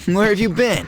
Where have you been?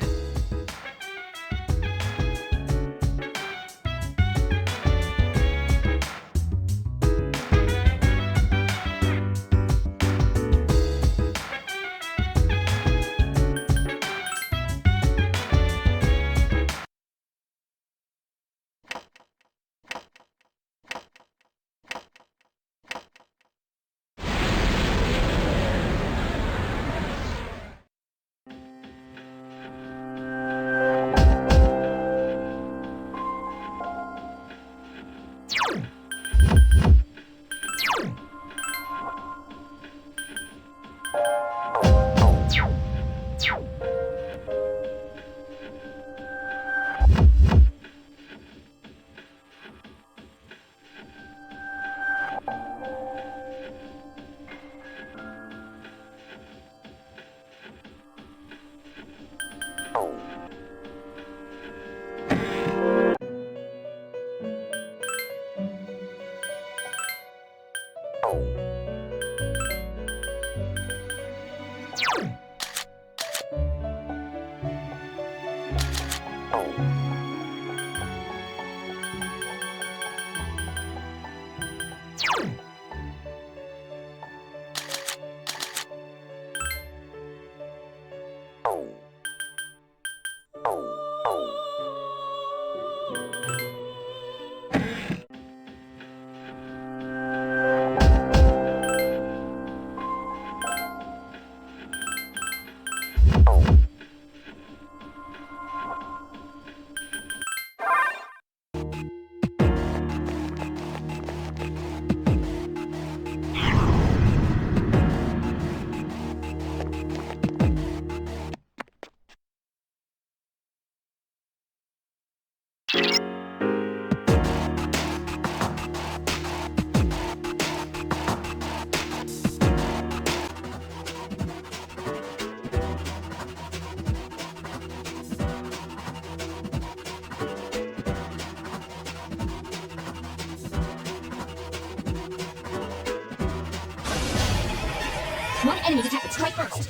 One enemy detected. Strike first.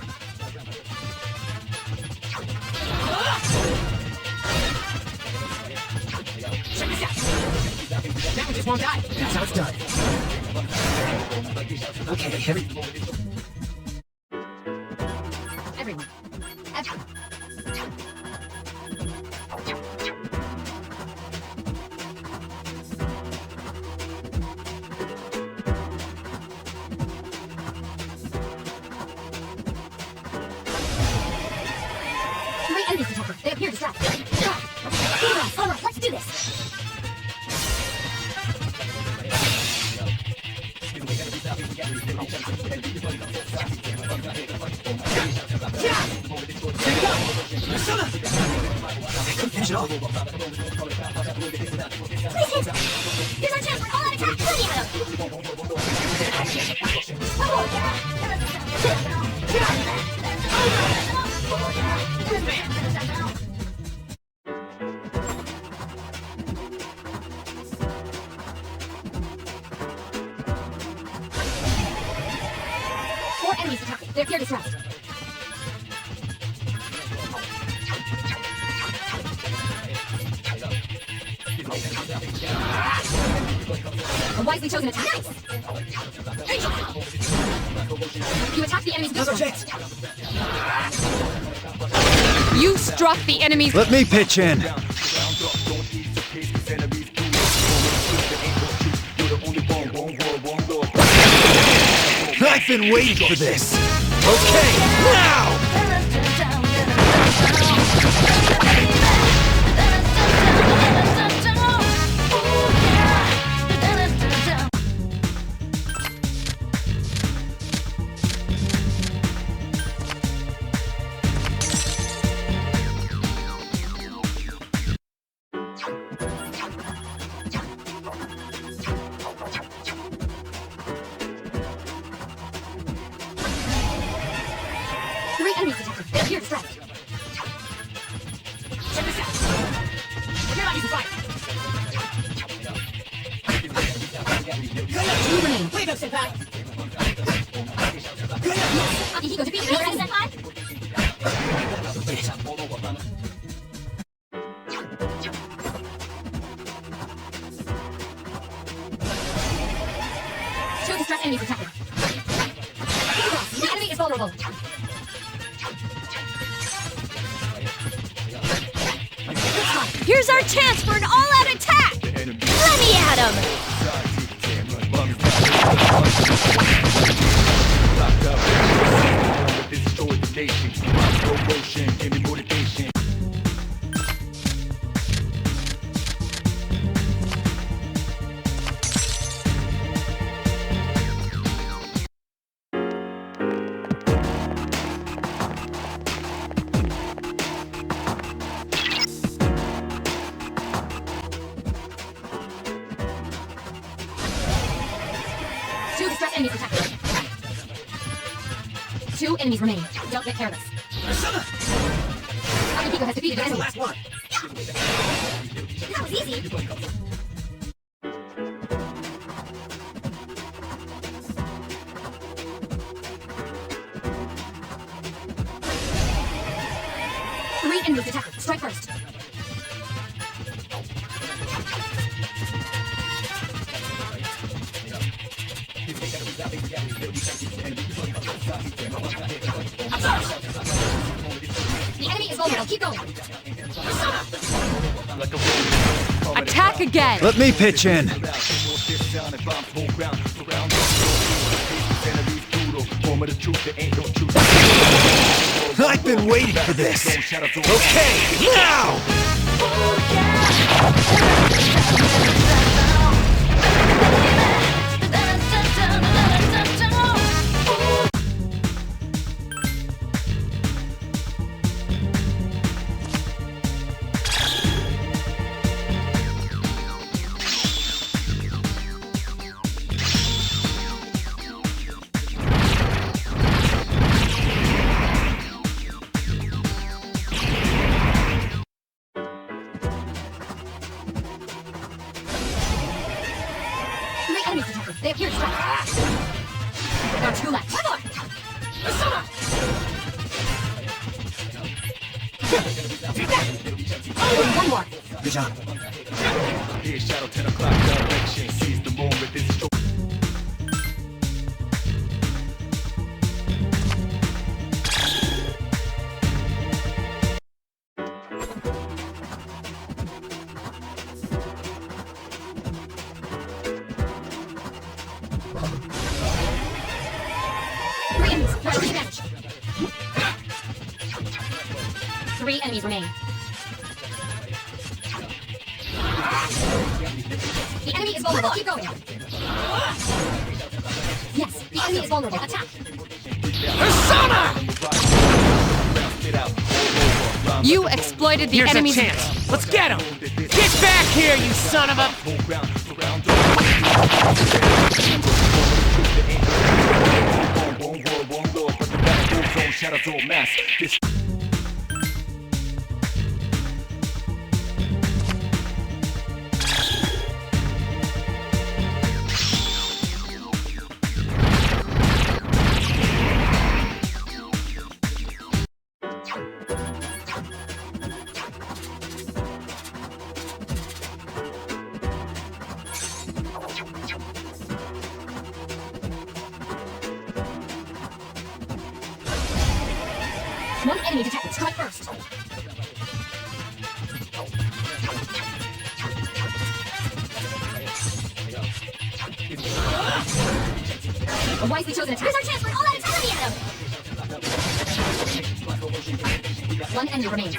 Check this out. That one just won't die. That's how it's done. Okay, everyone. Enemies detected. They appear distracted. Alright, let's do this. Finish it off. Please hit! Here's our chance for all-out attack! Four enemies detected. They appear distressed. A wisely chosen attack. Nice! You attacked the enemy's Now's our chance. You struck the enemy's... Let me pitch in. I've been waiting for this. Okay, now! Three enemies detected. They appear distressed. Check this out. We're not using fire. Two remaining. Way to go, Senpai. Akihiko defeated Senpai. vulnerable. Here's our chance for an all-out attack! Let me at him! Two distressed enemies attacked. 2 enemies remain. Don't get careless. Akihiko has defeated an enemy. Last one. That was easy. Three enemies attacked. Strike first. The enemy is vulnerable. Keep going. Attack again! Let me pitch in. I've been waiting for this. Okay, now! Three enemies attacked. They appear to strike. There are 2 left. One more. Good job. Three enemies. Press advantage. 3 enemies remain. The enemy is vulnerable. Keep going. Yes, the enemy is vulnerable. Attack. You exploited the Here's enemy's... a chance. Let's get him! Get back here, you son of a... One enemy detected. Strike first. A wisely chosen attack. Here's our chance for an all-out attack on the enemy. 1 enemy remains.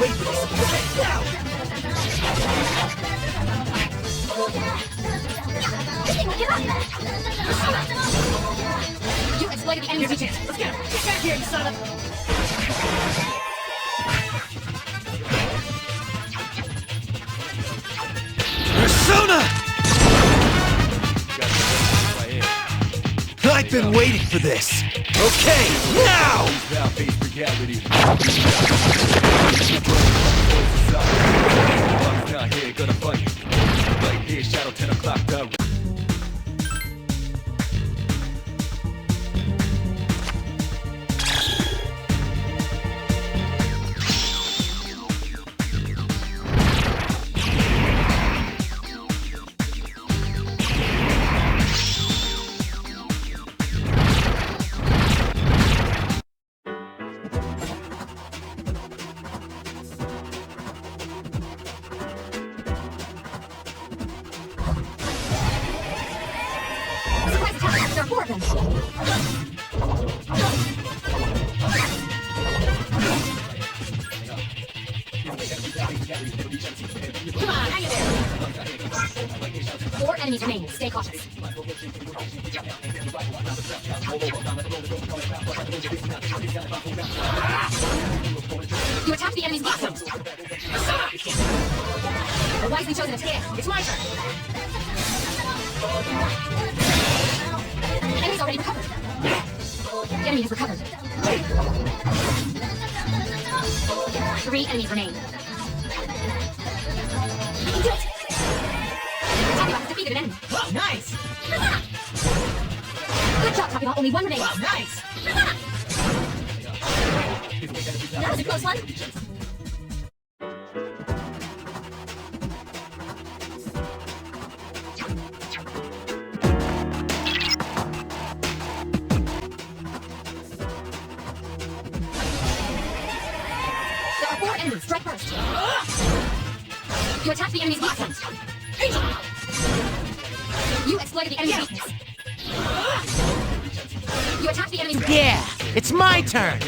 Wait for this. Now! You exploited the enemy's weakness. Let's get him! Get back here, you son of a... Persona! I've been waiting for this. Okay, now! again. Come on, hang in there. 4 enemies remain. Stay cautious. You attacked the enemy's weak point. A wisely chosen attack. It's my turn. The enemy's already recovered. The enemy has recovered. 3 enemies remain. You can do it! Takeba has defeated an enemy. Wow, nice! Good job, Takeba. Only 1 remains. Wow, nice! That was a close one. There are 4 enemies. Strike first. You attacked the enemy's weak point. You exploited the enemy's weakness. You attacked the enemy's... Yeah, it's my turn!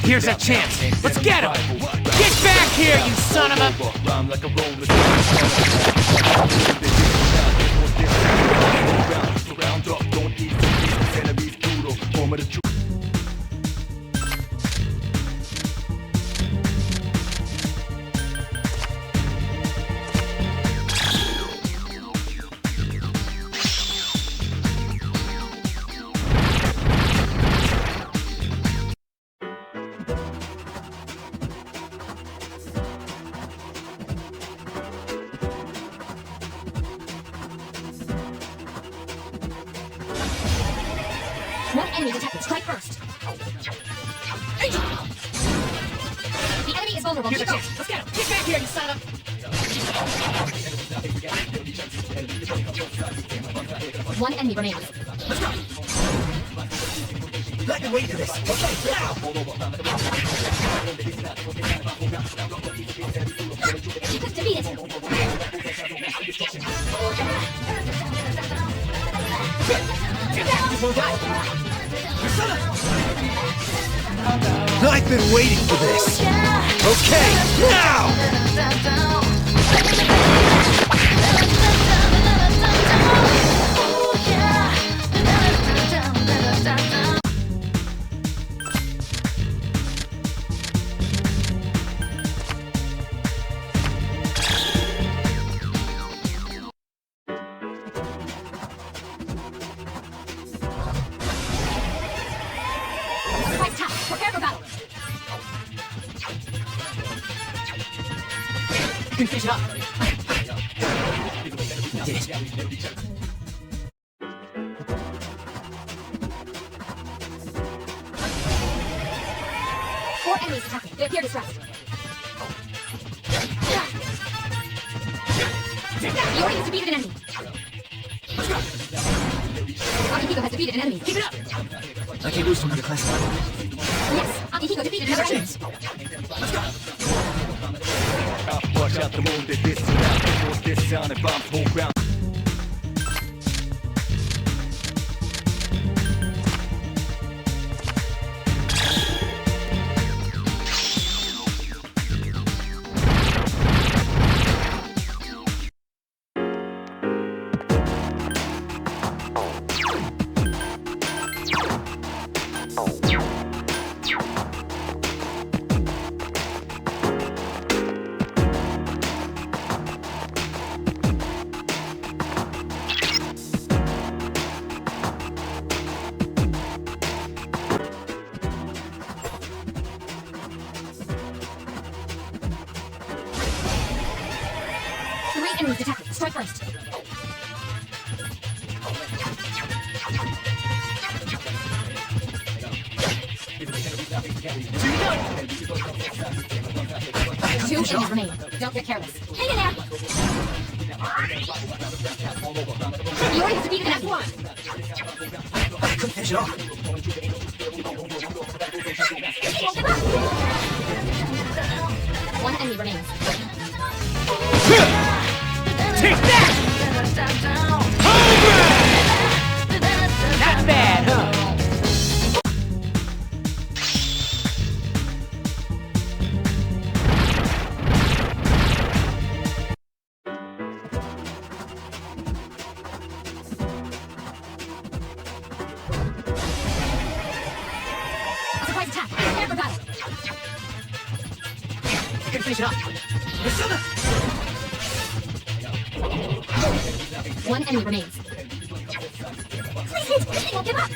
Here's a chance. Let's get him! Get back here, you son of a... One enemy detected. Strike first. The enemy is vulnerable. Here's a chance. Let's get him! Get back here, you son of a... 1 enemy remains. Let's go! I've been waiting for this. Okay, now! You could defeat it. This won't die. I've been waiting for this. Okay, now! Surprise attack. Prepare for battle. You can finish it up. I did it. 4 enemies attacking. They appear distressed. Yori has defeated an enemy. Akihiko has defeated an enemy. Keep it up! I can't lose to another class. Yes, Akihiko defeated another enemy. Watch out the moon that this and that before this sound and bombs whole ground. Enemies detected. Strike first. Two enemies remain. Don't get careless. Hang in there! Yori has defeated an F1! I couldn't finish it off. One enemy remains. Take that! Not bad, huh? A surprise attack. Prepare for battle. You can finish it off. Persona! One enemy remains. Please hit! He won't give up!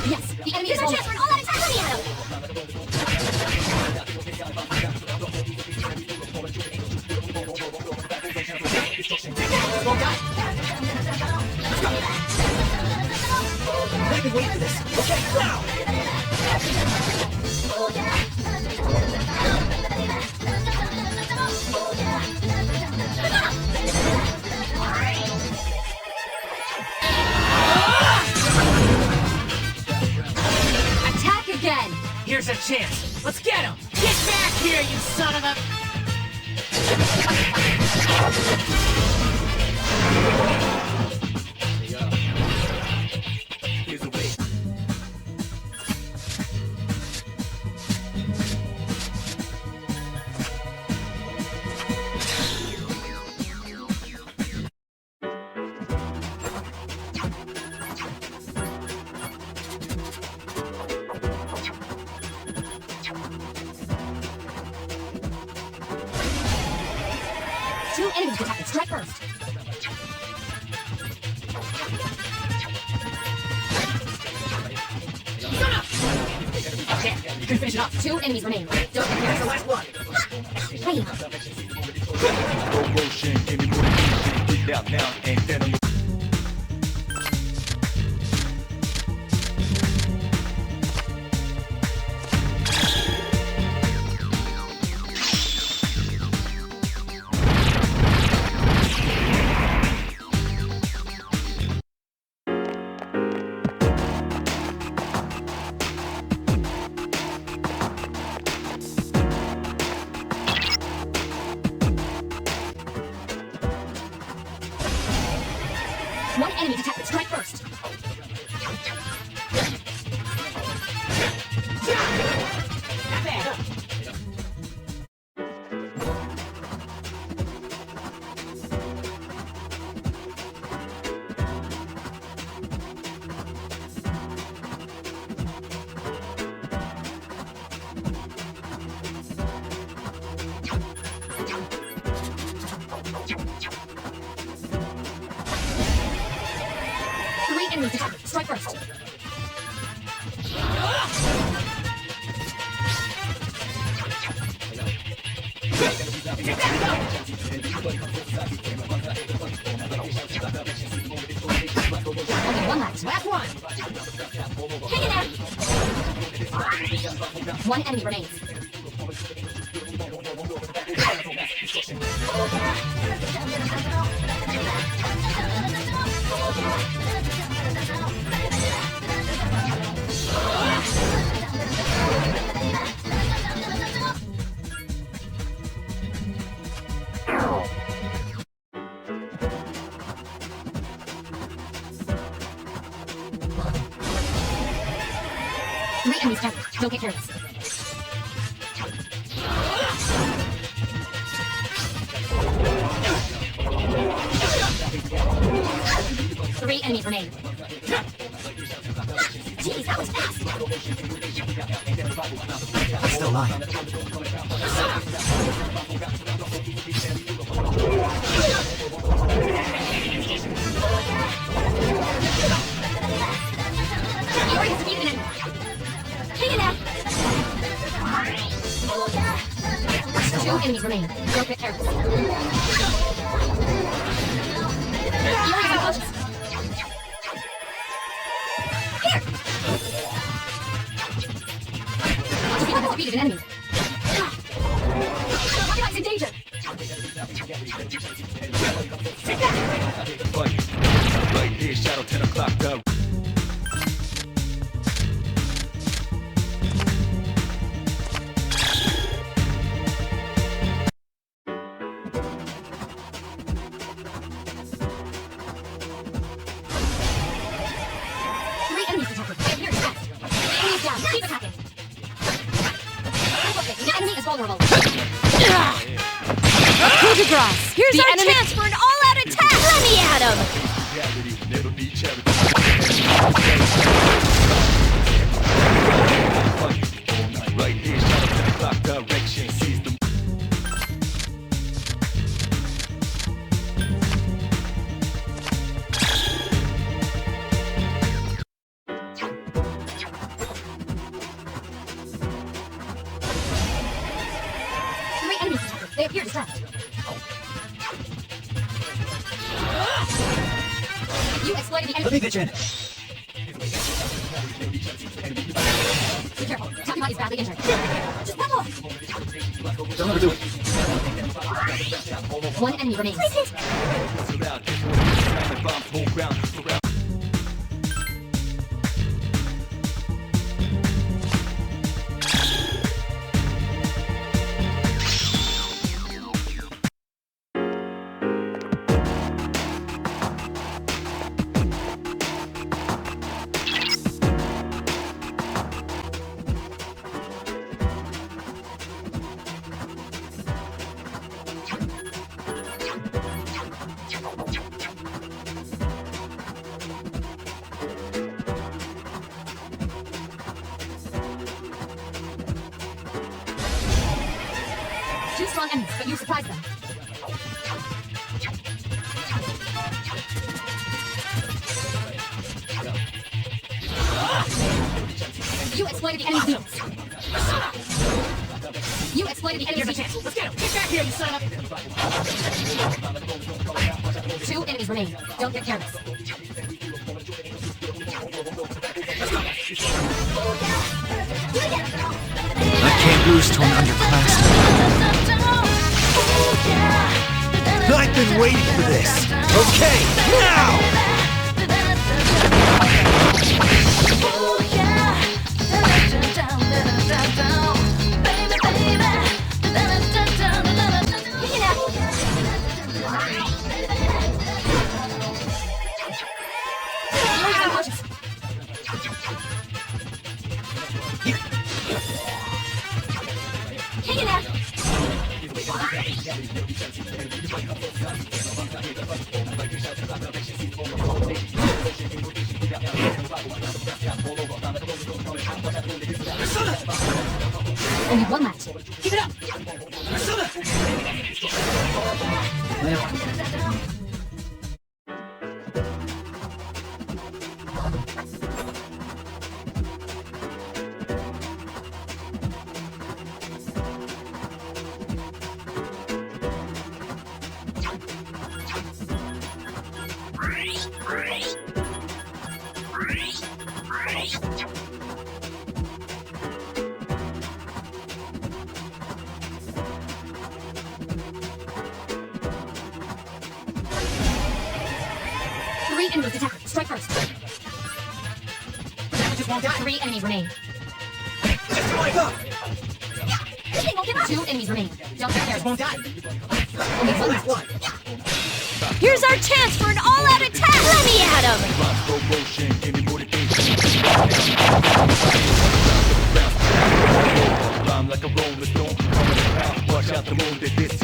Yes, the enemy is chance for an all-out attack. Let me at him! Small guy. I've been waiting for this. Okay, now! Attack again! Here's a chance. Let's get him! Get back here, you son of a... Here's a way. Two enemies detected. Strike first. Okay, you can finish it off. Two enemies remain. Don't That's the prepare. last one. Wait. Motion, give me motivation. Get out now and then I'm One enemy detected. Strike first. Not bad, huh? Three enemies detected. Strike first. Only one left. Last one! Hang in there. One enemy remains. Three enemies down. Don't get careless. Three enemies remain. Jeez, that was fast. It's still alive. You already defeated an enemy. Hang in there. Two enemies remain. Don't get careless. You already unconscious. Here. Defeated has defeated an enemy. Rocket's in danger. right here, shadow 10 o'clock. crisscross. Here's our chance for an all-out attack. Let me at him. Reality will never be charity. Right here, shout out to the clock direction. Seize the Three enemies detected. They appear distressed. You exploited the enemy. Let me pitch in. Be careful. Takuma is badly injured. Just one more. Don't overdo it. One enemy remains. surround. Silent bombs whole ground. Surround. Two strong enemies, but you surprised them. You exploited the enemy's weakness. You exploited the enemy's weakness. Let's get him! Get back here, you son of a... Two enemies remain. Don't get careless. I can't lose to an underclassman. I've been waiting for this. Okay, now! Hang in there. Only one match. Keep it up. Three enemies detected. Strike first. Just won't die. Three enemies remain. Just like up! This thing won't give up. Two enemies remain. Don't get careless. Won't die. Only one match. Here's our chance for an all-out attack. Let me at him. Slow motion, give me motivation. Rhyme like a rolling stone. Coming around, watch out the moon that this.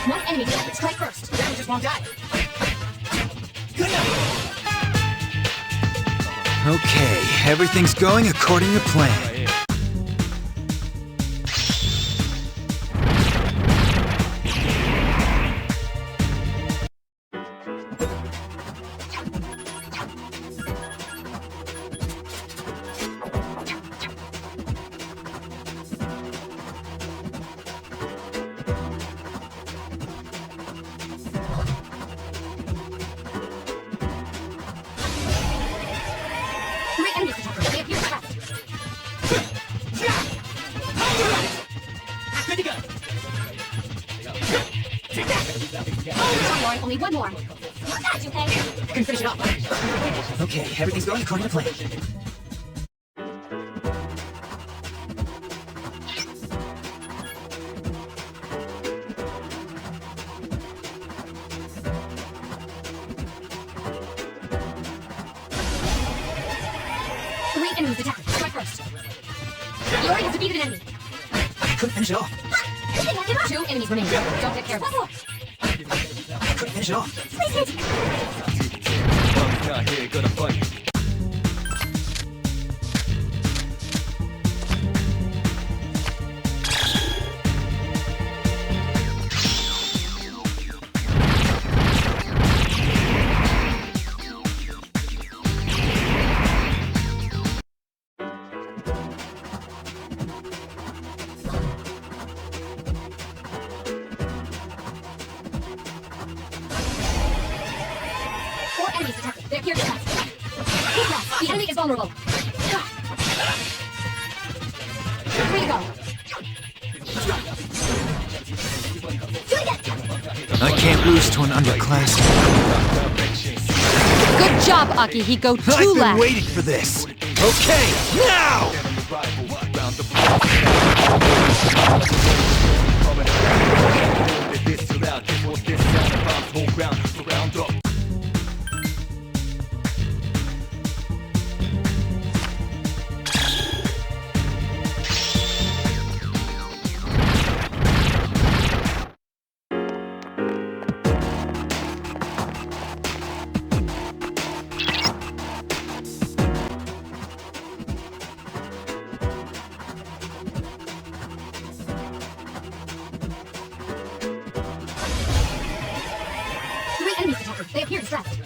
One enemy detected. Strike first. Just won't die. Okay, everything's going according to plan. Three enemies detected. They appear distressed. Good to go. Don't worry, only one more. Not that, okay? Can finish it off. Okay, everything's going according to plan. Three enemies attack. Strike first. You already have defeated an enemy. I couldn't finish it off. Two enemies remain. Don't get careless. I couldn't finish it off. Not here, gonna fight. Four enemies attacking. They appear to us. Keep left. The enemy is vulnerable. Three to go. Do it again. I can't lose to an underclassman. Good job, Akihiko. I've Two been left. waiting for this. Okay, now! Three enemies attacking. They appear distracted.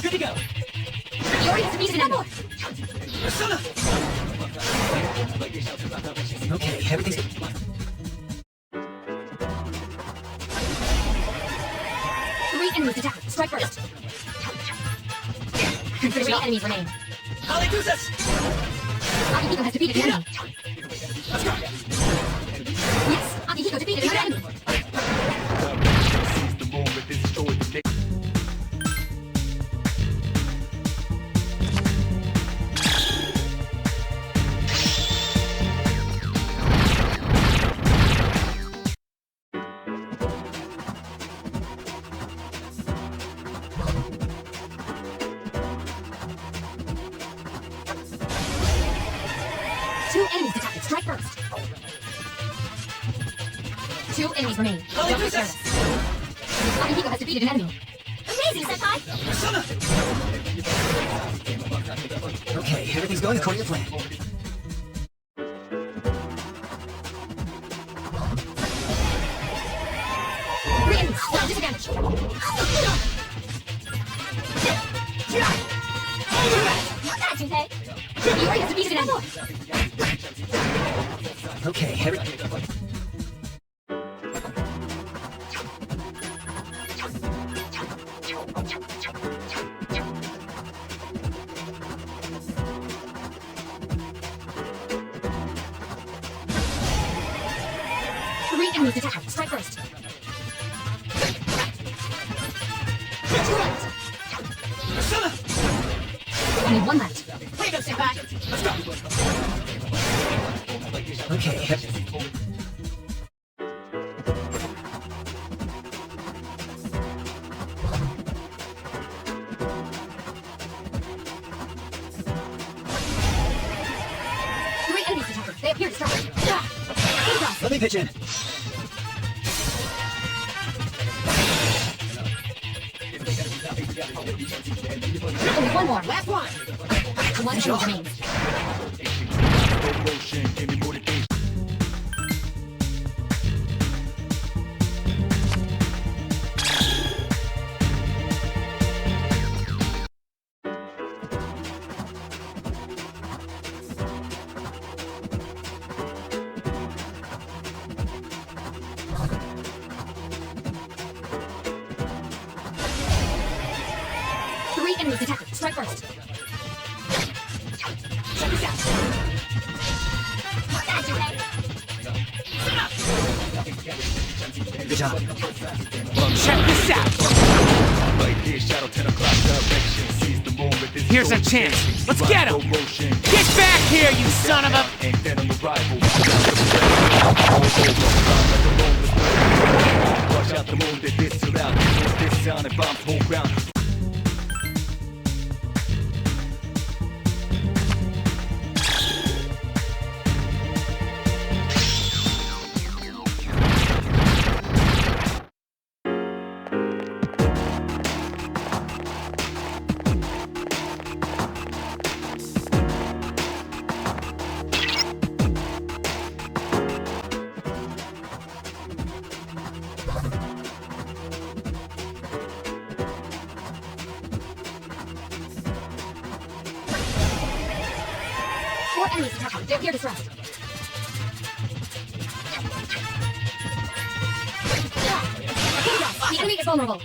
Good to go. You already have defeated an enemy. Okay, everything's... Three enemies attacking. Strike first. Three enemies remain. Akihiko has defeated an enemy. Yes, Akihiko defeated an enemy. Two enemies attacking. Strike first. Two enemies remain. Don't get careless. Akihiko has defeated an enemy. Amazing, Senpai! Okay, everything's going according to plan. Three enemies. Now disadvantage. Not that, Junpei. You already have defeated an enemy. Okay, Three enemies attacking. Strike first. Two left. Only one left. Way to go, Senpai. Let's go. okay. Three enemies attacking. They appear distracted. Let me pitch in. Only one more. Last one. One enemy remains. Three enemies attacking. Strike first. Strike Good job. Check this out. Right here, shadow 10 o'clock direction. Seize the moment. This Here's a is chance. Let's get him. motion. Get back here, you son of a... And then on the rival. Watch out the moon, they diss it out. This sound and bombs whole ground. Four enemies attacking. They're here to thrust. The enemy is vulnerable.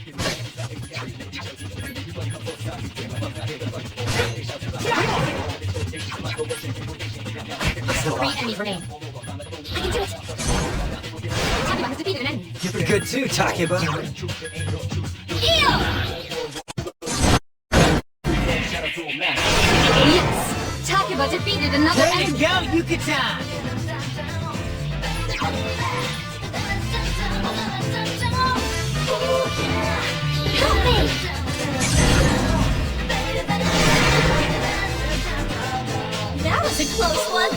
Three enemies remain. I can do it. Takeba has defeated an enemy. You're pretty good too, Takeba. Yes! Takeba defeated another enemy. go, Yucatan! Help me! That was a close one.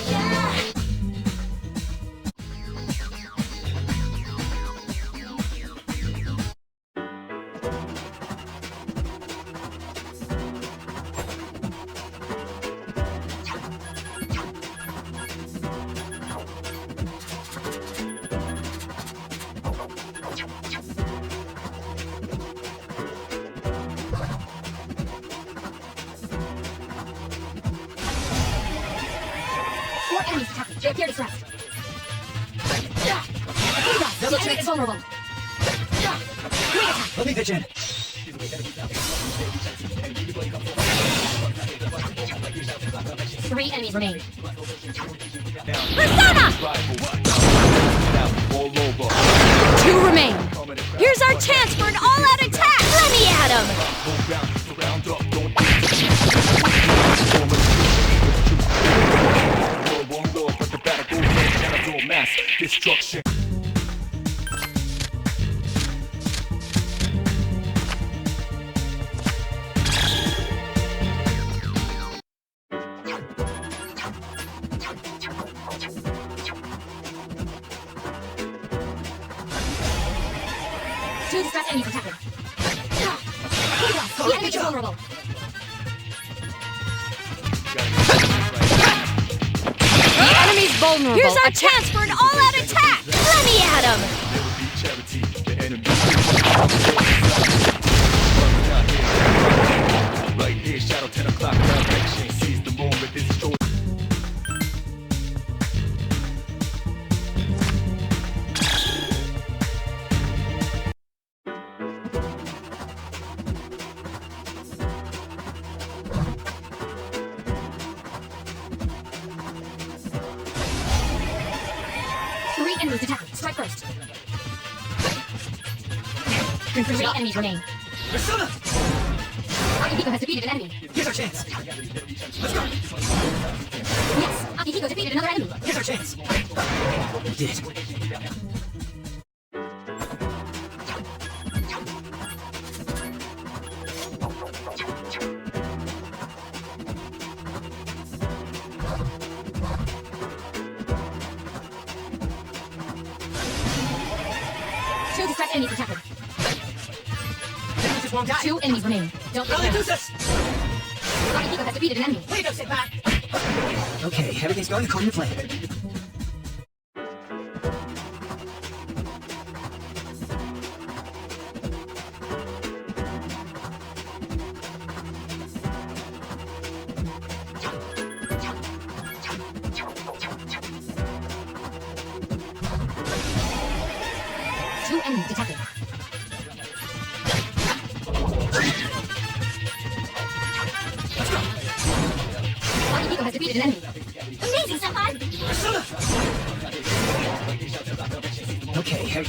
Four enemies attacking. They appear to thrust. The enemy is vulnerable. Great attack. Let me pitch in. Three enemies remain. Persona! Two remain. Here's our chance for an all-out attack. Let me at him. Destruction. Two distressed enemies attacking. The enemy is vulnerable. The enemy's vulnerable. Here's our chance for an all-out attack. Let me at him. Never be charity. The enemy. Right here, shadow 10 o'clock direction. Seize the moment. This is your Three enemies attacking. Strike first. Three enemies remain. Persona! Akihiko has defeated an enemy. Here's our chance. Let's go. Yes, Akihiko defeated another enemy. Here's our chance. We did it. Two distressed enemies attacking. This just won't die. Two enemies remain. Don't let Only them. lose us. Akihiko has defeated an enemy. Wait, don't sit back. Okay, everything's going according to plan. Two enemies attacking. Akihiko has defeated an enemy. Amazing, Senpai. Okay,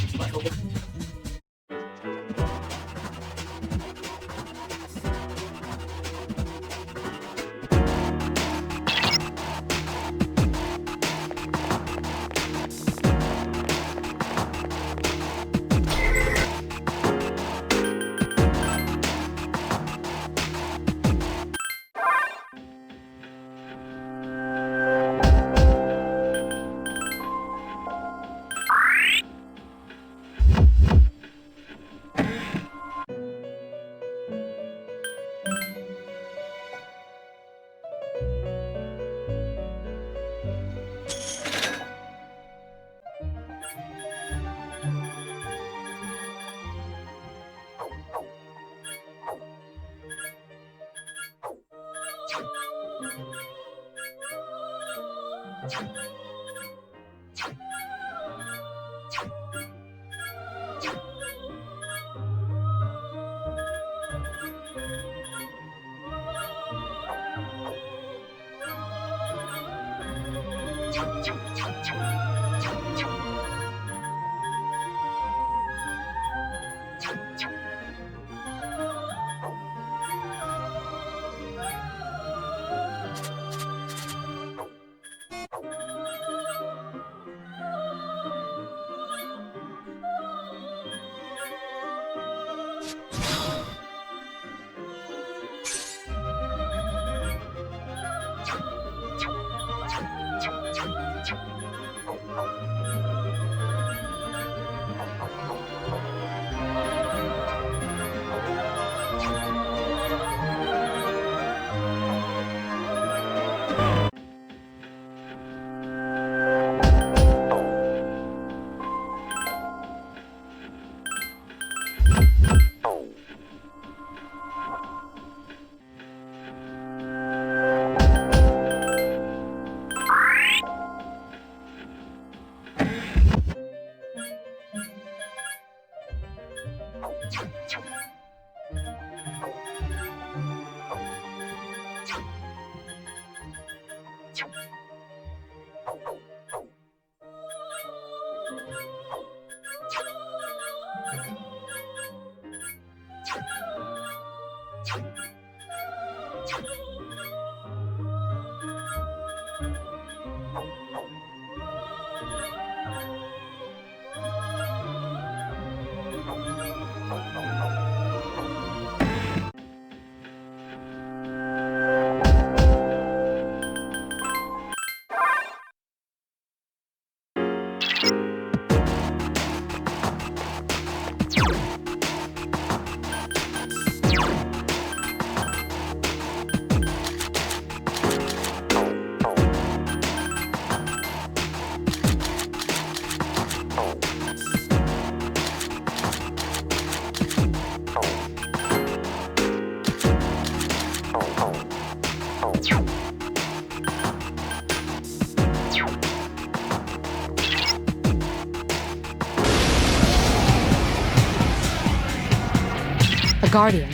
Guardian.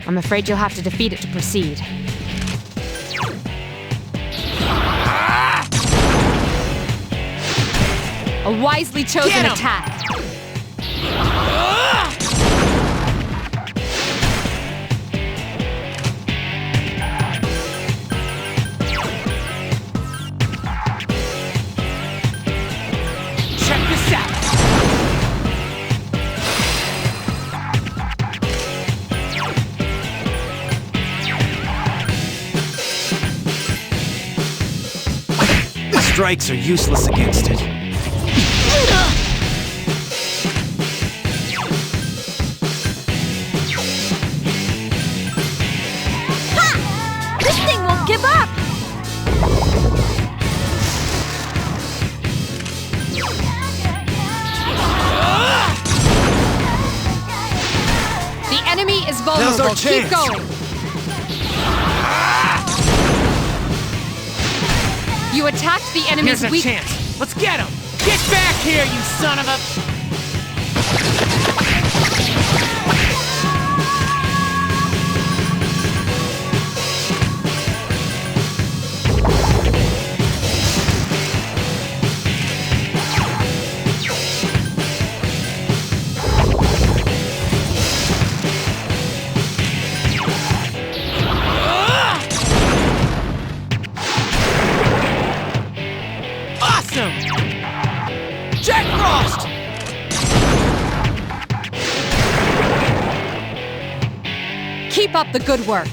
I'm afraid you'll have to defeat it to proceed. A wisely chosen attack. Check this out. Strikes are useless against it. Ha! This thing won't give up! The enemy is Now's our vulnerable. Keep chance. going. You attacked the enemy's Here's a weak... chance. Let's get him. Get back here, you son of a... Keep up the good work.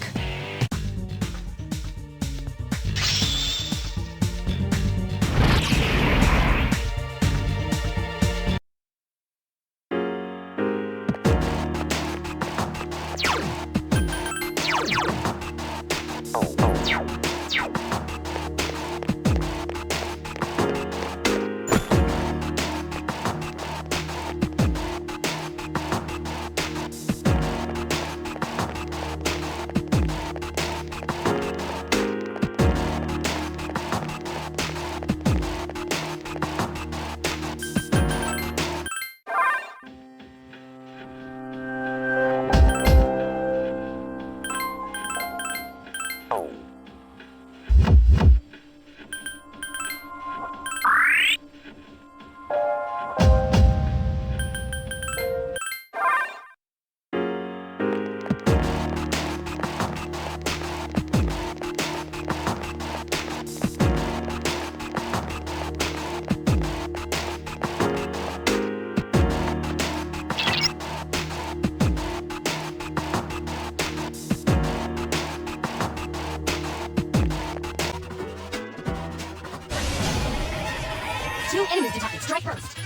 Two enemies detected. Strike first.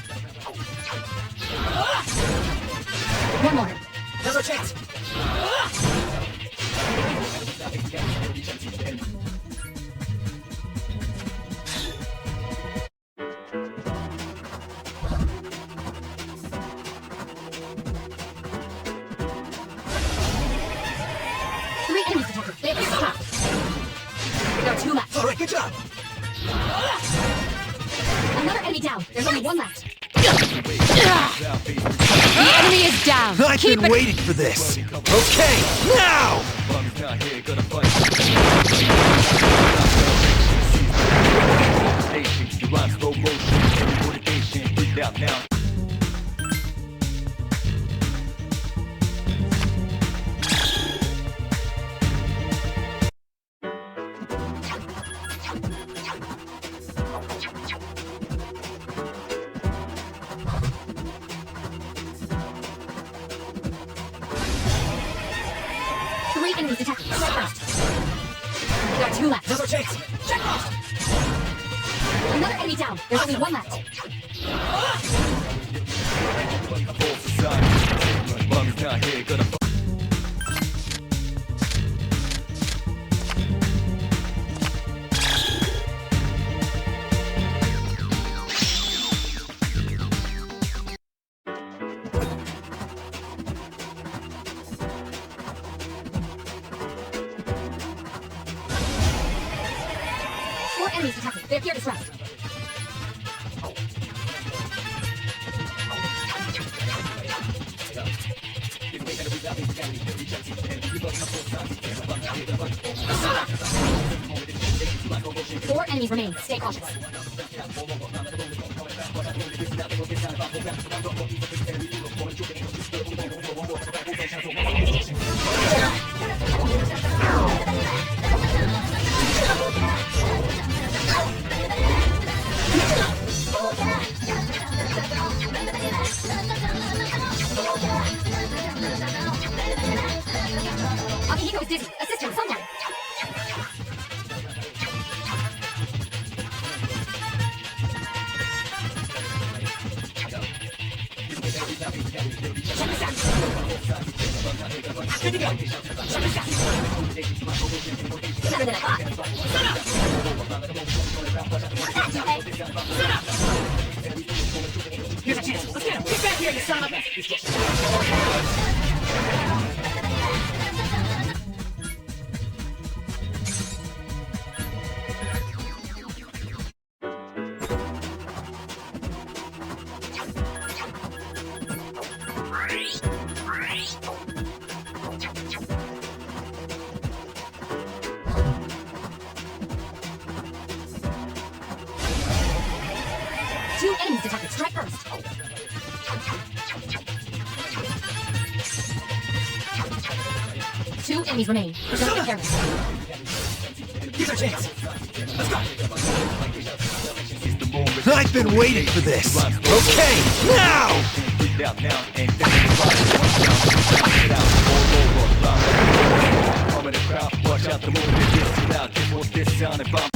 One more. Now's our chance. Three enemies detected. They appear to stop. There are two left. All right, good job. Another enemy down. There's only one left. The enemy is down. I've Keep been it. waiting for this. Okay, now! Bummy's not here, gonna fight. Station, you run slow motion, every motivation, breathe out now. Three enemies detected. Strike first. There are two left. Now's our chance. Strike first. Another enemy down. There's only one left. Full society, Bummy's not here, gonna fight. Four enemies detected. They appear distressed. Four enemies remain. Stay cautious. Akihiko is dizzy. Assist him, someone. Good to go. Better than I thought. Here's a chance. Let's get him. Get back here, you son of a... Two enemies detected. Strike first. Two enemies remain. Don't get careless. Here's our chance. Let's go. I've been waiting for this. Okay, now! Breathe out now, and then get out all over. I'm in the crowd, watch out the movement, this is loud, get more this sound and bomb.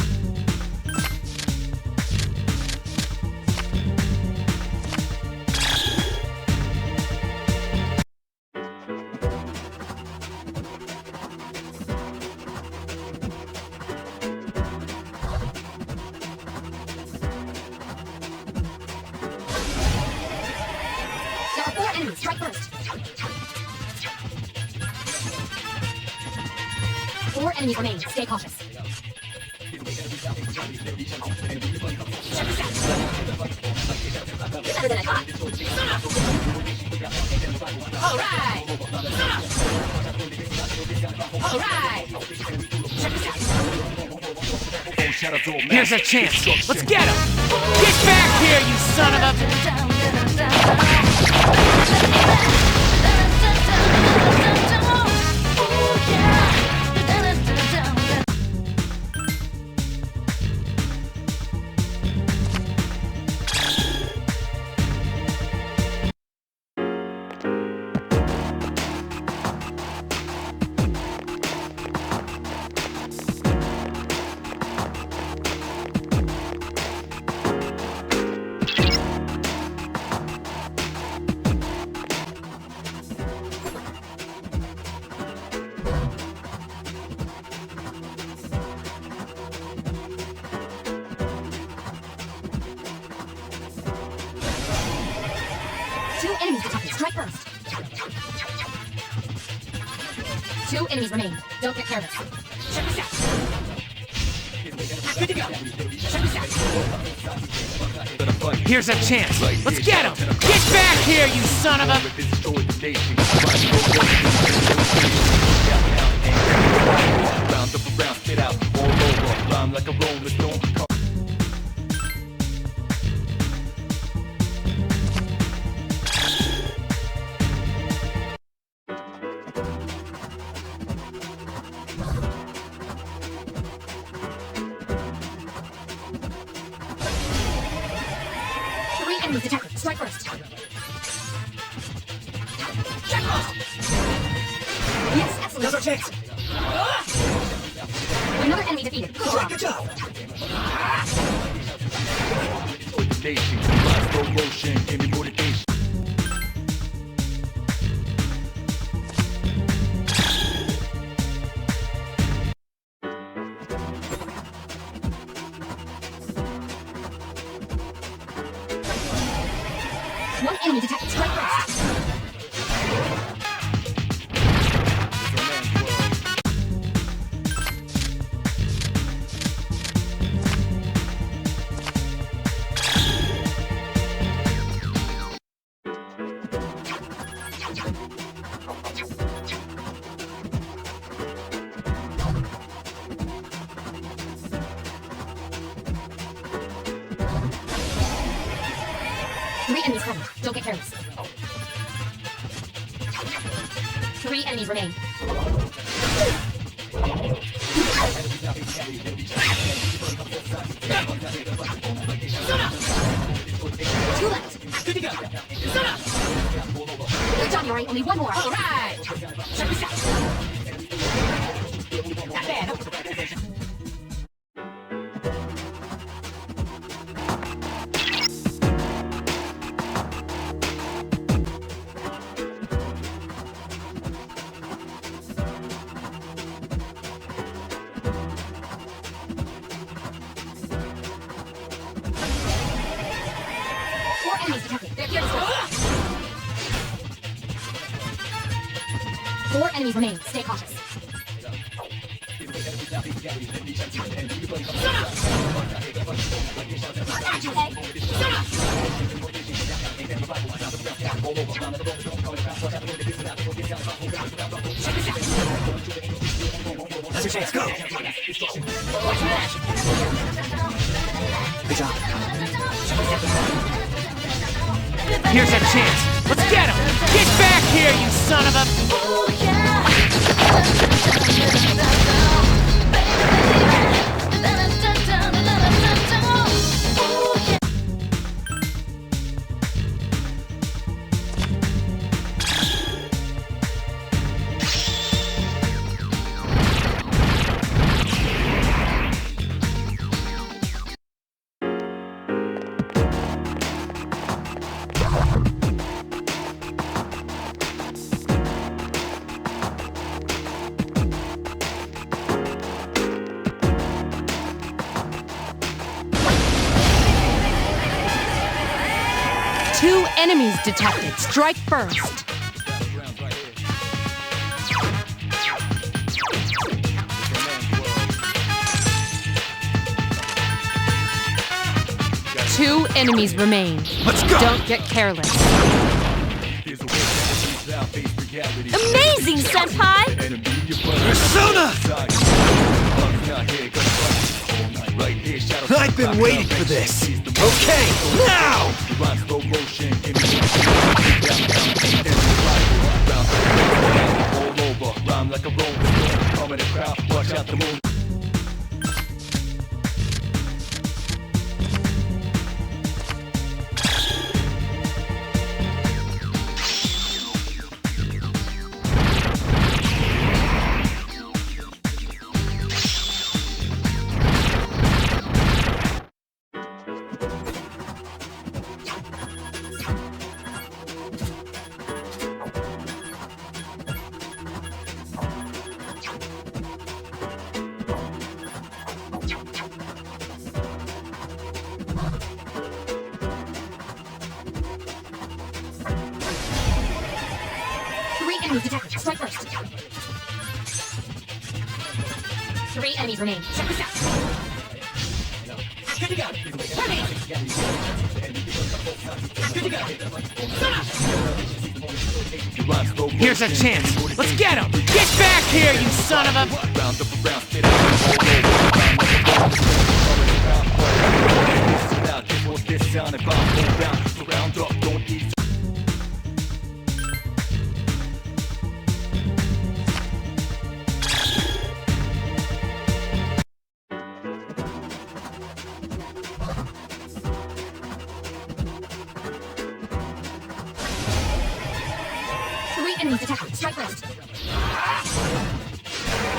There are four enemies. Strike first. Four enemies remain. Stay cautious. Better than I thought. All right. All right. Here's a chance. Let's get him. Get back here, you son of a... Two enemies detected. Strike first. Two enemies remain. Don't get careless. Check this out. Good to go. Check this out. Here's a chance. Let's get him. Get back here, you son of a... Round up around, spit out all over. Rhyme like a rolling stone. Three enemies detected. Strike first. Check first. Yes, excellent. Another chance. Another enemy defeated. Good job. Good job. Slow motion, give me motivation. One enemy detected. Strike first. Three enemies covered. Don't get careless. Three enemies remain. Two left. Good to go. Good job, Yori. Only one more. All right. Check this out. Not bad. Four enemies detected. They're here to stay. Four enemies remain. Stay cautious. That's your chance. Go. Good job. Here's a chance. Let's get him. Get back here, you son of a... Two enemies detected. Strike first. Two enemies remain. Let's go. Don't get careless. Amazing, Senpai! Persona! I've been waiting for this. Okay, now! All over, rhyme like a rolling stone. Come in the crowd, watch out the moon. enemies detected. Strike first. 3 enemies remain. Check this out. Good to go. Terminate. Good to go. Here's a chance. Let's get him! Get back here, you son of a... Enemies detected. Strike first.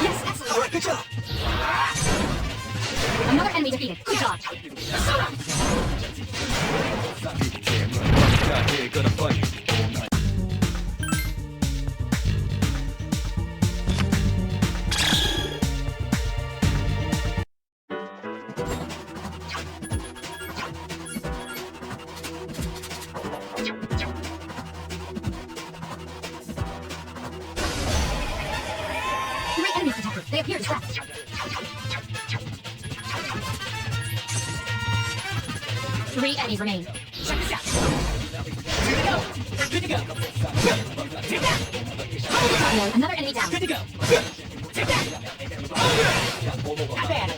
Yes, excellent. Alright, good job. Another enemy defeated. Good job. Enemies detected. They appear trapped. 3 enemies remain. Check this out. Good to go. Good to go. Take that. Another enemy down. Good to go. Take that. Not bad.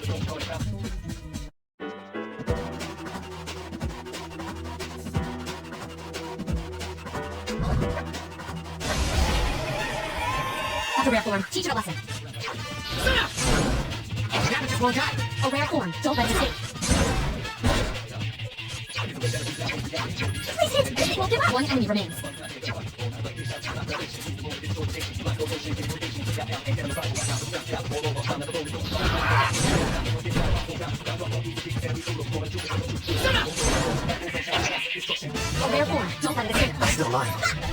That's a rare form. Teach it a lesson. Rabbit just won't die. A rare form. Don't let it escape. Please hit. It won't give up. 1 enemy remains. A rare form. Don't let it escape. I'm still alive.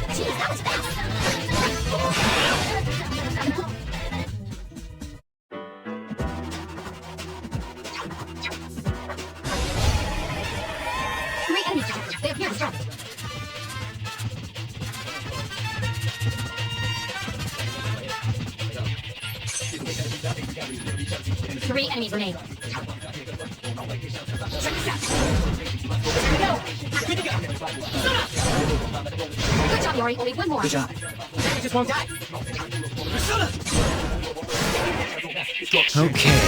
Jeez, that was fast. They appear to strike. 3 enemies remain. Check this out. Good to go. Good job, Yori. Only 1 more. Good job. It just won't die. Okay.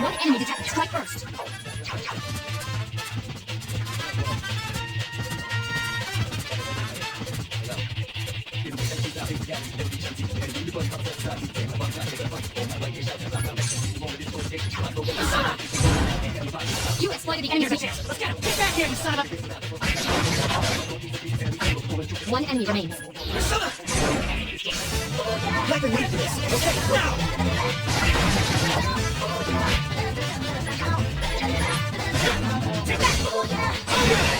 One enemy detected. Strike first. You exploited the enemy's weakness. Let's get him! Get back here, you son of a... One enemy remains. I've been waiting for this. Okay, now! Take that!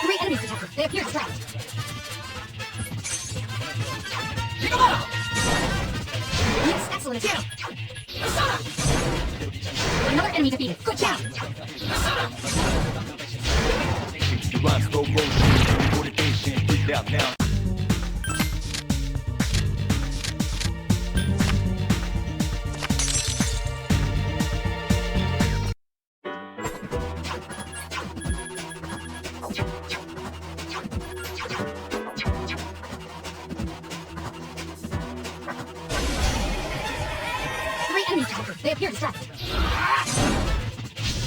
Three enemies detected. They appear distracted. Yes, excellent attack. Another enemy defeated. Good job. You run slow motion, motivation, breathe out now. Three enemies detected. They appear distracted.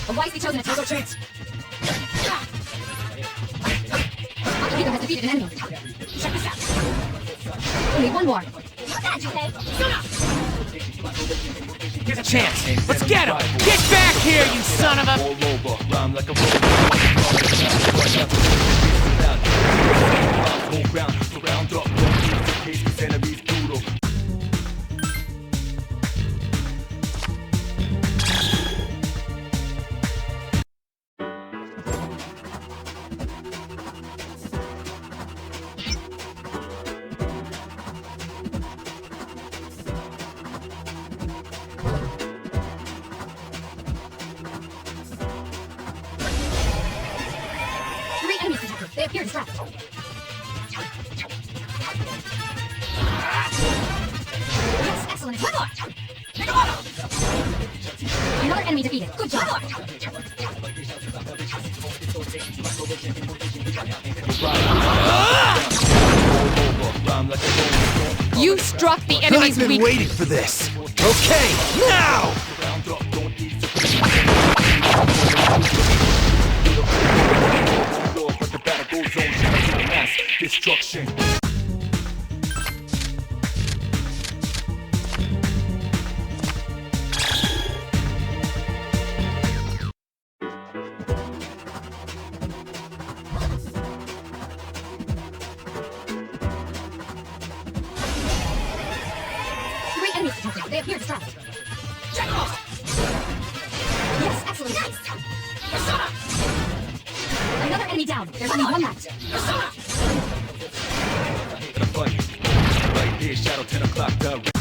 A wisely chosen attack. No chance. Leader has defeated an enemy. Check this out. Only one more. That's okay. Here's a chance. Let's get him! Get back here, you son of a... All over, rhyme like a round up, case this enemy's brutal. Three enemies detected. They appear distracted. Yes, excellent attack. Another enemy defeated. Good job. You struck the I've enemy's been weak. waiting for this. Okay, now! But the battle goes on to mass destruction. Three enemies detected. They appear distracted. Check off. Yes, excellent. Nice. Another enemy down. There's only one left. In a fight, right here, shadow 10 o'clock, the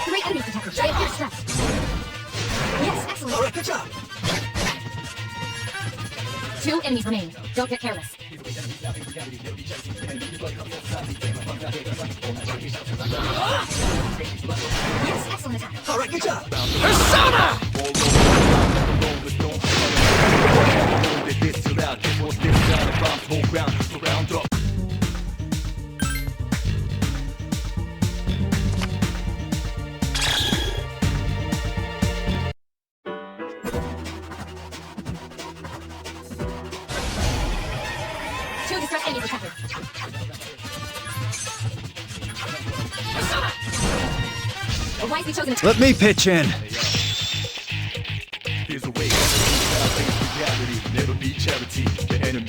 Three enemies detected. They appear distracted. Yes, excellent. Alright, good job. Two enemies remain. Don't get careless. Yes, excellent attack. Alright, good job. Persona! Round up. Two distressed enemies detected. A wisely chosen attack. Let me pitch in. There's a way out of reality. Never be charity. The enemy.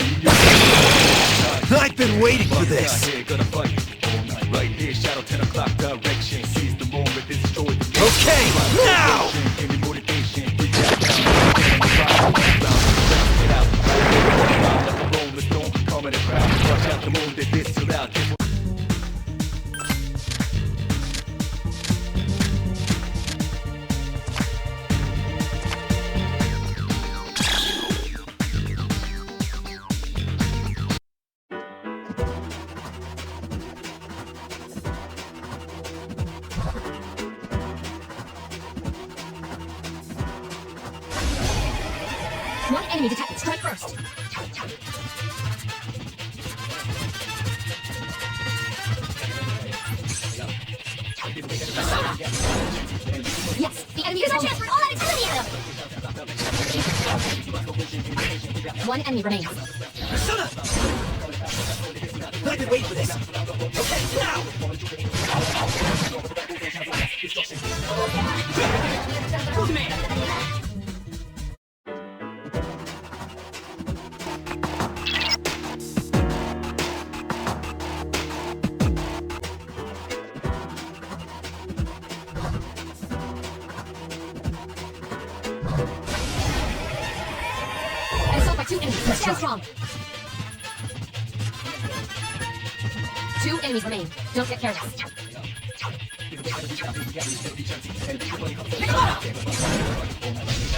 I've been waiting for this. Here, gonna fight all night. Right here, shadow 10 o'clock direction. Seize the moment, destroy the nation. Okay, now! Give me motivation. Get that down. Get out. Like a rolling stone. Calm in the crowd. Watch out the moon. That this too loud. One enemy detected. Strike first. Yes, the enemy is our chance for all out utility at him. One enemy remains. I've been waiting for this. Okay, now! Assault by 2 enemies. Stand strong. 2 enemies remain. Don't get careless.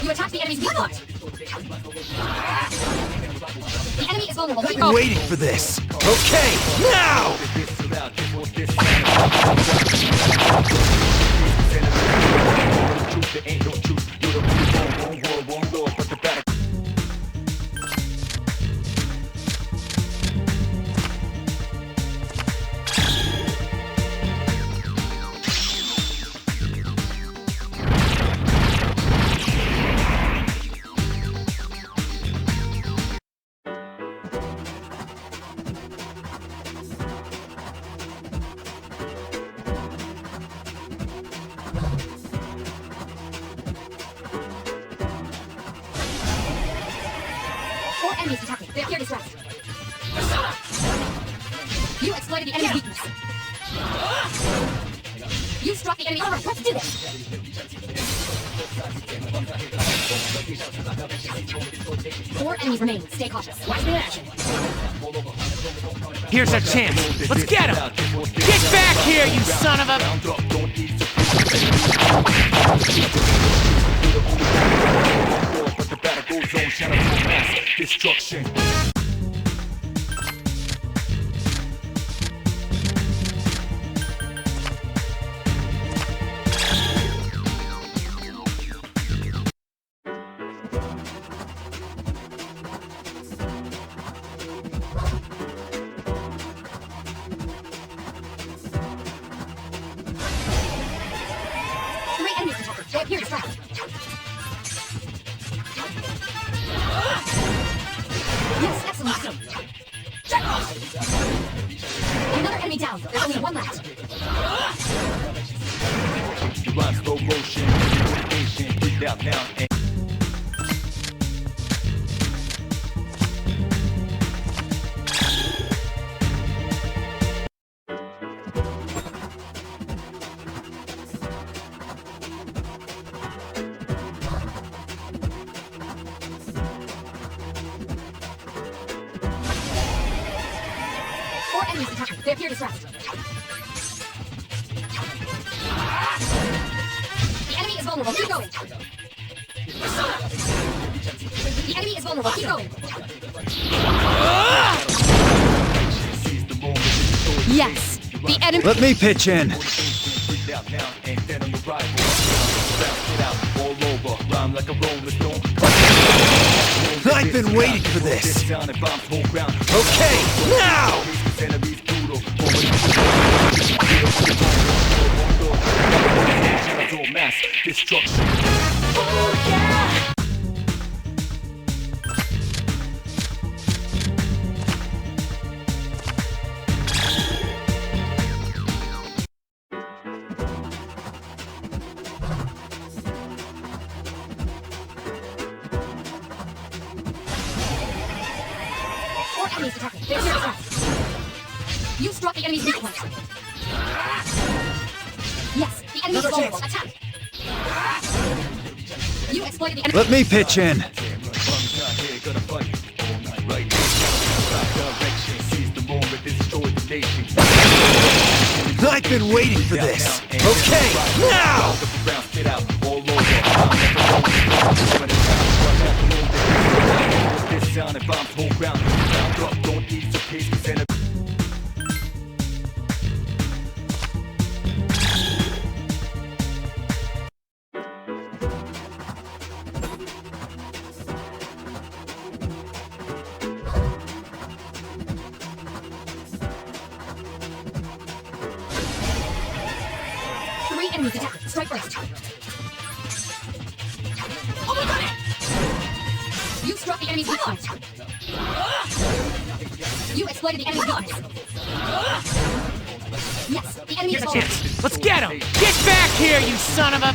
You attack the enemy's weak spot. The enemy is vulnerable. I've been waiting for this. Okay, now! There ain't no truth. You're the one world, but the battle. Enemies attacking. They appear distressed. You exploited the enemy's weakness. You struck the enemy. Alright, let's do this. Four enemies remain. Stay cautious. Watch me in action. Here's our chance. Let's get him! Get back here, you son of a... But the battle goes on, shadow to mass destruction. Three enemies detected. They appear distressed. Yes, excellent. Check off! Another enemy down. There's only one left. You run slow motion, motivation, breathe out now. Four enemies attacking. They appear distressed. The enemy is vulnerable. Keep going. The enemy is vulnerable. Keep going. Yes, the enemy. Let me pitch in. I've been waiting for this. Okay, now! Mass destruction. Oh yeah! enemies detected. They're here to strike. You struck the enemy's weak point. Yes, the enemy is vulnerable. Attack. You exploited the enemy. Let me pitch in. I've been waiting for this. Okay, now! Enemies attack. Strike first. Oh my god! You struck the enemy's weak point. You exploited the enemy's weakness. Yes, the enemy is Here's a vulnerable. chance. Let's get him! Get back here, you son of a...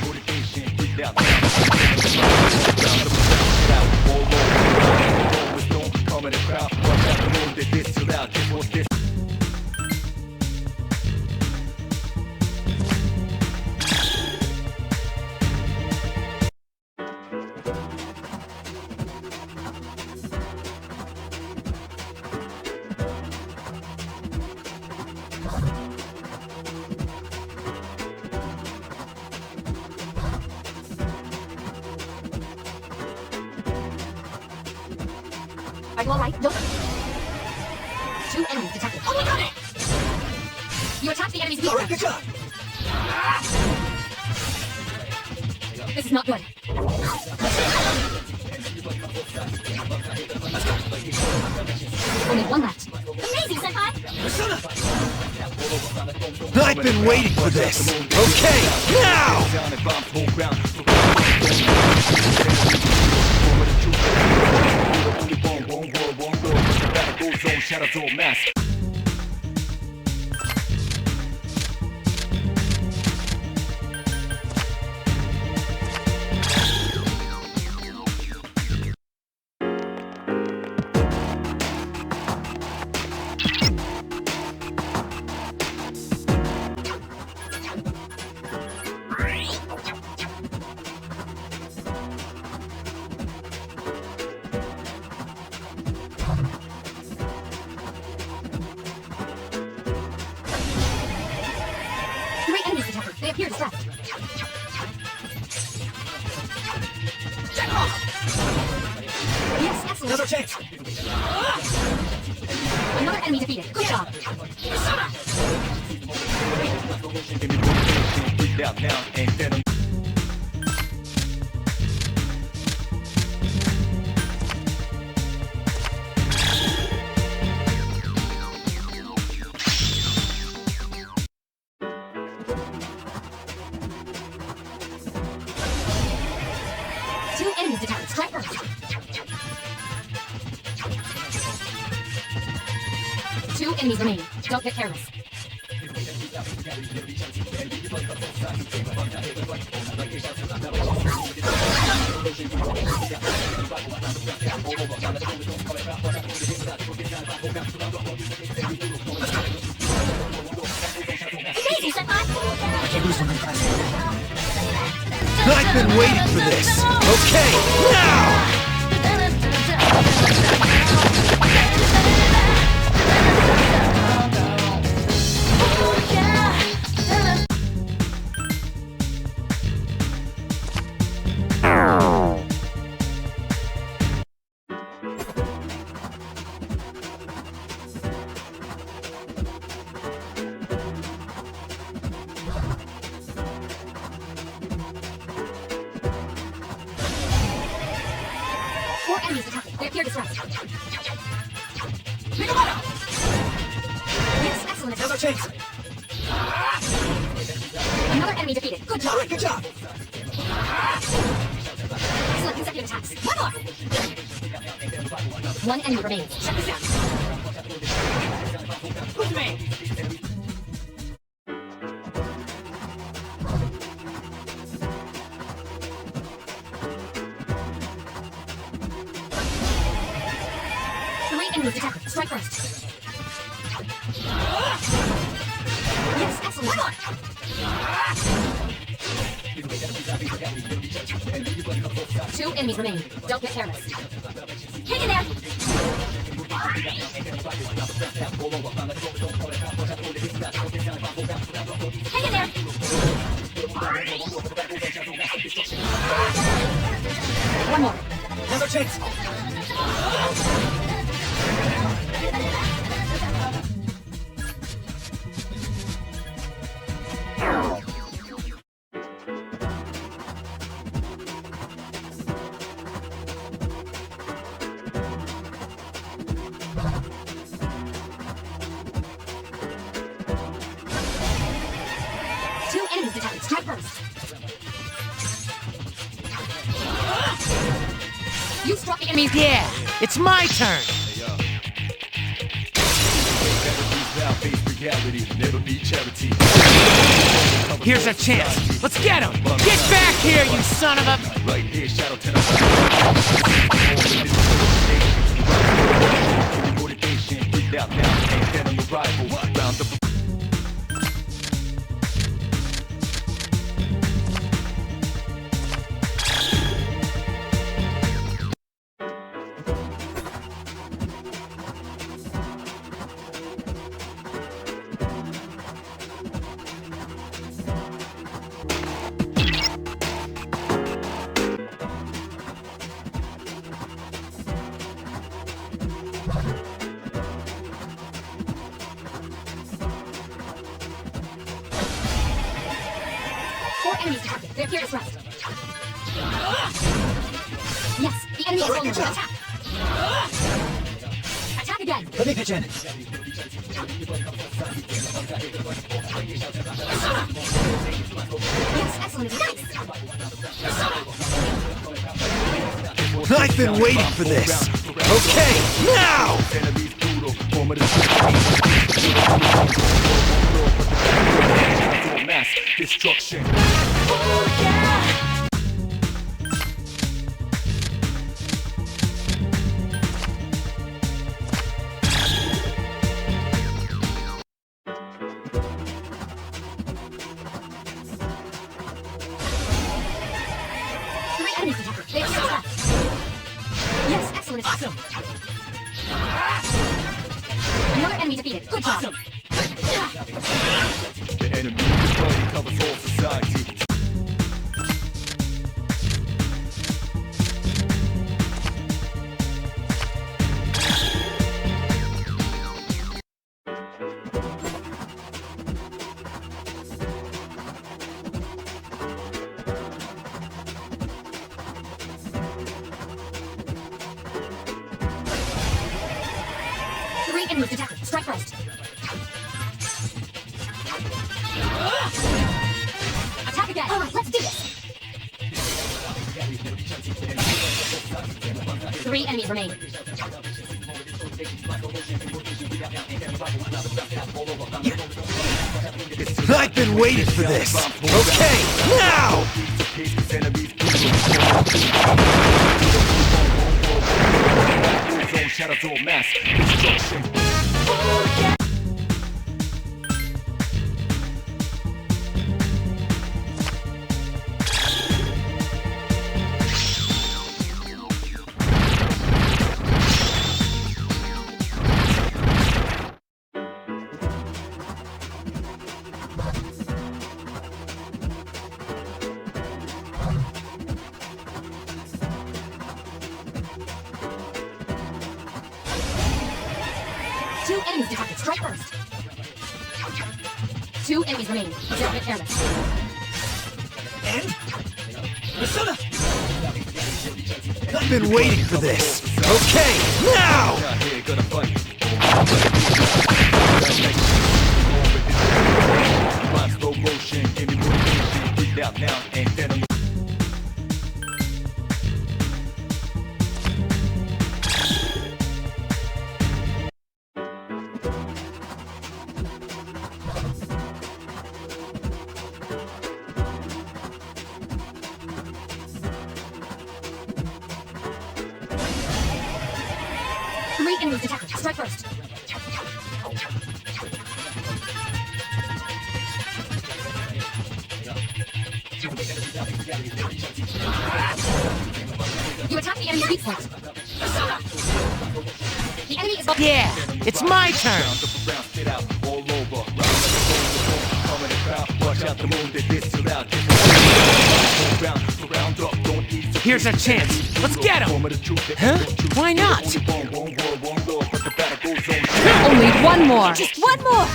Are you alright? Don't. 2 enemies detected. Oh my god! You attacked the enemy's weak point. Good job. This is not good. Only 1 left. Amazing, Senpai! I've been waiting for this. Okay, now! They appear distressed. Yes, excellent. Another chance. Another enemy defeated. Good job. Two enemies detected. Strike first. Two enemies remain. Don't get careless. Amazing, Senpai! I've been waiting for this. Okay, now! Four enemies detected. They appear distressed. Yes, excellent. Another chance. Another enemy defeated. Good job. All right, good job. Excellent consecutive attacks. One more. One enemy remains. Check this out. With me! enemies detected. Strike first. Yes, excellent. Come on. 2 enemies remain. Don't get careless. Hang in there. Hang in there. One more. Now's our chance. Two enemies detected. Strike first. You struck the enemies. Yeah, it's my turn. Here's our chance. Let's get him. Get back here, you son of a... Right here, shadow 10 motivation, breathe out now, ain't that on the rival, round the 4 enemies detected. They appear to rest. Yes, the enemy is vulnerable. Attack. Attack again. Let me pitch in. Yes, excellent. Nice. I've been waiting for this. Okay, now! mass destruction. Yes, excellent. Awesome. Another enemy defeated. Good job. Awesome. The enemy covers all society. Enemies detected. Strike first. Attack again. All right, let's do this. 3 enemies remain. I've been waiting for this. Okay, now! Shadows all mass destruction. Two enemies detected. Strike first. 2 enemies remain. Don't get careless. And? Persona! I've been waiting for this. Okay, now! Here, gonna fight. Slow motion, give me motivation. Breathe out now, and then I'm 3 enemies detected. Strike first. You attack the enemy's weak point. The enemy is... Yeah, it's my turn. Here's our chance. Let's get him. Huh? Why not? Only one more. Just one more.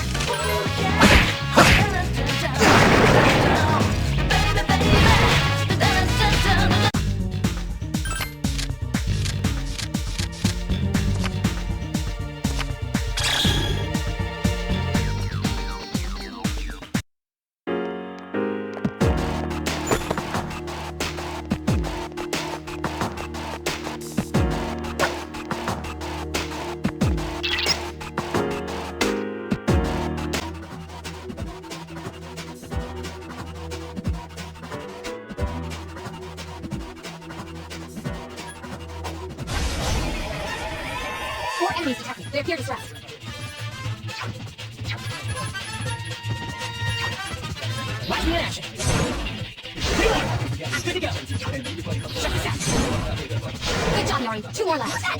Four enemies attacking. They appear distressed. Watch me in action. Good to go. Check this out. Good job, Yori. Two more left. What's that,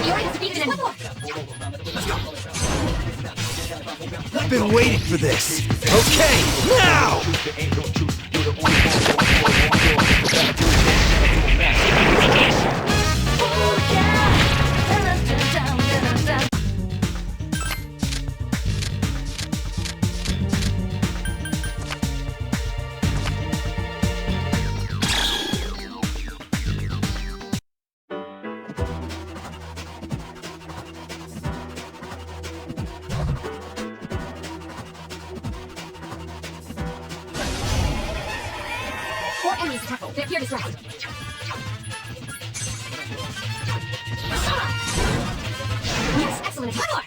Yori has defeated an enemy. One more. I've been waiting for this. Okay, now! Four enemies attacking. They appear distressed. Yes, excellent. One more.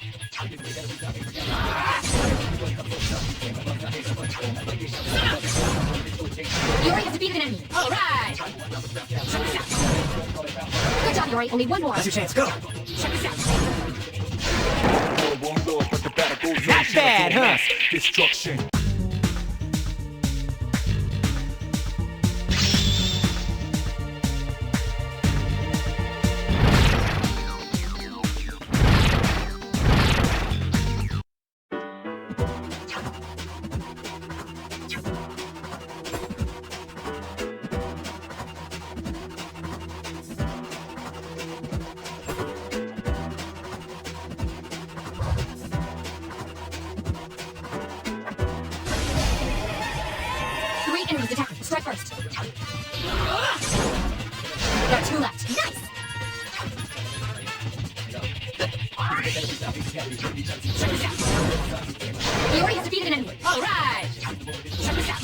Yori has defeated an enemy. All right. Check this out. Good job, Yori. Only one more. That's your chance, go! Check this out. Not bad, huh? Destruction. Three enemies attacking. Strike first. There are two left. Nice. Check this out. Yori has defeated an enemy. All right. Check this out.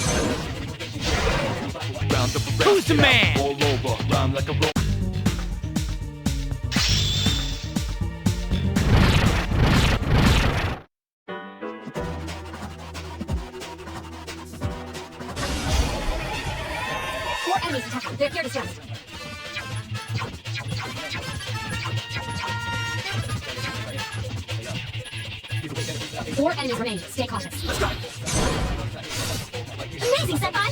Who's the man? All over, rhyme like a roll. Four enemies attacking. They appear distressed. Four enemies remain. Stay cautious. Amazing, Senpai!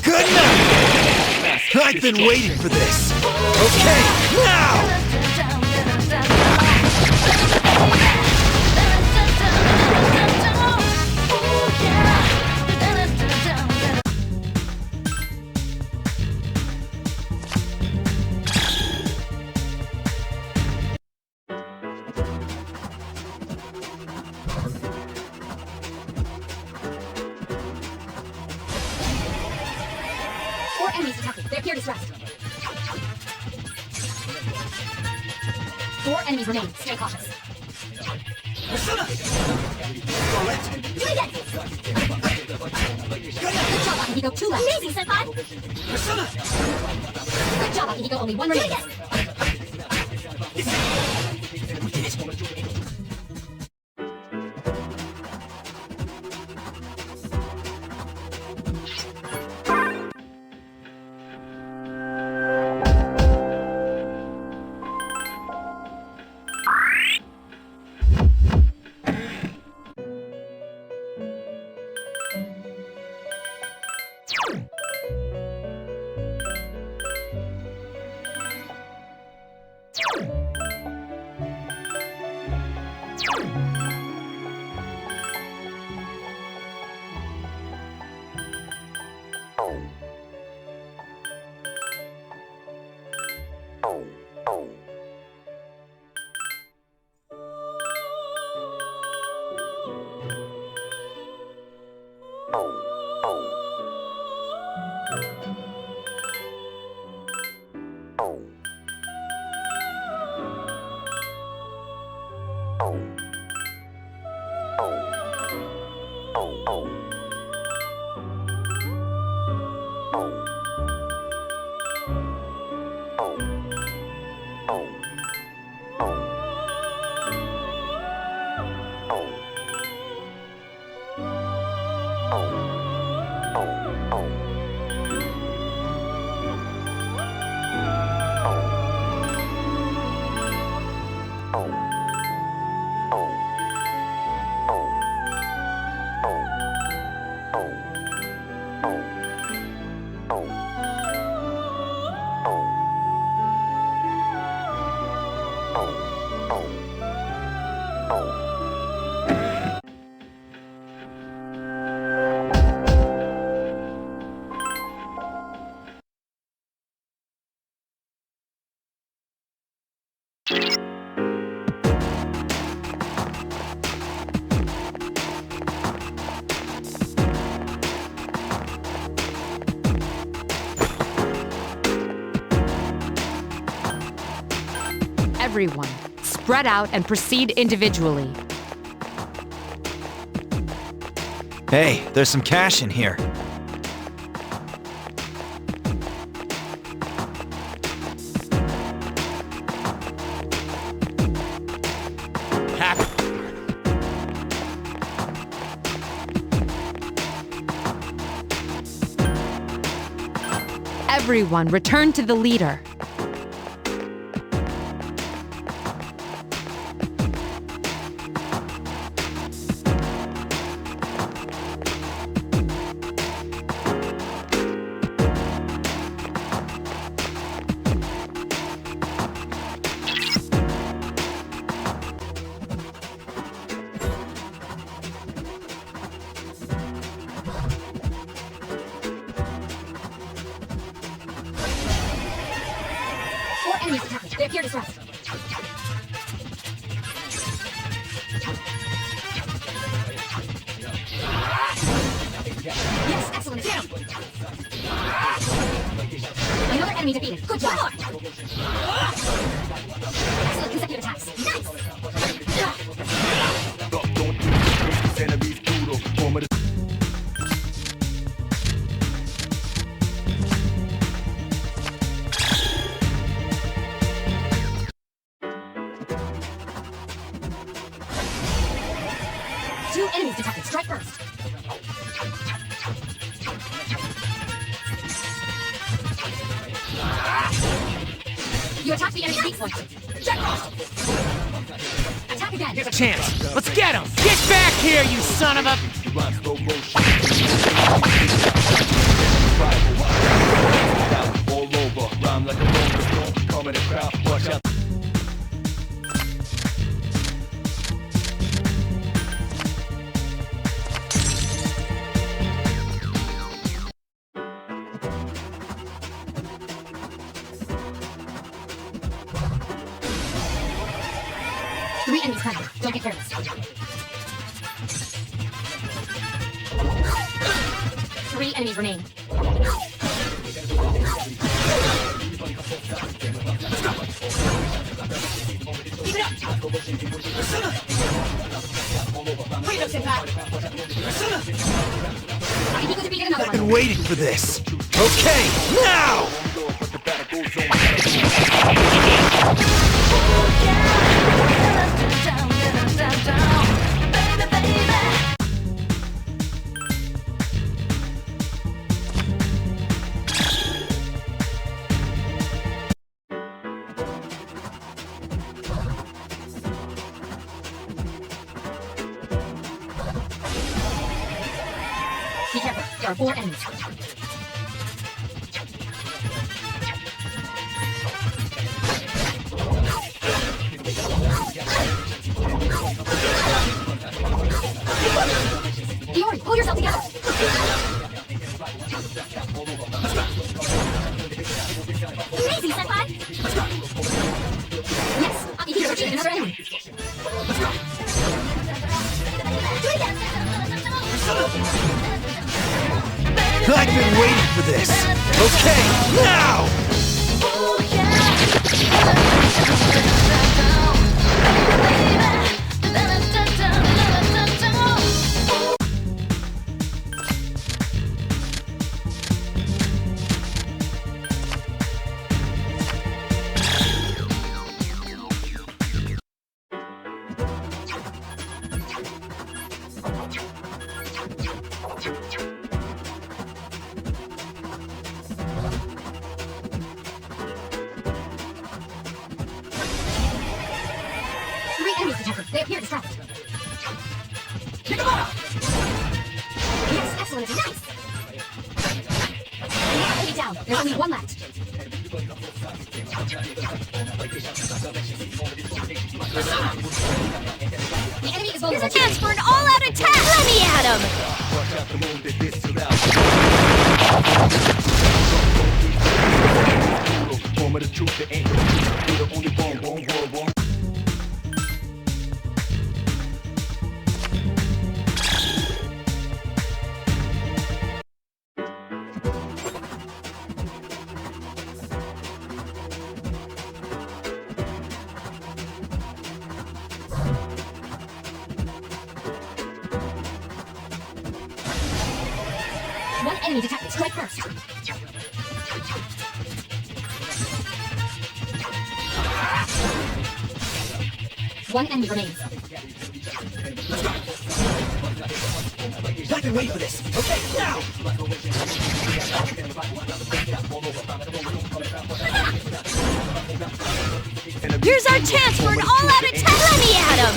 Good enough! I've been waiting for this. Okay, now! Four enemies attacking. They appear distressed. Four enemies remain. Stay cautious. Do it again! Good job, Akihiko. Two left. Amazing, Senpai! Good job, Akihiko. Only one remaining. Everyone, spread out and proceed individually. Hey, there's some cash in here. Everyone, return to the leader. Enemies attacking. They appear distressed. Yes, excellent. Down. Another enemy defeated. Good job. Excellent consecutive attacks. Nice. Two enemies detected. Strike first. You attacked the enemy's weak point. Check cross. Attack again. Here's a chance. Let's get him. Get back here, you son of a... All over, rhyme like a rolling stone. Come in the crowd, watch out. Three enemies present. Don't get careless. Three enemies remain. Keep it up! Wait up, Senpai! I think we defeated another I've been one. waiting for this. Okay, now! Be careful. There are 4 enemies. Defeat another enemy. Let's go. Do it again. I've been waiting for this. Okay, now! Three enemies detected. They appear distracted. Pick them up! Yes, excellent. Nice! Enemy down. There's only one left. The enemy is vulnerable. Here's a chance for an all-out attack! Let me at him! Watch out the moon that this is out. Moment of truth, there ain't no truth. You're the only one world, one. One enemy detected. Strike first. One enemy remains. I've been waiting for this. Okay, now! Here's our chance for an all-out attack! Let me at him!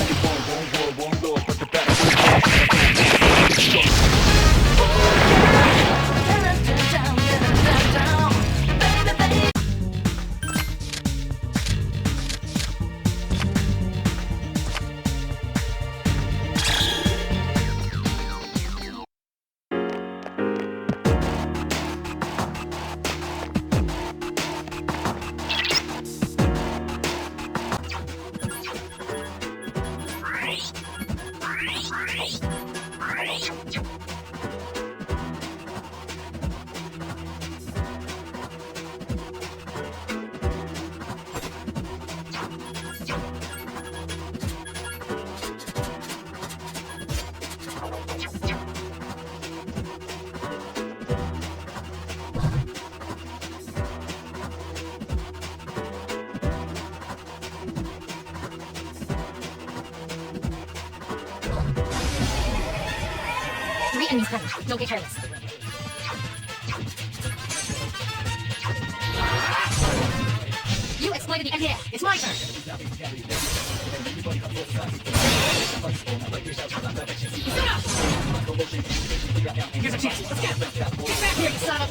Three enemies present. Don't get careless. You exploited the NDA. It's my turn. Here's a chance. Let's get Get back here, you son of...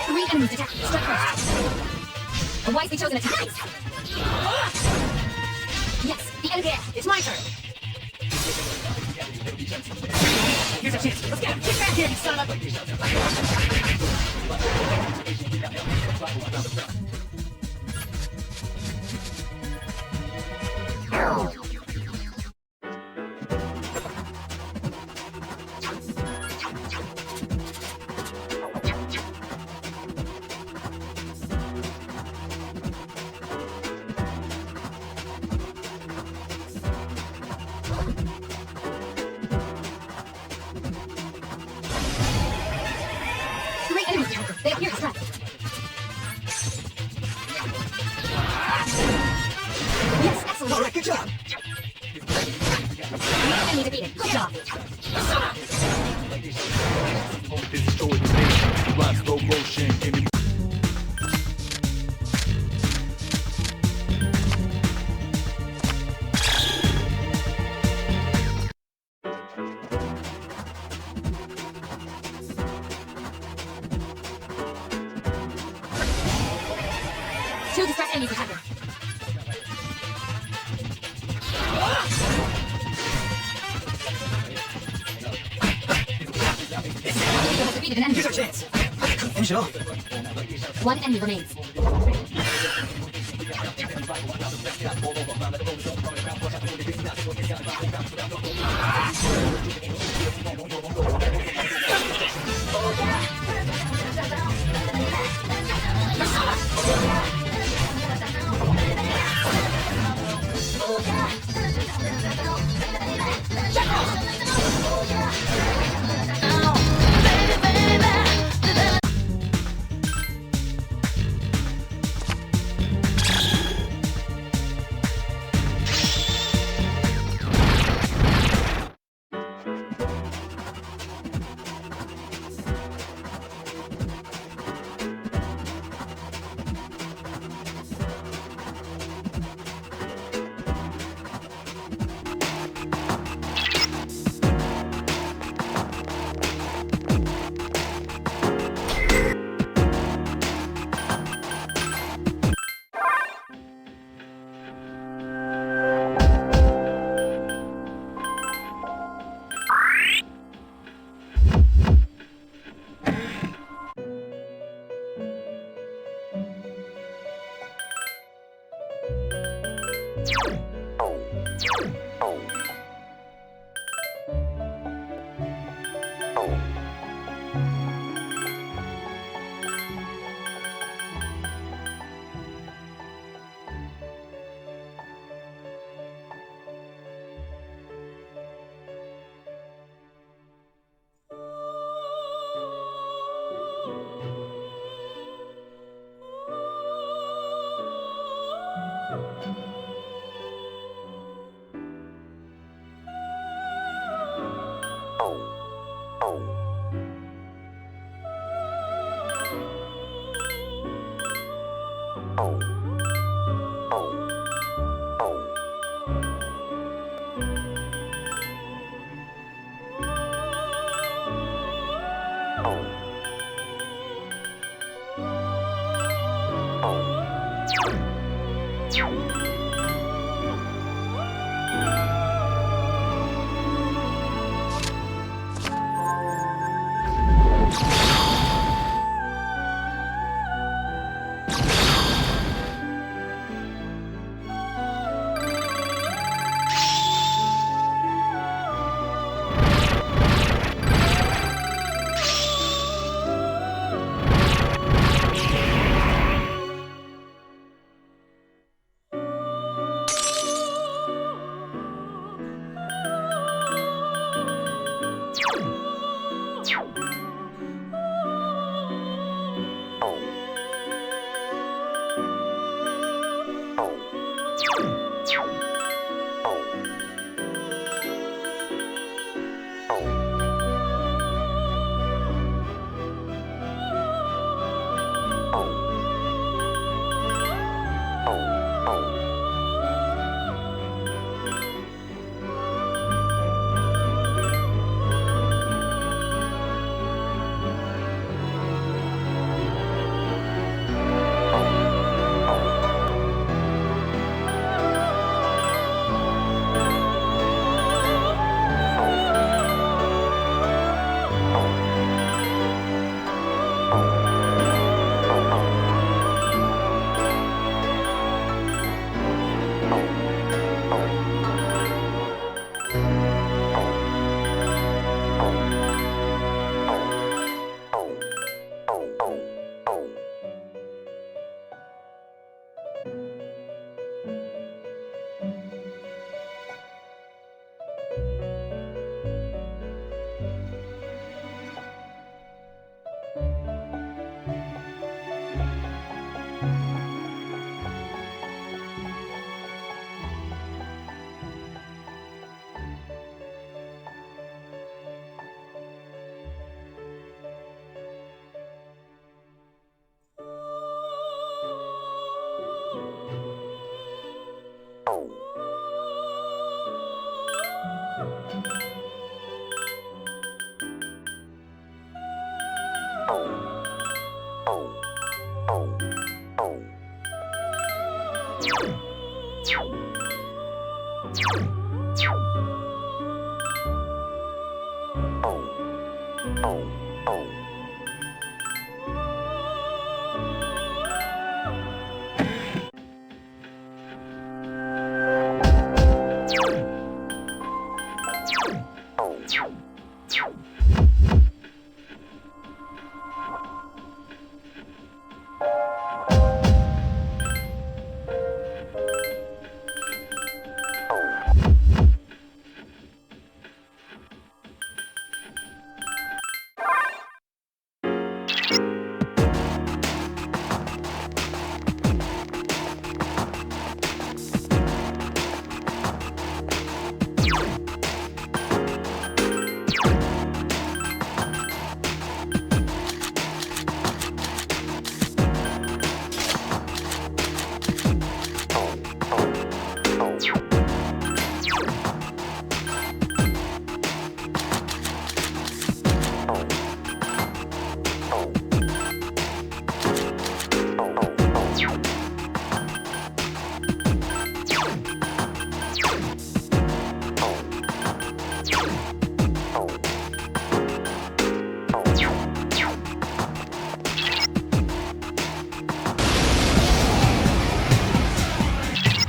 Three enemies detected. Strike first. A wisely chosen attack. Nice. Yes, the NDA. It's my turn. Here's a chance. Let's get back here, you son of a... Three enemies detected. They appear distracted. Yes, excellent. Alright, good job! Enemy defeated. Good job. Destroy the nation. Rhyme slow motion. Give me Two distressed enemies detected. defeated an enemy. Here's our chance. Finish it off. One enemy remains.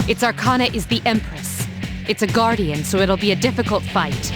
Its arcana is the Empress. It's a guardian, so it'll be a difficult fight.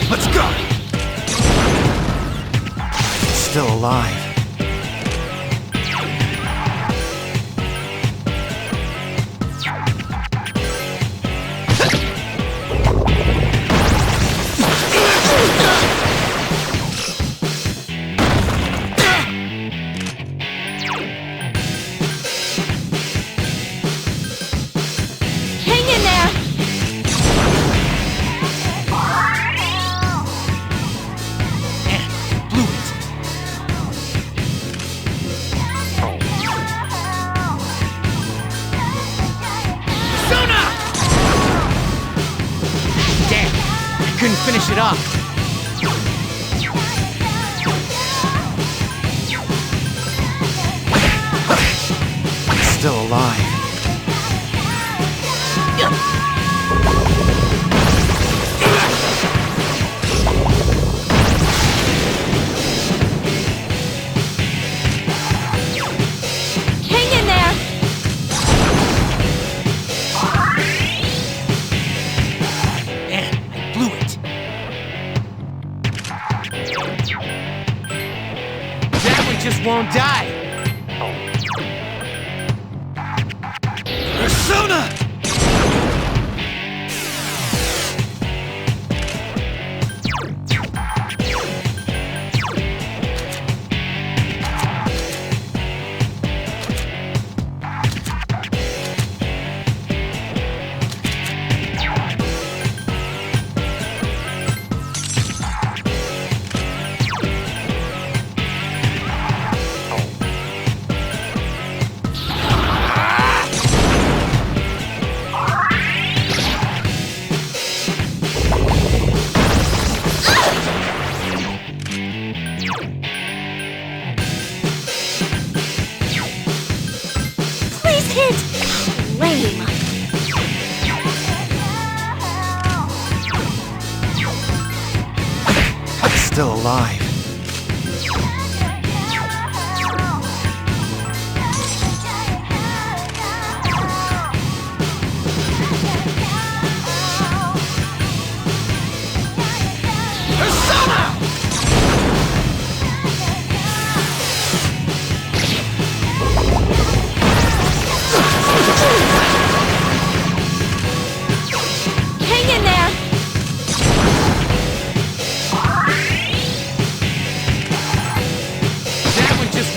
Let's go! It's still alive. Couldn't finish it off. It's still alive. Hang in there! Just won't die. Persona! Lame. It's still alive.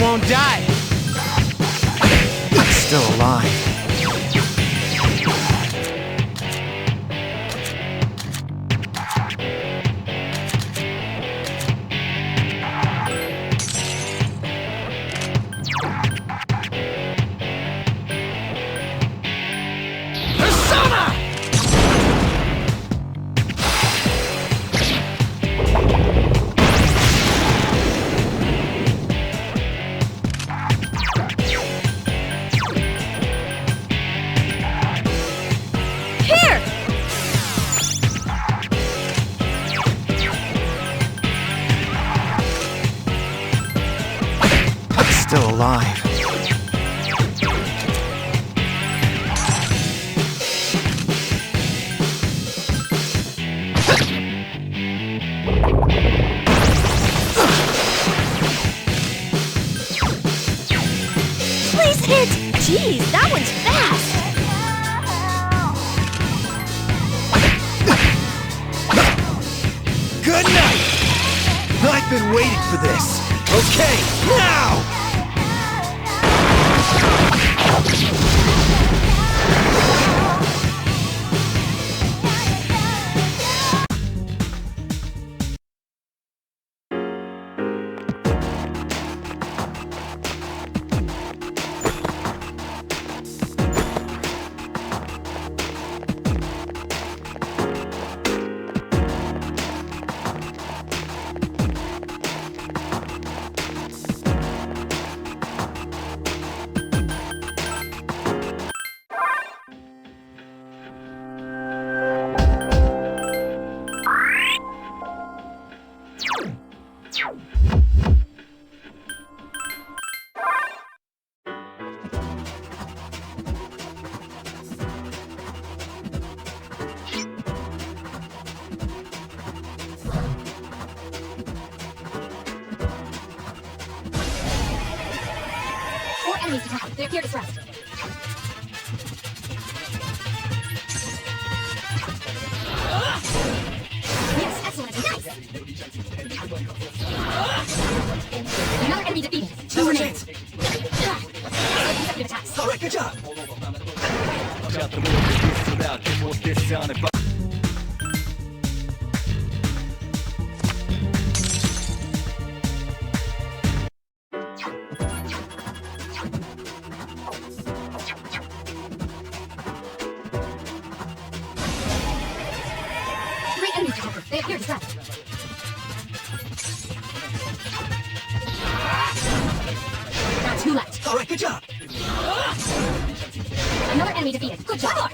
Won't die. It's still alive. alive. Please hit! Jeez, that one's fast! Good night! I've been waiting for this. Okay, now! Enemies detected. They appear distressed. Yes, excellent. Nice. Another enemy defeated. 2 remain. Consecutive attacks. Alright, good job! Watch out the move, this is out, this was this sound and 3 enemies detected. They appear distressed. Now 2 left. Alright, good job! Another enemy defeated. Good job.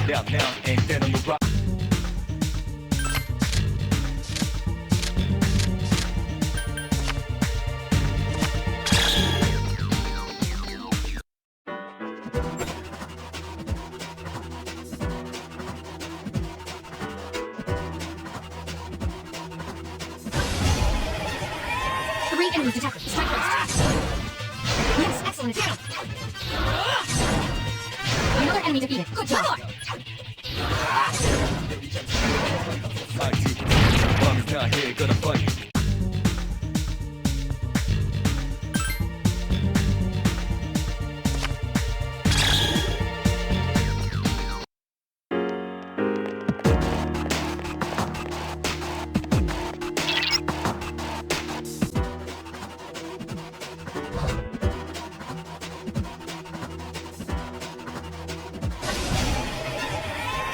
down now and then on the rock. Three enemies detected. Strike first. Yes, excellent. Another enemy defeated. Good job. Bomb's not here, gonna fight.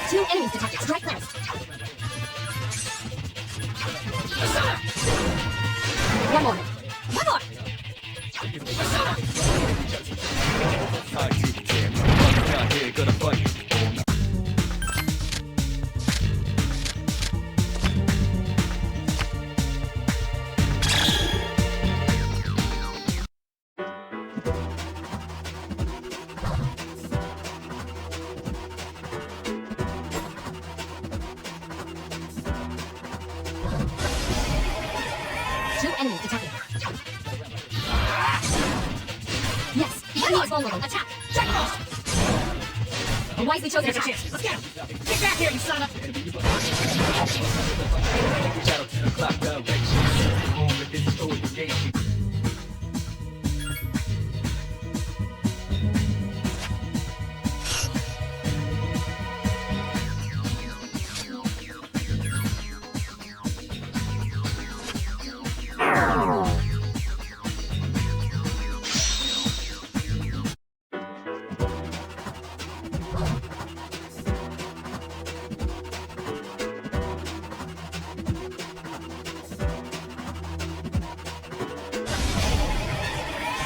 Two enemies detected. Strike first. One more. One more. Bomb's not here, gonna fight. Two enemies detected. Yes, the enemy is vulnerable. Attack. Strike first. A wisely chosen attack. Let's get him. Get back here, you son of Shadow to the clock direction. Home with this story, the game.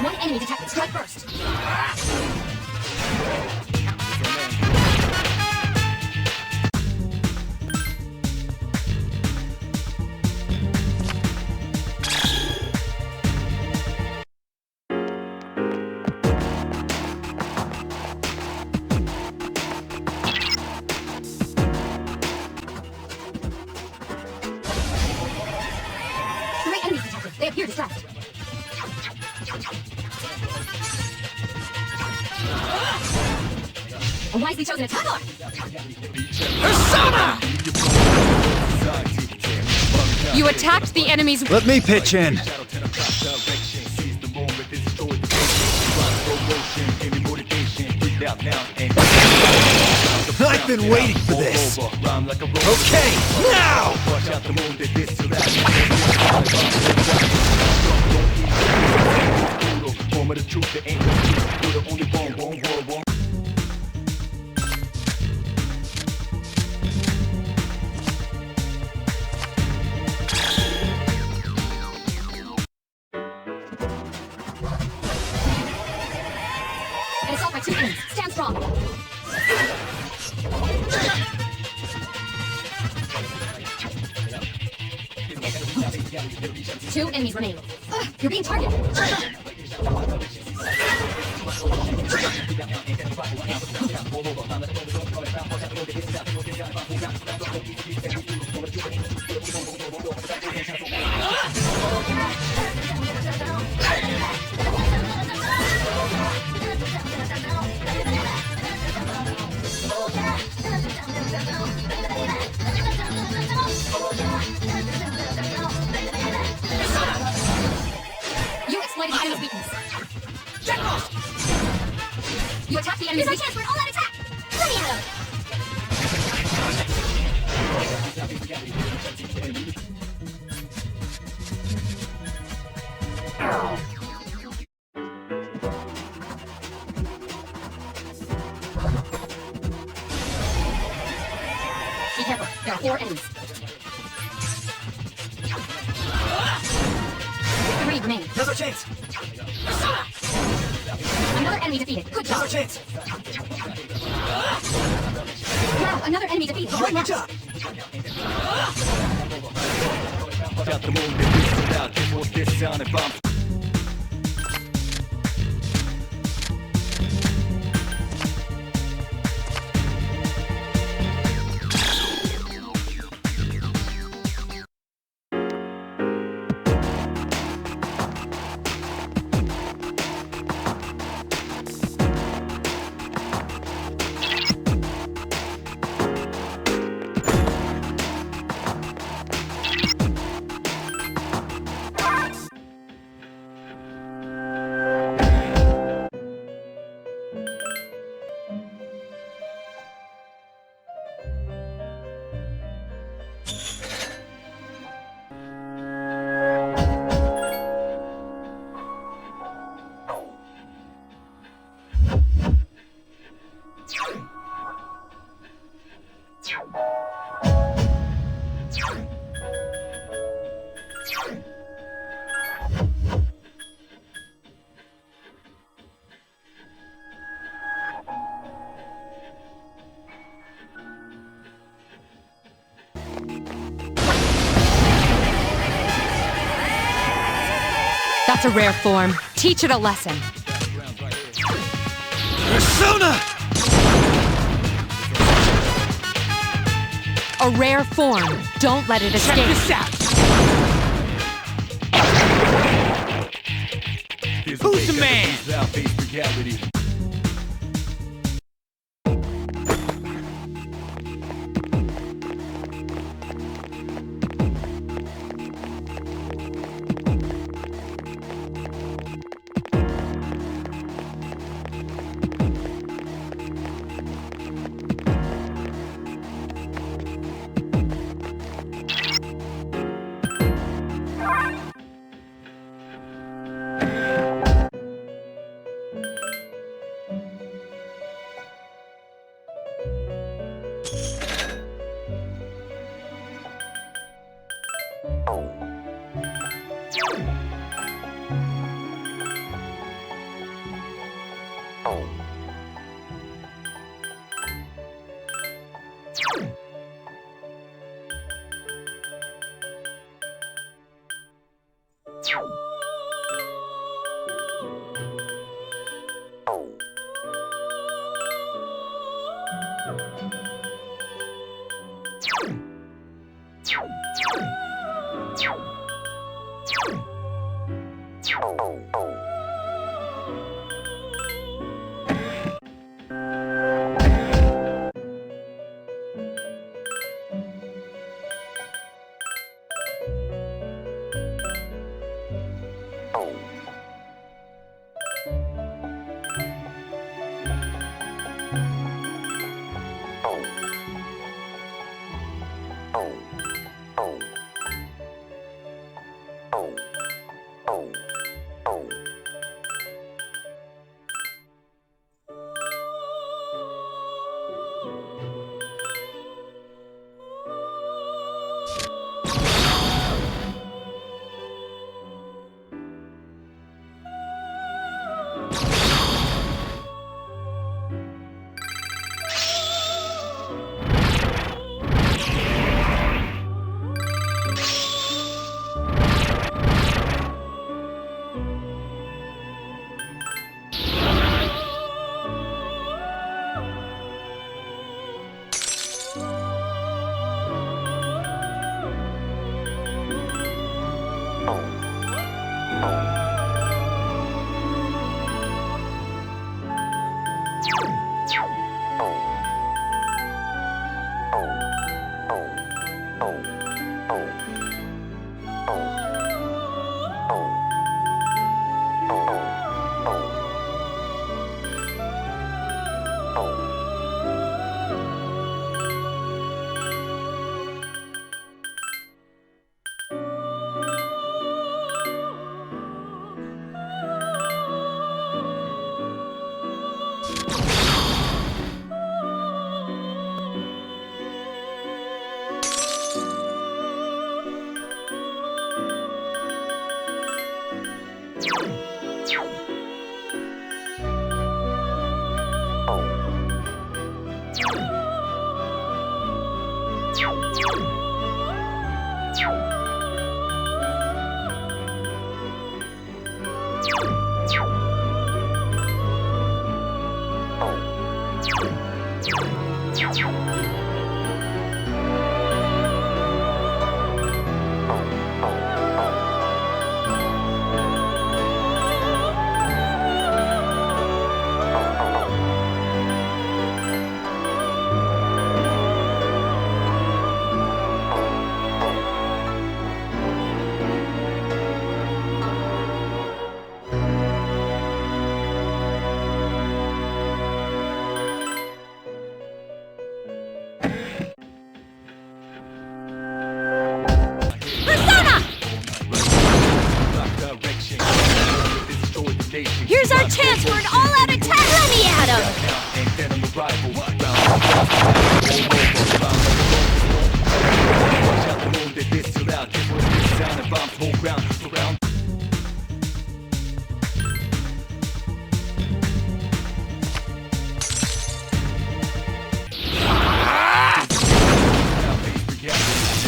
One enemy detected. Strike first. enemies left. A wisely chosen attack arm. Persona! You attacked the enemy's... Let me pitch in. I've been waiting for this. Okay, now! An assault by 2 enemies. Stand strong. Two enemies remain. You're being targeted. You exploited the enemy's weakness. You attacked the enemy's weakness. Here's our chance for an all-out attack. Let me at him. Be careful. There are 4 enemies. 3 remain. Now's our chance. Another enemy defeated. Good Now's our job. chance. Wow, another enemy defeated. Great Good job. That's a rare form. Teach it a lesson. Persona! A rare form. Don't let it Check escape. this out! Who's the man? Here's our chance for an all-out attack! Let me at him!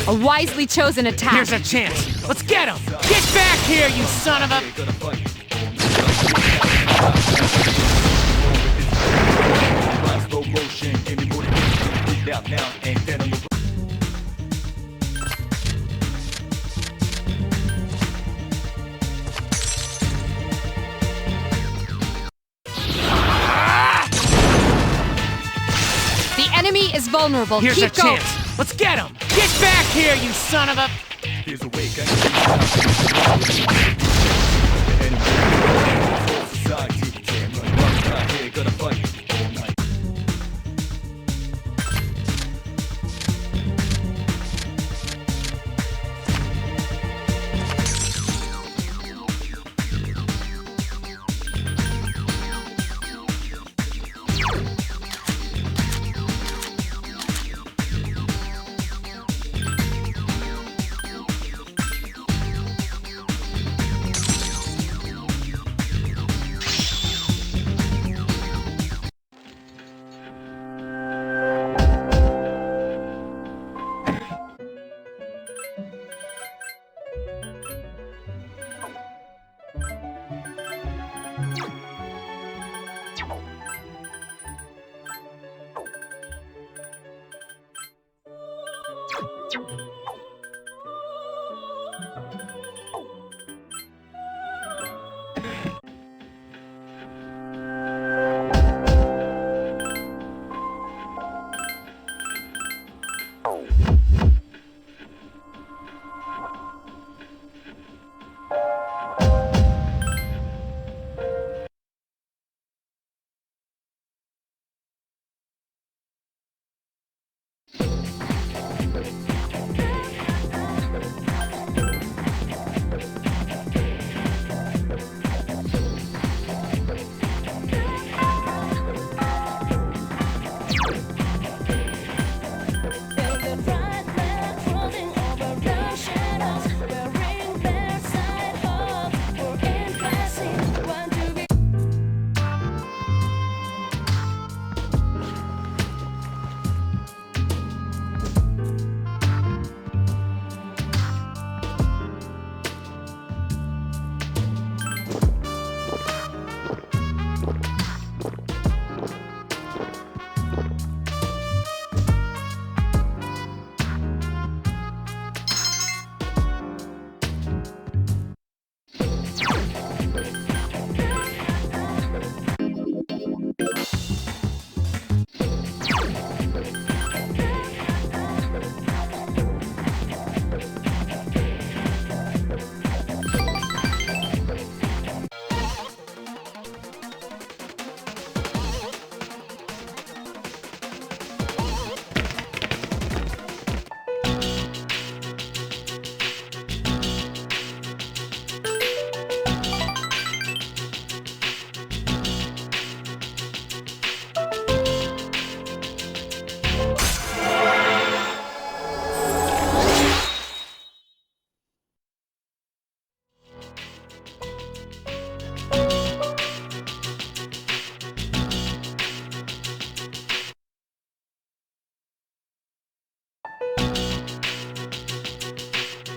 A wisely chosen attack. Here's a chance. Let's get him! Get back here, you son of a... The enemy is vulnerable. Here's Keep a going. chance. Let's get him! Get back here, you son of a... Here's a way,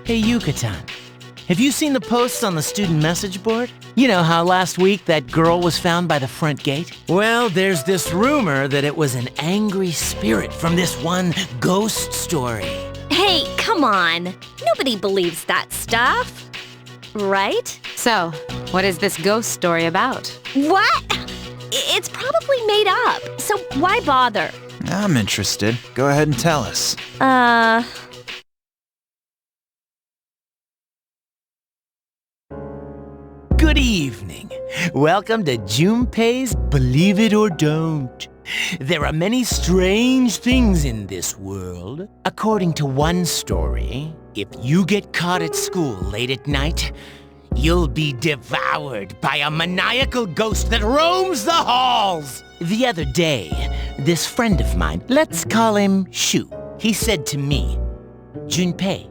Hey, Yucatan. Have you seen the posts on the student message board? You know how last week that girl was found by the front gate? Well, there's this rumor that it was an angry spirit from this one ghost story. Hey, come on. Nobody believes that stuff. Right? So, what is this ghost story about? What? It's probably made up, so why bother? I'm interested. Go ahead and tell us. Good evening. Welcome to Junpei's Believe It or Don't. There are many strange things in this world. According to one story, if you get caught at school late at night, you'll be devoured by a maniacal ghost that roams the halls. The other day, this friend of mine, let's call him Shu, he said to me, "Junpei,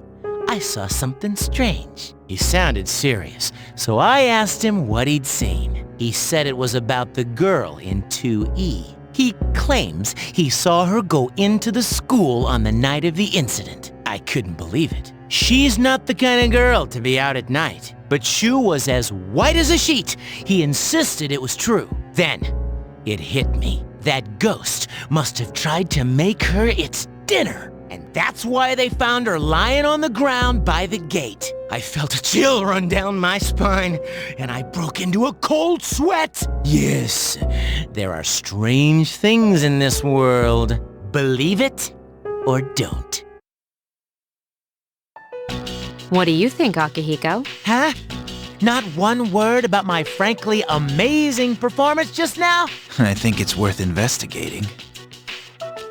I saw something strange." He sounded serious, so I asked him what he'd seen. He said it was about the girl in 2E. He claims he saw her go into the school on the night of the incident. I couldn't believe it. She's not the kind of girl to be out at night. But Shu was as white as a sheet. He insisted it was true. Then, it hit me. That ghost must have tried to make her its dinner. And that's why they found her lying on the ground by the gate. I felt a chill run down my spine, and I broke into a cold sweat. Yes, there are strange things in this world. Believe it or don't. What do you think, Akihiko? Huh? Not one word about my frankly amazing performance just now? I think it's worth investigating.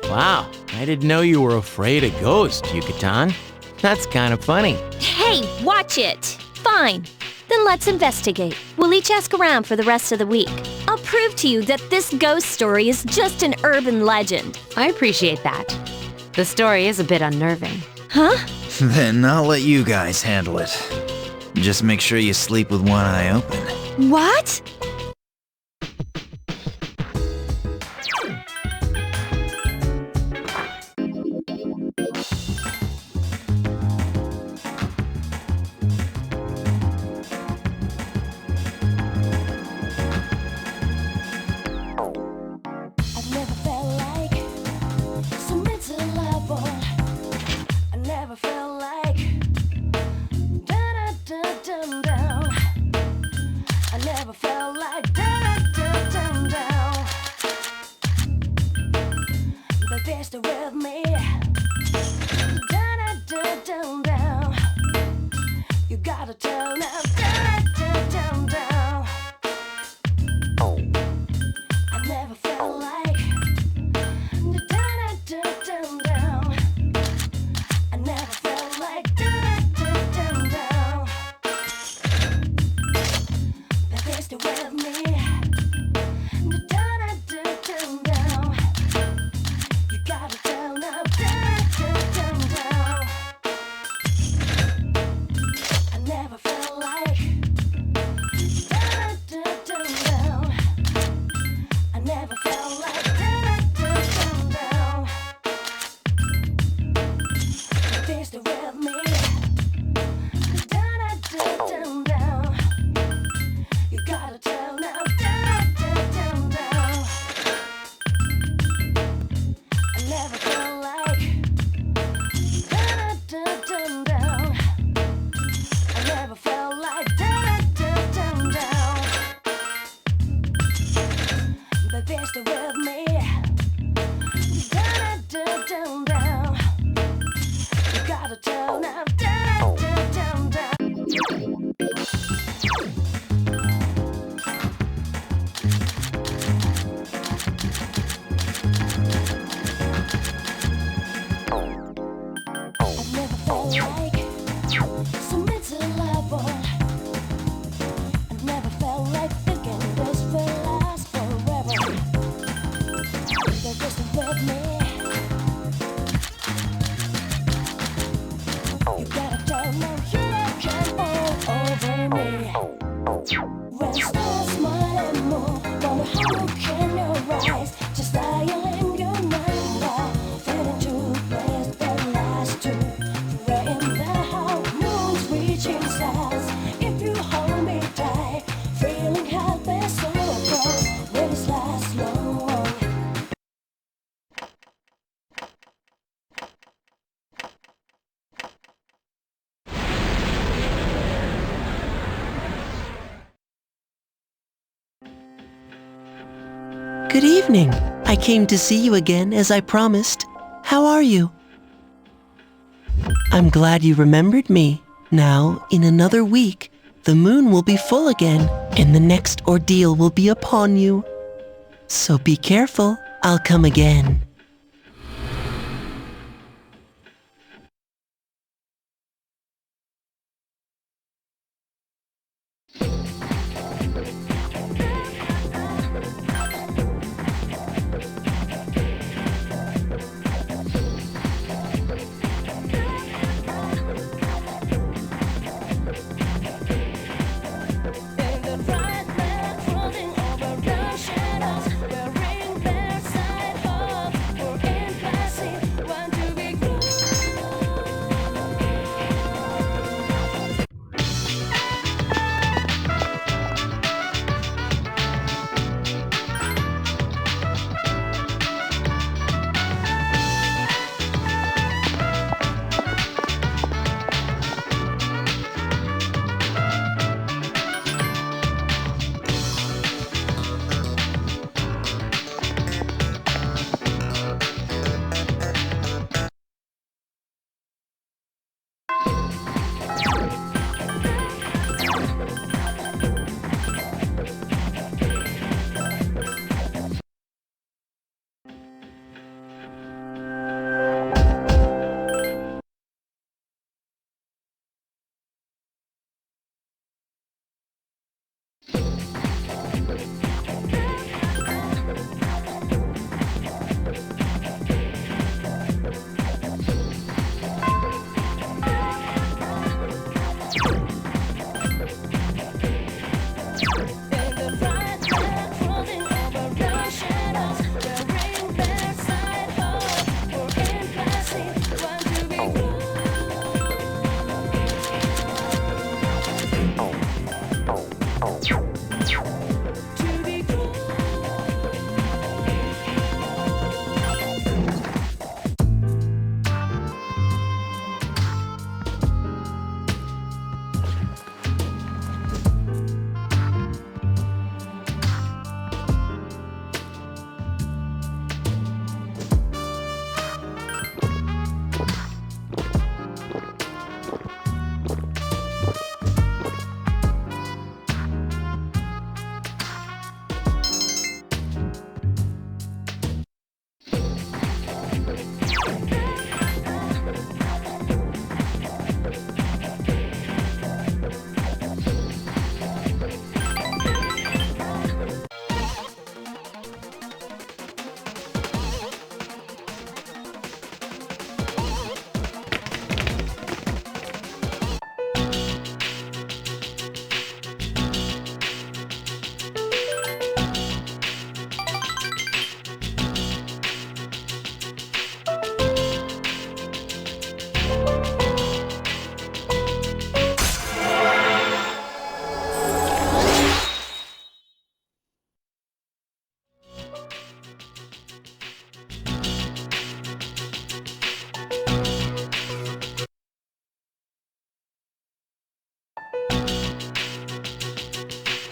Wow, I didn't know you were afraid of ghosts, Yucatan. That's kind of funny. Hey, watch it. Fine. Then let's investigate. We'll each ask around for the rest of the week. I'll prove to you that this ghost story is just an urban legend. I appreciate that. The story is a bit unnerving. Huh? Then I'll let you guys handle it. Just make sure you sleep with one eye open. What? I've never felt like so miserable. I never felt like down. I never felt like down. But they're still with me. Down. You gotta tell now. Down. I never felt like down. I never felt like down. But they're still with me. Down. You gotta tell now. Down. I never felt like Good evening. I came to see you again as I promised. How are you? I'm glad you remembered me. Now, in another week, the moon will be full again, and the next ordeal will be upon you. So be careful. I'll come again.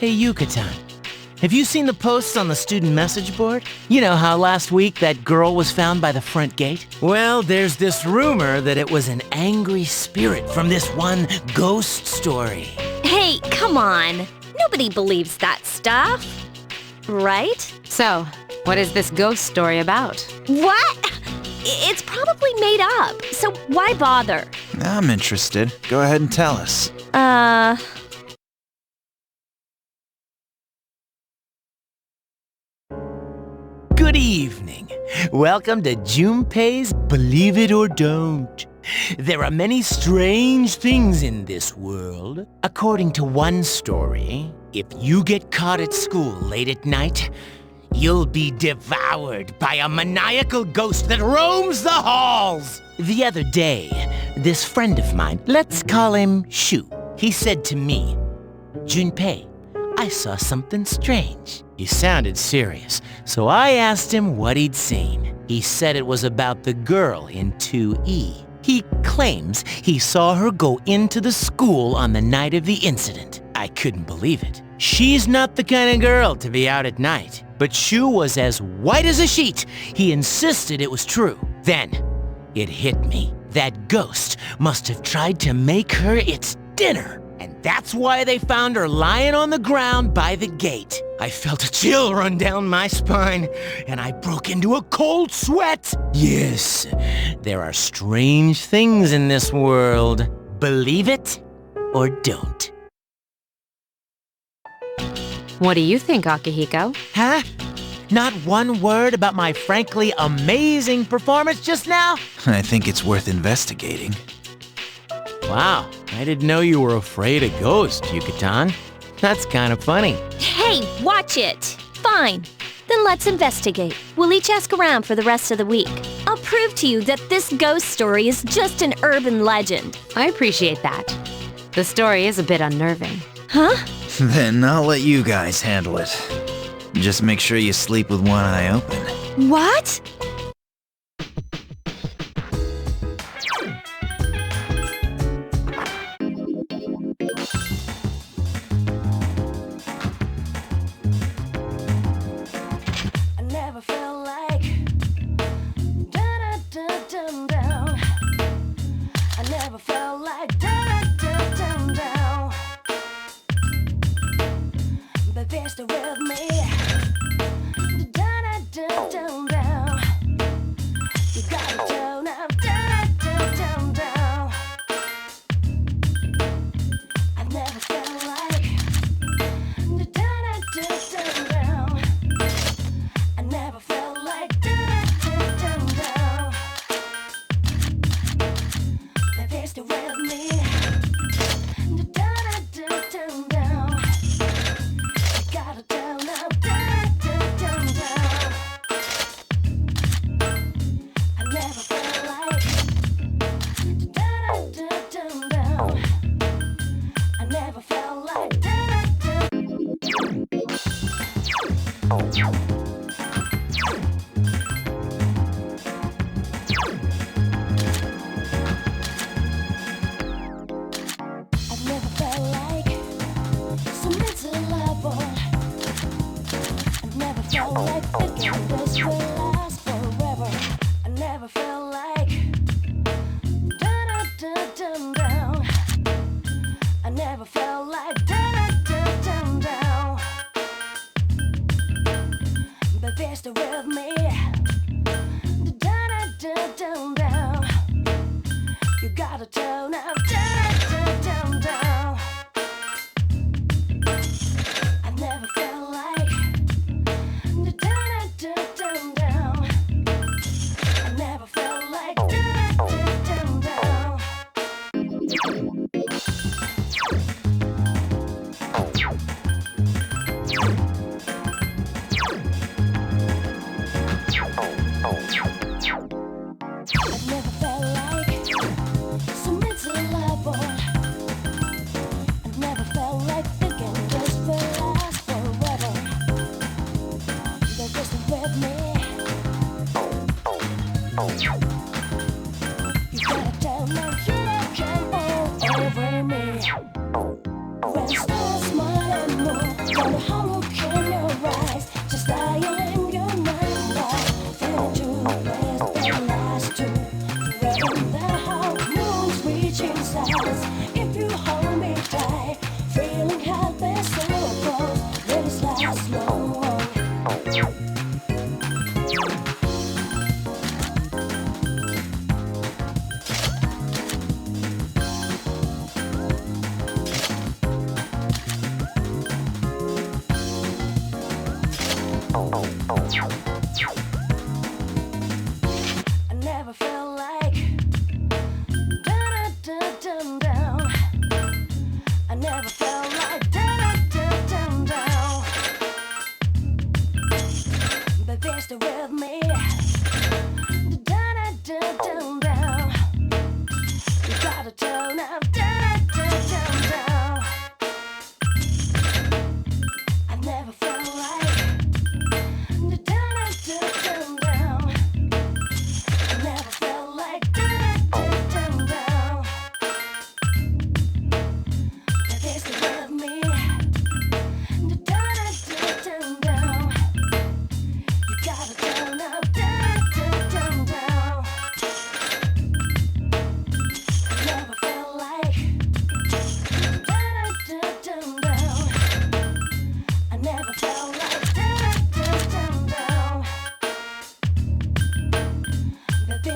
Hey, Yucatan. Have you seen the posts on the student message board? You know how last week that girl was found by the front gate? Well, there's this rumor that it was an angry spirit from this one ghost story. Hey, come on. Nobody believes that stuff. Right? So, what is this ghost story about? What? It's probably made up, so why bother? I'm interested. Go ahead and tell us. Good evening. Welcome to Junpei's Believe It or Don't. There are many strange things in this world. According to one story, if you get caught at school late at night, you'll be devoured by a maniacal ghost that roams the halls. The other day, this friend of mine, let's call him Shu, he said to me, "Junpei, I saw something strange." He sounded serious, so I asked him what he'd seen. He said it was about the girl in 2E. He claims he saw her go into the school on the night of the incident. I couldn't believe it. She's not the kind of girl to be out at night. but Shu was as white as a sheet. He insisted it was true. Then, it hit me. That ghost must have tried to make her its dinner. And that's why they found her lying on the ground by the gate. I felt a chill run down my spine, and I broke into a cold sweat. Yes, there are strange things in this world. Believe it or don't. What do you think, Akihiko? Huh? Not one word about my frankly amazing performance just now? I think it's worth investigating. Wow, I didn't know you were afraid of ghosts, Yucatan. That's kind of funny. Hey, watch it! Fine. Then let's investigate. We'll each ask around for the rest of the week. I'll prove to you that this ghost story is just an urban legend. I appreciate that. The story is a bit unnerving. Huh? Then I'll let you guys handle it. Just make sure you sleep with one eye open. What? I never felt like da-da-da-dum-down. I never felt like da-da-da-dum-down. But they're still with me. Da-da-da-dum-down. You gotta turn up. Da-da-da-dum-down. I've never felt like da-da-da-dum-down. I never felt like da-da-da-dum-down. But they're still with me. Da-da-da-dum-down. You gotta turn up. Da-da-da-dum-down. I never felt like da-da-da-dum-down. I never felt like da-da-da. I've never felt like something to love on. I've never felt like thinking this will last forever. I never felt like da-da-da-dum-down. I never felt like da-da-da-dum-down. But they're still with me. Da-da-da-dum-down. You gotta turn up. Da-da-da-dum-down. I've never felt like da-da-da-dum-down. I never felt like da-da-da-dum-down. I've never felt like something to love on. I've never felt like thinking this will last forever. They're just with me. You gotta tell me you can all over me. When stars smile and more, got a hollow in your eyes. Just lying in your mind, like feeling too blessed and last too. Forever the hot moon's reaching stars. If you hold me tight, feeling helpless so close, let it last long. I never felt like da-da-da-dum-down. I never felt like da-da-da-dum-down. But they're still with me. Da-da-da-dum-down. You gotta turn up. Da-da-da-dum-down. I've never felt like da-da-da-dum-down. I never felt like da-da-da-dum-down. But they're still with me. Da-da-da-dum-down.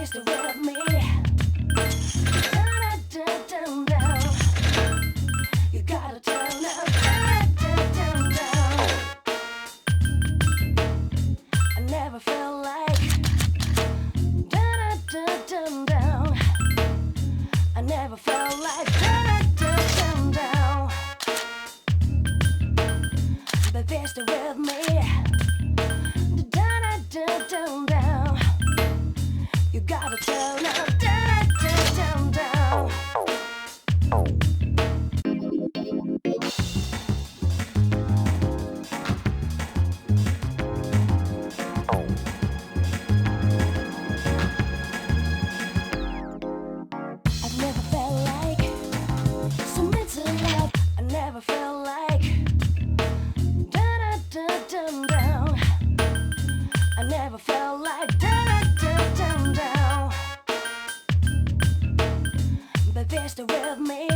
best with me. Down, down, down, down. You gotta turn up. Down, down, down. I never felt like. Down, down, down, down. I never felt like. Down, down, down, down. The best with me. Down, down, down, down. You gotta turn up. Down, down, down, down. I've never felt like so mental love. I never felt like down, down, down, down. I never felt like down, down, down, down. But best with me.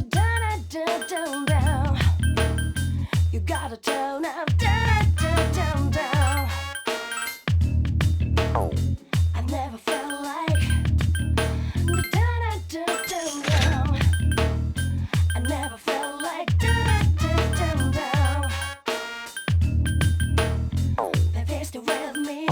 Down, down, down, down. You gotta turn up. Down, down, down, down. I never felt like down, down, down, down. I never felt like down, down, down, down. The best with me.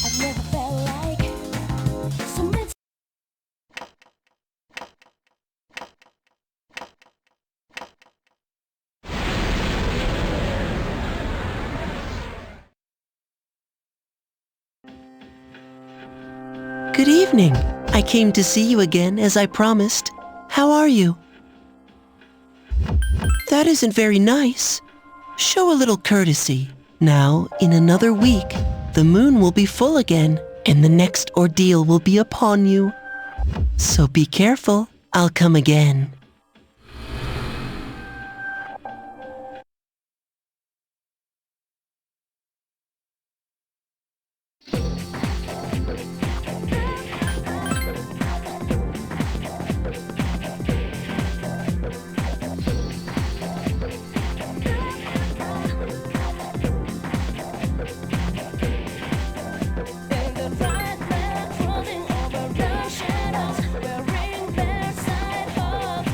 I've never felt like so much. Good evening. I came to see you again as I promised. How are you? That isn't very nice. Show a little courtesy. Now, in another week, the moon will be full again, and the next ordeal will be upon you. So be careful. I'll come again. Crawling over the shadows, wearing their side of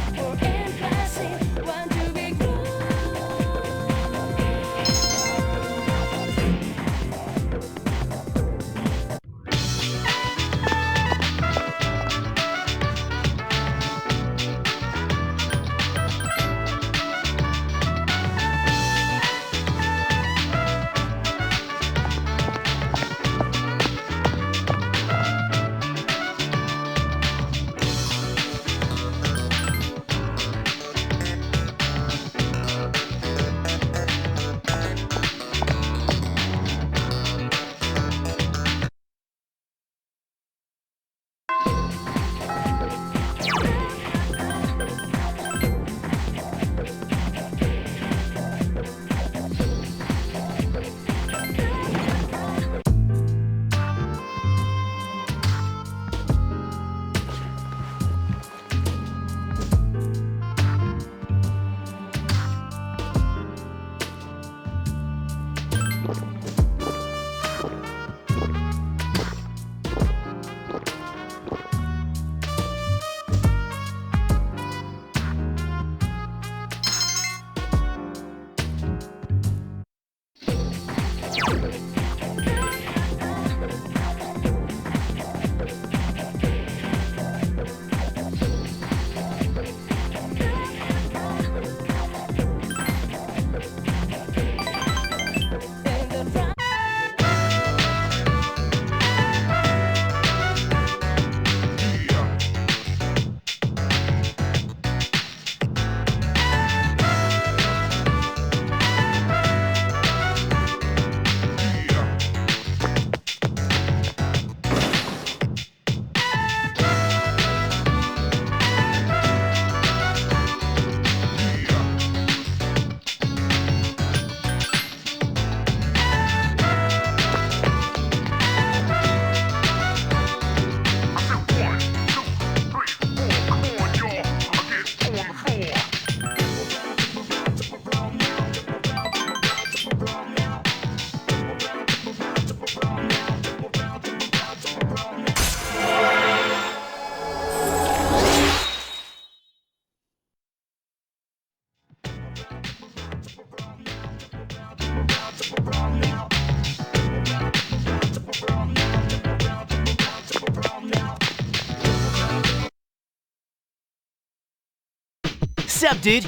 Sup, dude?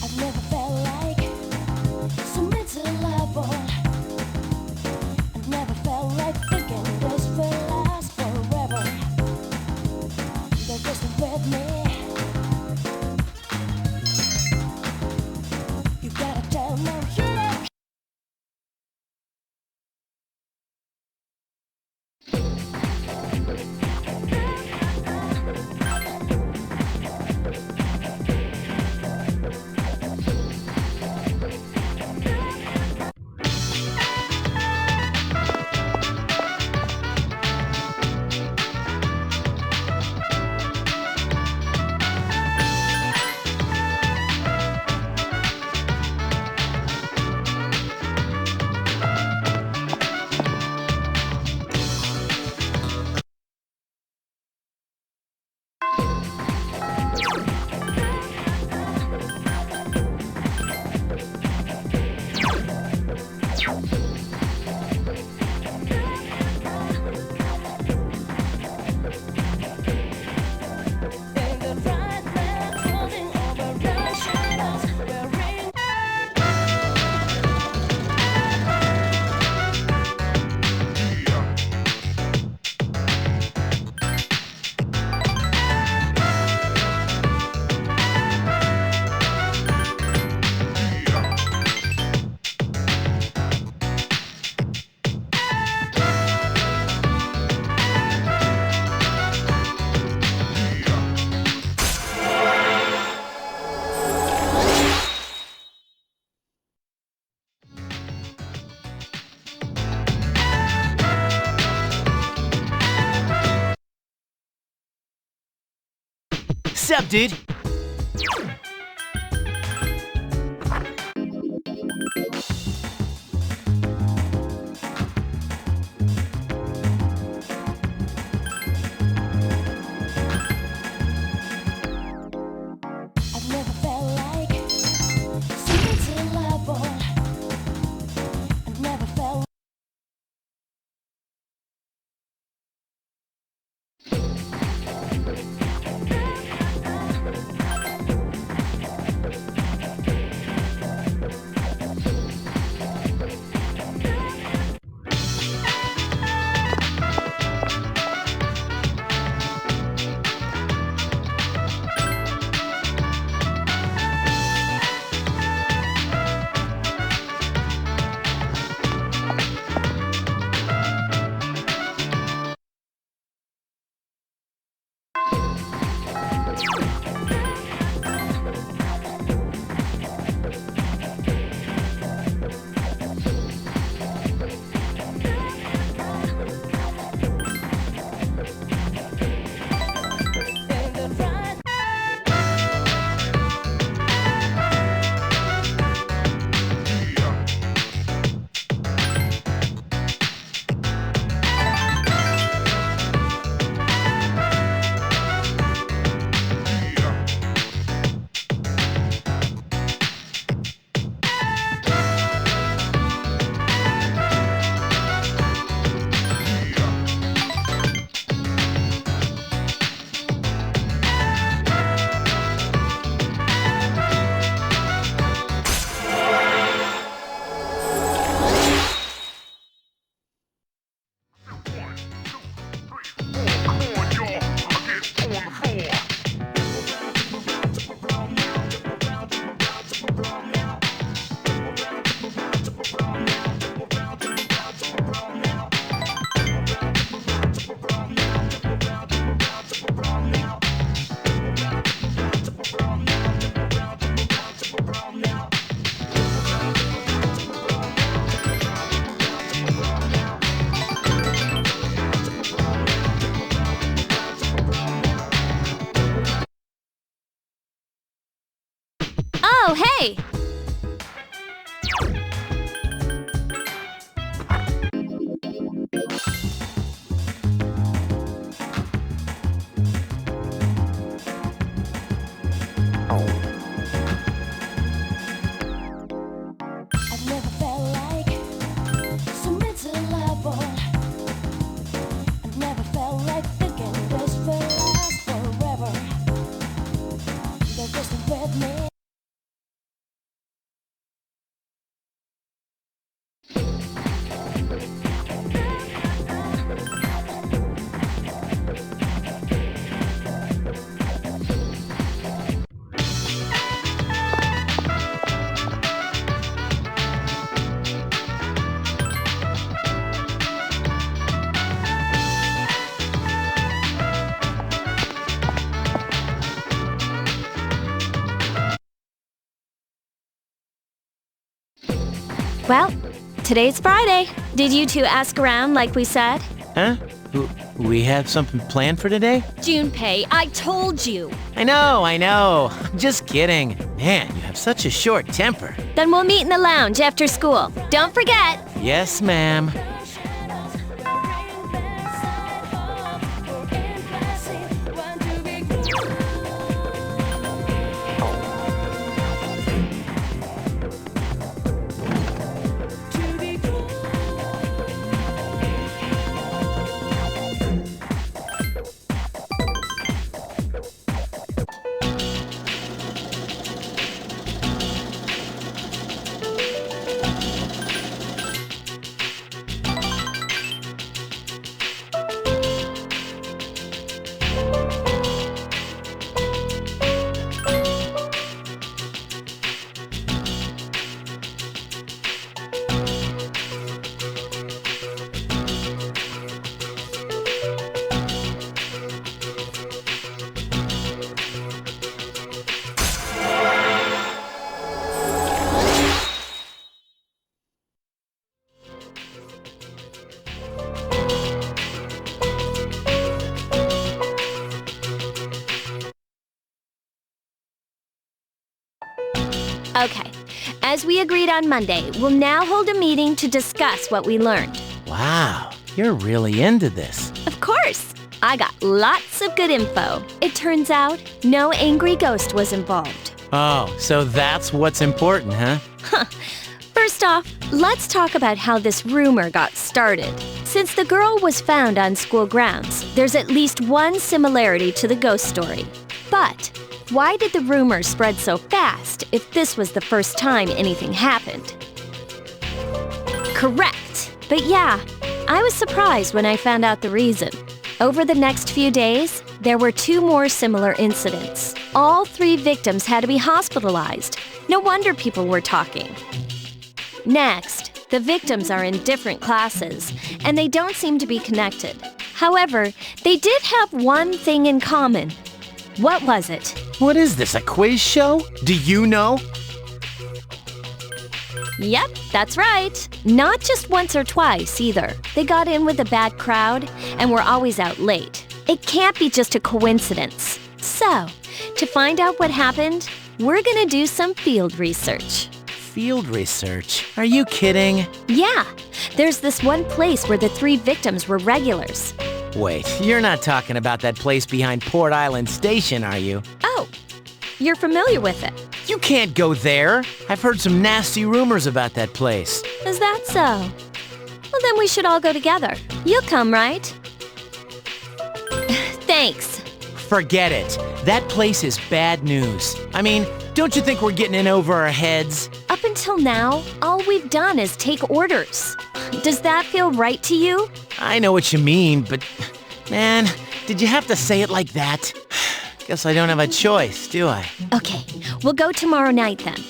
I've never felt like so miserable. I've never felt like thinking this will last forever. They're just with me. You gotta tell them you don't. Sup, dude? I've never felt like so miserable. I've never felt. Well, today's Friday. Did you two ask around like we said? Huh? We have something planned for today? Junpei, I told you. I know. I'm just kidding. Man, you have such a short temper. Then we'll meet in the lounge after school. Don't forget. Yes, ma'am. Okay. As we agreed on Monday, we'll now hold a meeting to discuss what we learned. Wow, you're really into this. Of course. I got lots of good info. It turns out no angry ghost was involved. Oh, so that's what's important, huh? First off, let's talk about how this rumor got started. Since the girl was found on school grounds, there's at least one similarity to the ghost story. But why did the rumor spread so fast if this was the first time anything happened? Correct. But yeah, I was surprised when I found out the reason. Over the next few days, there were 2 more similar incidents. All 3 victims had to be hospitalized. No wonder people were talking. Next, the victims are in different classes, and they don't seem to be connected. However, they did have one thing in common. What was it? What is this, a quiz show? Do you know? Yep, that's right. Not just once or twice, either. They got in with a bad crowd and were always out late. It can't be just a coincidence. So, to find out what happened, we're gonna do some field research. Field research? Are you kidding? Yeah, there's this one place where the 3 victims were regulars. Wait, you're not talking about that place behind Port Island Station, are you? Oh, you're familiar with it. You can't go there. I've heard some nasty rumors about that place. Is that so? Well, then we should all go together. You'll come, right? Thanks. Forget it. That place is bad news. I mean, don't you think we're getting in over our heads? Up until now, all we've done is take orders. Does that feel right to you? I know what you mean, but man, did you have to say it like that? Guess I don't have a choice, do I? Okay, we'll go tomorrow night then.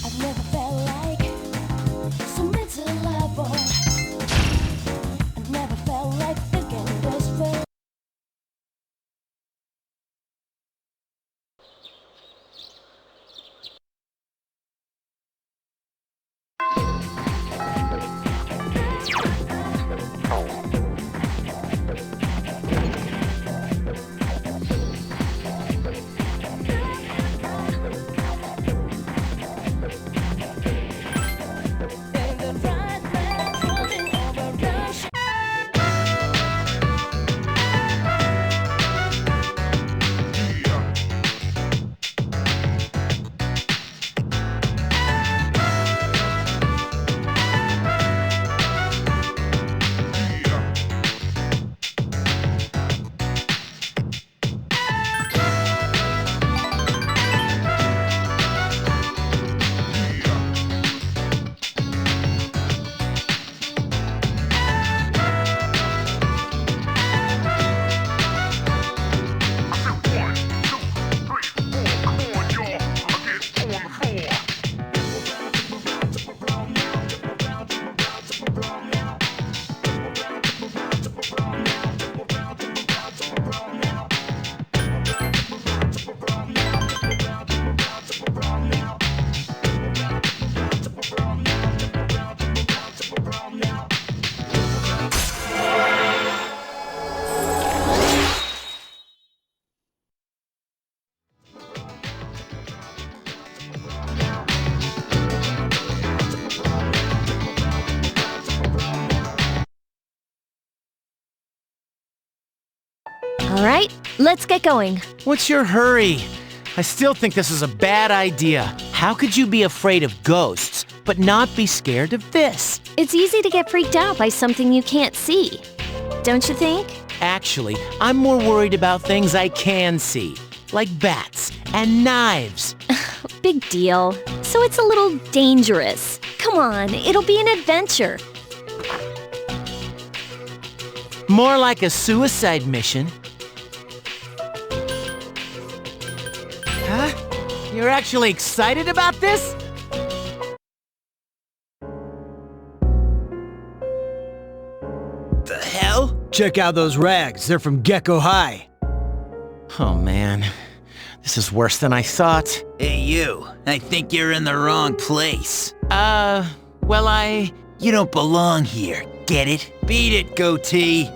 I've never All right, let's get going. What's your hurry? I still think this is a bad idea. How could you be afraid of ghosts, but not be scared of this? It's easy to get freaked out by something you can't see. Don't you think? Actually, I'm more worried about things I can see, like bats and knives. Big deal. So it's a little dangerous. Come on, it'll be an adventure. More like a suicide mission. Huh? You're actually excited about this? The hell? Check out those rags. They're from Gecko High. Oh man, this is worse than I thought. Hey you, I think you're in the wrong place. Well You don't belong here, get it? Beat it, goatee.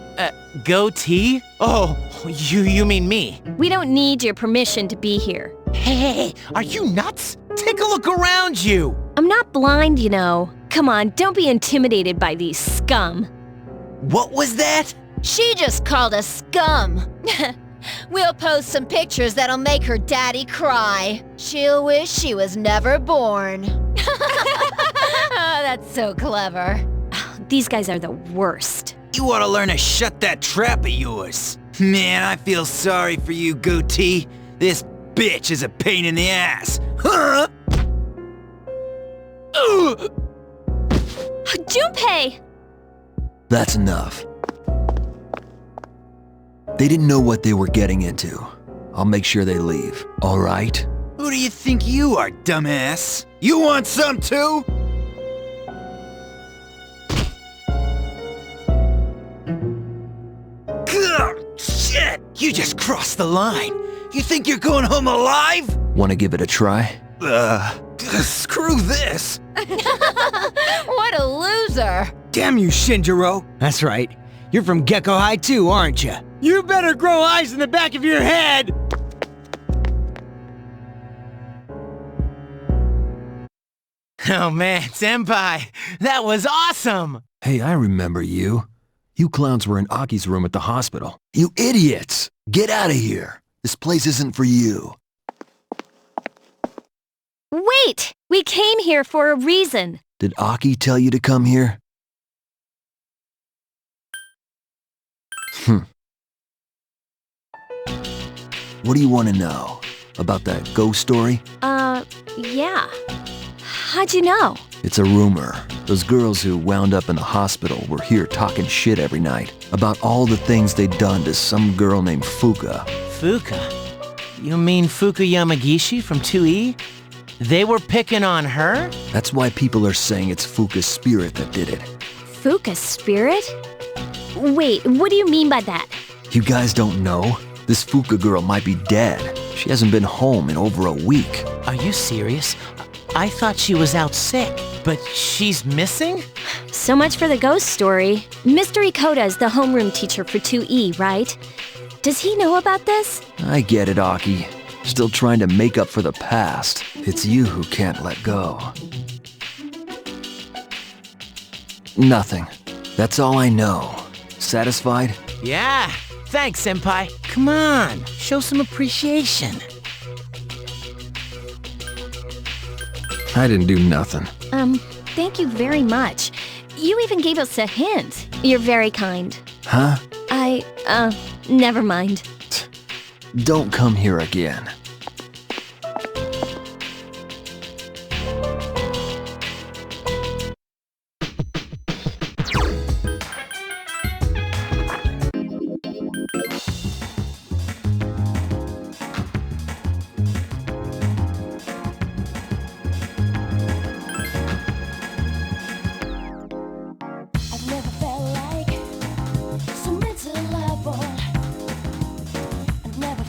goatee? Oh, you mean me? We don't need your permission to be here. Hey, are you nuts? Take a look around you. I'm not blind, you know. Come on, don't be intimidated by these scum. What was that? She just called us scum. We'll post some pictures that'll make her daddy cry. She'll wish she was never born. Oh, that's so clever. These guys are the worst. You ought to learn to shut that trap of yours. Man, I feel sorry for you, goatee. This bitch is a pain in the ass. Huh? Junpei! That's enough. They didn't know what they were getting into. I'll make sure they leave, all right? Who do you think you are, dumbass? You want some too? Ugh, shit! You just crossed the line. You think you're going home alive? Want to give it a try? Screw this. What a loser. Damn you, Shinjiro. That's right. You're from Gecko High too, aren't you? You better grow eyes in the back of your head! Oh man, Senpai, that was awesome! Hey, I remember you. You clowns were in Aki's room at the hospital. You idiots! Get out of here! This place isn't for you. Wait! We came here for a reason. Did Aki tell you to come here? What do you want to know? About that ghost story? Yeah. How'd you know? It's a rumor. Those girls who wound up in the hospital were here talking shit every night about all the things they'd done to some girl named Fuka. Fuka? You mean Fuka Yamagishi from 2E? They were picking on her? That's why people are saying it's Fuka's spirit that did it. Fuka's spirit? Wait, what do you mean by that? You guys don't know? This Fuka girl might be dead. She hasn't been home in over a week. Are you serious? I thought she was out sick, but she's missing? So much for the ghost story. Mr. Ikoda is the homeroom teacher for 2E, right? Does he know about this? I get it, Aki. Still trying to make up for the past. It's you who can't let go. Nothing. That's all I know. Satisfied? Yeah, thanks, Senpai. Come on, show some appreciation. I didn't do nothing. Thank you very much. You even gave us a hint. You're very kind. Huh? Never mind. Don't come here again. I've never felt like so mental level. I've never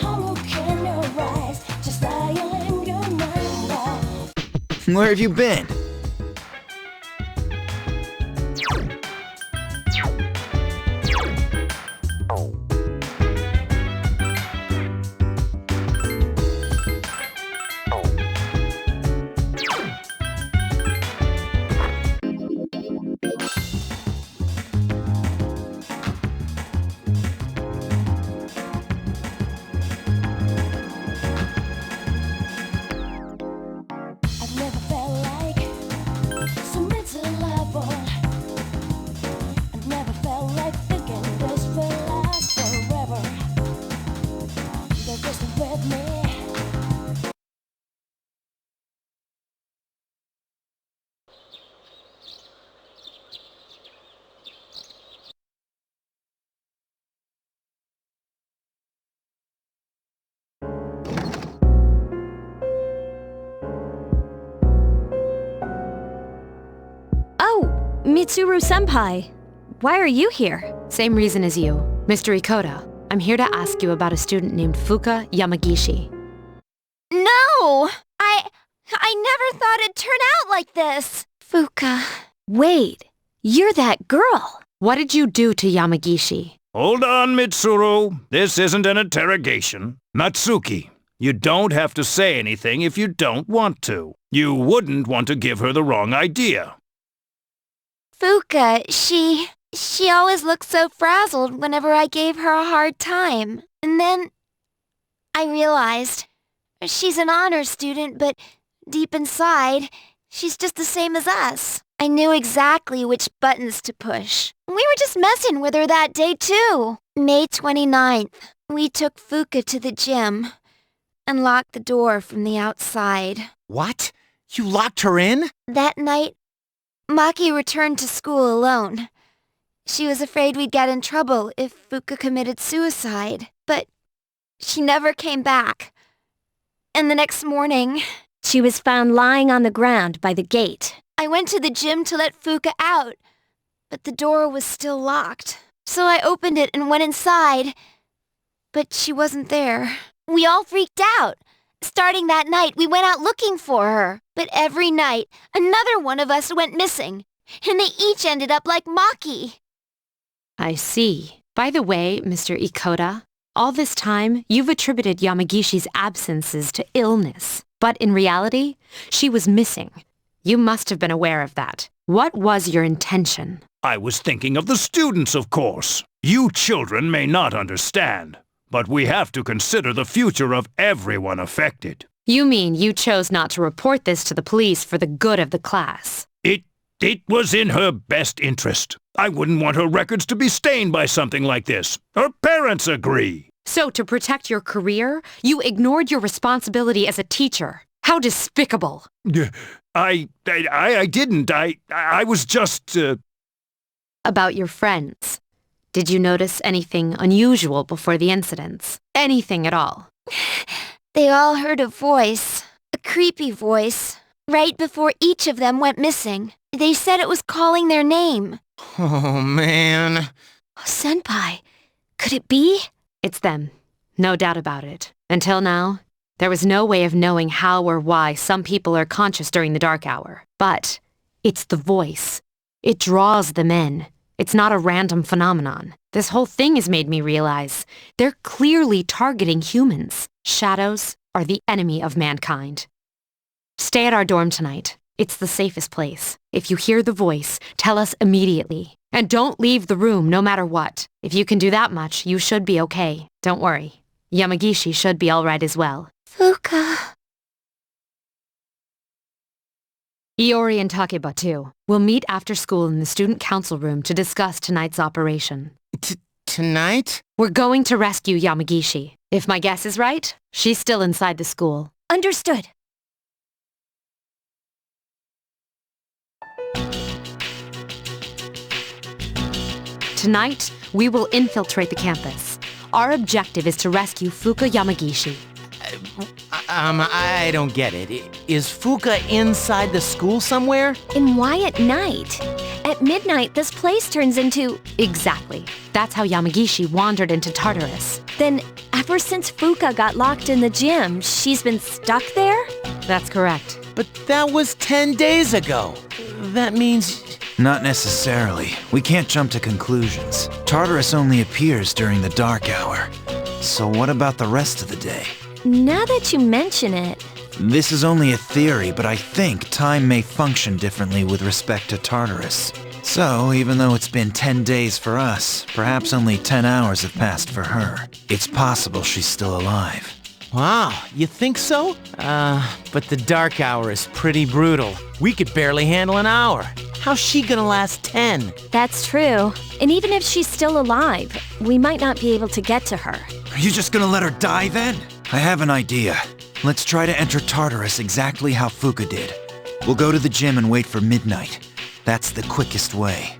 how look in your eyes, just style in your mind. Where have you been? I've never felt like so mental level. I've never felt like thinking this will last forever. They're just with me. Oh, Mitsuru-senpai. Why are you here? Same reason as you. Mr. Ikoda, I'm here to ask you about a student named Fuka Yamagishi. No! I never thought it'd turn out like this. Fuka. Wait, you're that girl. What did you do to Yamagishi? Hold on, Mitsuru. This isn't an interrogation. Natsuki, you don't have to say anything if you don't want to. You wouldn't want to give her the wrong idea. Fuka, she always looked so frazzled whenever I gave her a hard time. And then I realized she's an honor student, but deep inside, she's just the same as us. I knew exactly which buttons to push. We were just messing with her that day, too. May 29th, we took Fuka to the gym and locked the door from the outside. What? You locked her in? That night, Maki returned to school alone. She was afraid we'd get in trouble if Fuka committed suicide, but she never came back. And the next morning, she was found lying on the ground by the gate. I went to the gym to let Fuka out, but the door was still locked. So I opened it and went inside, but she wasn't there. We all freaked out. Starting that night, we went out looking for her. But every night, another one of us went missing, and they each ended up like Maki. I see. By the way, Mr. Ikoda, all this time, you've attributed Yamagishi's absences to illness. But in reality, she was missing. You must have been aware of that. What was your intention? I was thinking of the students, of course. You children may not understand, but we have to consider the future of everyone affected. You mean you chose not to report this to the police for the good of the class? It was in her best interest. I wouldn't want her records to be stained by something like this. Her parents agree. So to protect your career, you ignored your responsibility as a teacher. How despicable. I didn't. I was just, About your friends. Did you notice anything unusual before the incidents? Anything at all? They all heard a voice, a creepy voice, right before each of them went missing. They said it was calling their name. Oh, man. Oh, Senpai, could it be? It's them. No doubt about it. Until now, there was no way of knowing how or why some people are conscious during the dark hour. But it's the voice. It draws them in. It's not a random phenomenon. This whole thing has made me realize they're clearly targeting humans. Shadows are the enemy of mankind. Stay at our dorm tonight. It's the safest place. If you hear the voice, tell us immediately. And don't leave the room no matter what. If you can do that much, you should be okay. Don't worry. Yamagishi should be all right as well. Fuka. Iori and Takeba, too. We'll meet after school in the student council room to discuss tonight's operation. Tonight? We're going to rescue Yamagishi. If my guess is right, she's still inside the school. Understood. Tonight, we will infiltrate the campus. Our objective is to rescue Fuka Yamagishi. I don't get it. Is Fuka inside the school somewhere? And why at night? At midnight, this place turns into... Exactly. That's how Yamagishi wandered into Tartarus. Then, ever since Fuka got locked in the gym, she's been stuck there? That's correct. But that was 10 days ago. That means... Not necessarily. We can't jump to conclusions. Tartarus only appears during the dark hour. So what about the rest of the day? Now that you mention it... This is only a theory, but I think time may function differently with respect to Tartarus. So, even though it's been 10 days for us, perhaps only 10 hours have passed for her. It's possible she's still alive. Wow, you think so? But the dark hour is pretty brutal. We could barely handle an hour. How's she gonna last 10? That's true. And even if she's still alive, we might not be able to get to her. Are you just gonna let her die then? I have an idea. Let's try to enter Tartarus exactly how Fuka did. We'll go to the gym and wait for midnight. That's the quickest way.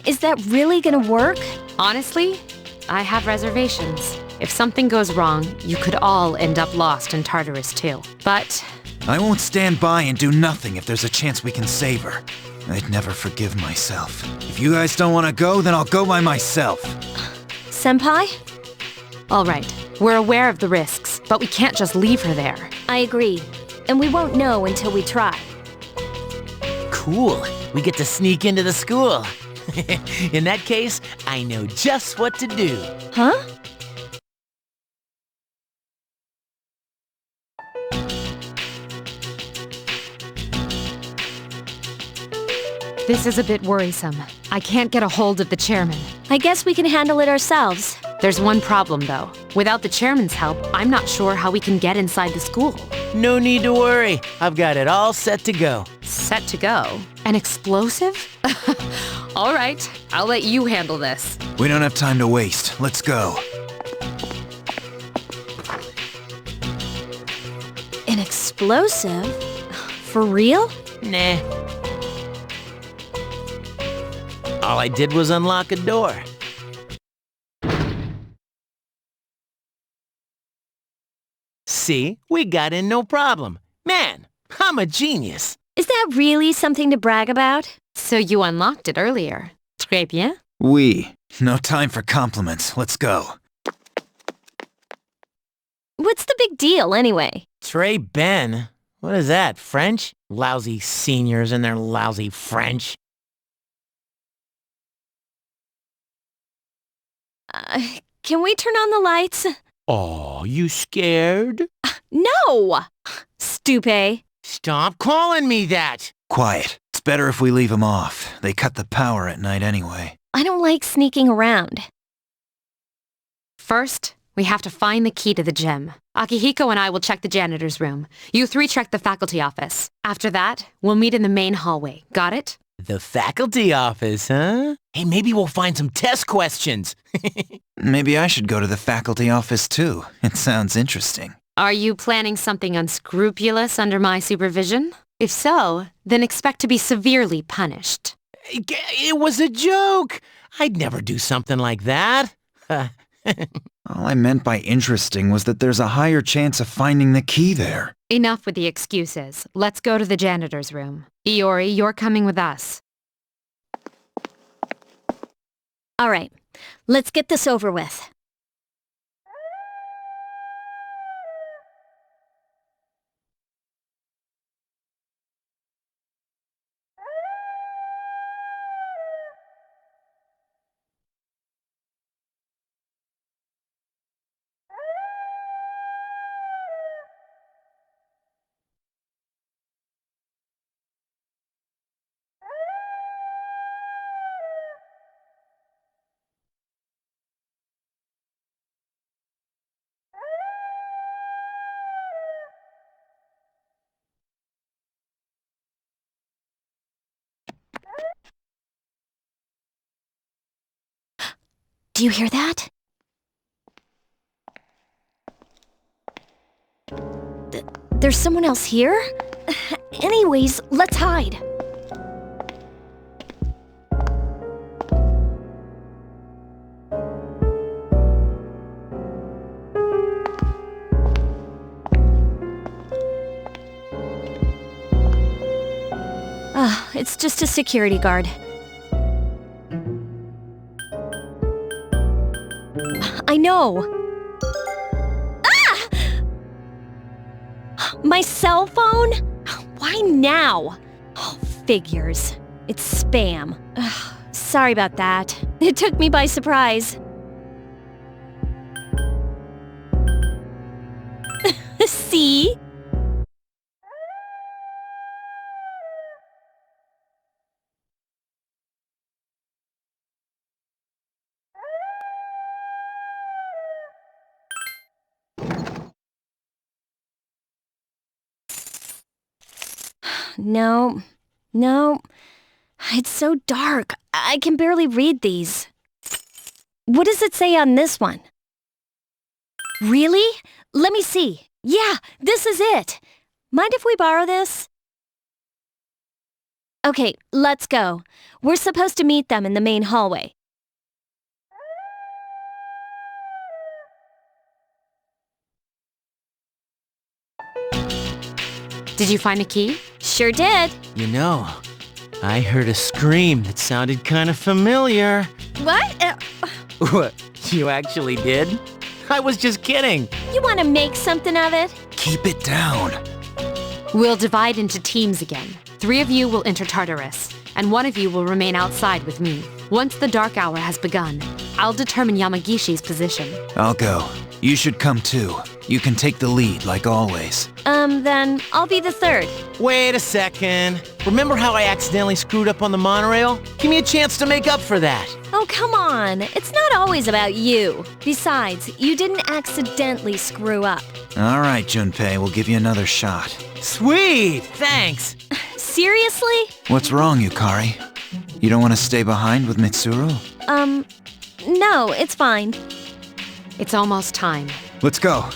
Is that really gonna work? Honestly, I have reservations. If something goes wrong, you could all end up lost in Tartarus too. But... I won't stand by and do nothing if there's a chance we can save her. I'd never forgive myself. If you guys don't want to go, then I'll go by myself. Senpai? all right, we're aware of the risks, but we can't just leave her there. I agree. And we won't know until we try. Cool. We get to sneak into the school. In that case, I know just what to do. Huh? This is a bit worrisome. I can't get a hold of the chairman. I guess we can handle it ourselves. There's one problem, though. Without the chairman's help, I'm not sure how we can get inside the school. No need to worry. I've got it all set to go. Set to go? An explosive? All right, I'll let you handle this. We don't have time to waste. Let's go. An explosive? For real? Nah. All I did was unlock a door. See? We got in no problem. Man, I'm a genius. Is that really something to brag about? So you unlocked it earlier. Très bien. Oui. No time for compliments. Let's go. What's the big deal, anyway? Très bien. What is that, French? Lousy seniors and their lousy French. Can we turn on the lights? Oh, you scared? No! Stupid. Stop calling me that! Quiet. It's better if we leave them off. They cut the power at night anyway. I don't like sneaking around. First, we have to find the key to the gym. Akihiko and I will check the janitor's room. You three check the faculty office. After that, we'll meet in the main hallway. Got it? The faculty office, huh? Hey, maybe we'll find some test questions. Maybe I should go to the faculty office too. It sounds interesting. Are you planning something unscrupulous under my supervision? If so, then expect to be severely punished. It was a joke. I'd never do something like that. All I meant by interesting was that there's a higher chance of finding the key there. Enough with the excuses. Let's go to the janitor's room. Iori, you're coming with us. All right, let's get this over with. Do you hear that? There's someone else here? Anyways, let's hide. It's just a security guard. know. Ah! My cell phone? Why now? Oh, figures. It's spam. Ugh, sorry about that. It took me by surprise. See? No. It's so dark. I can barely read these. What does it say on this one? Really? Let me see. Yeah, this is it. Mind if we borrow this? Okay, let's go. We're supposed to meet them in the main hallway. Did you find a key? Sure did. You know, I heard a scream that sounded kind of familiar. What? What? You actually did? I was just kidding. You want to make something of it? Keep it down. We'll divide into teams again. 3 of you will enter Tartarus, and 1 of you will remain outside with me. Once the dark hour has begun, I'll determine Yamagishi's position. I'll go. You should come too. You can take the lead, like always. Then I'll be the third. Wait a second. Remember how I accidentally screwed up on the monorail? Give me a chance to make up for that. Oh, come on. It's not always about you. Besides, you didn't accidentally screw up. All right, Junpei, we'll give you another shot. Sweet! Thanks! Seriously? What's wrong, Yukari? You don't want to stay behind with Mitsuru? No, it's fine. It's almost time. Let's go.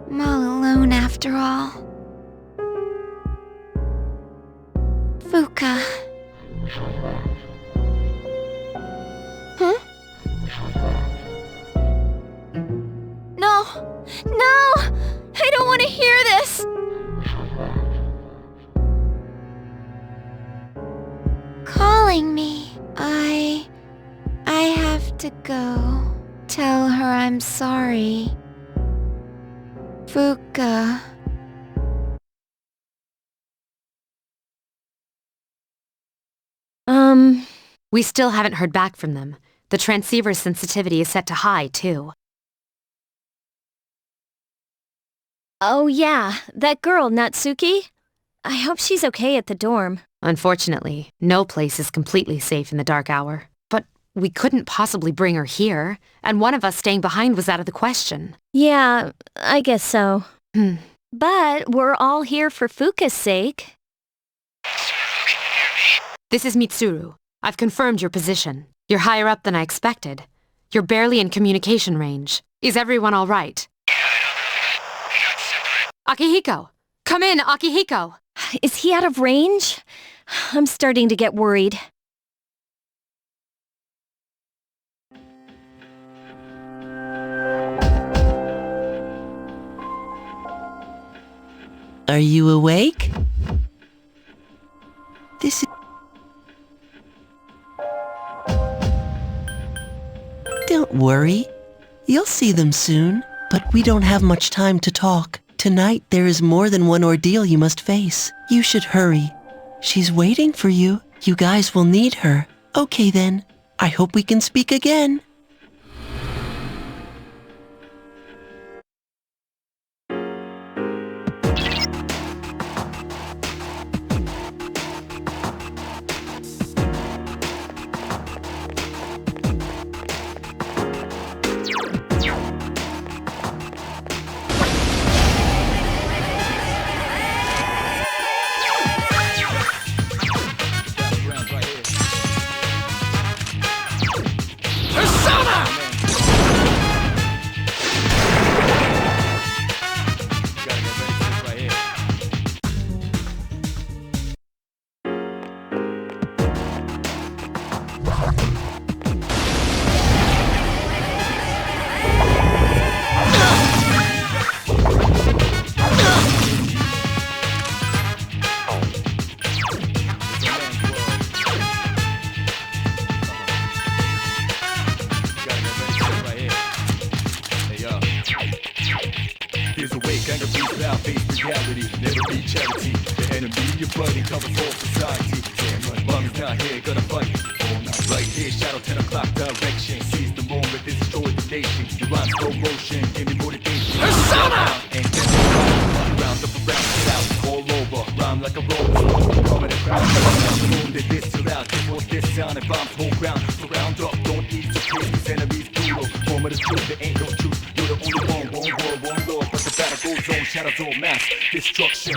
I'm all alone after all. Fuka. Huh? No! I don't want to hear this! Calling me. I have to go. Tell her I'm sorry. Fuka. We still haven't heard back from them. The transceiver's sensitivity is set to high, too. Oh yeah, that girl, Natsuki? I hope she's okay at the dorm. Unfortunately, no place is completely safe in the dark hour. But we couldn't possibly bring her here, and one of us staying behind was out of the question. Yeah, I guess so. But we're all here for Fuka's sake. This is Mitsuru. I've confirmed your position. You're higher up than I expected. You're barely in communication range. Is everyone all right? Akihiko! Come in, Akihiko! Is he out of range? I'm starting to get worried. Are you awake? This is... Don't worry. You'll see them soon. But we don't have much time to talk. Tonight there is more than one ordeal you must face. You should hurry. She's waiting for you. You guys will need her. Okay then. I hope we can speak again. To out, face reality, never be charity. The enemy, your buddy, covers all society. Damn, mommy's not here, gonna fight all night. Right here, shadow 10 o'clock direction. Seize the moment, destroy the nation. You rhyme slow motion, give me motivation. Persona! And get the round up around, get out, all over. Rhyme like a roller, coming and crowd. Wounded, this till out, this was this sound. And bombs whole ground, surround up, don't ease the pace. This enemy's brutal, form of the truth, there ain't no truth. You're the only one world, one law. But the battle goes on, shadows all mass, destruction.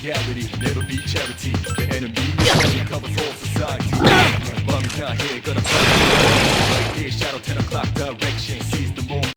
Reality, never be charity. The enemy covers all society. Mommy's not here, gonna fight. Right here, shadow 10 o'clock direction. Seize the moment.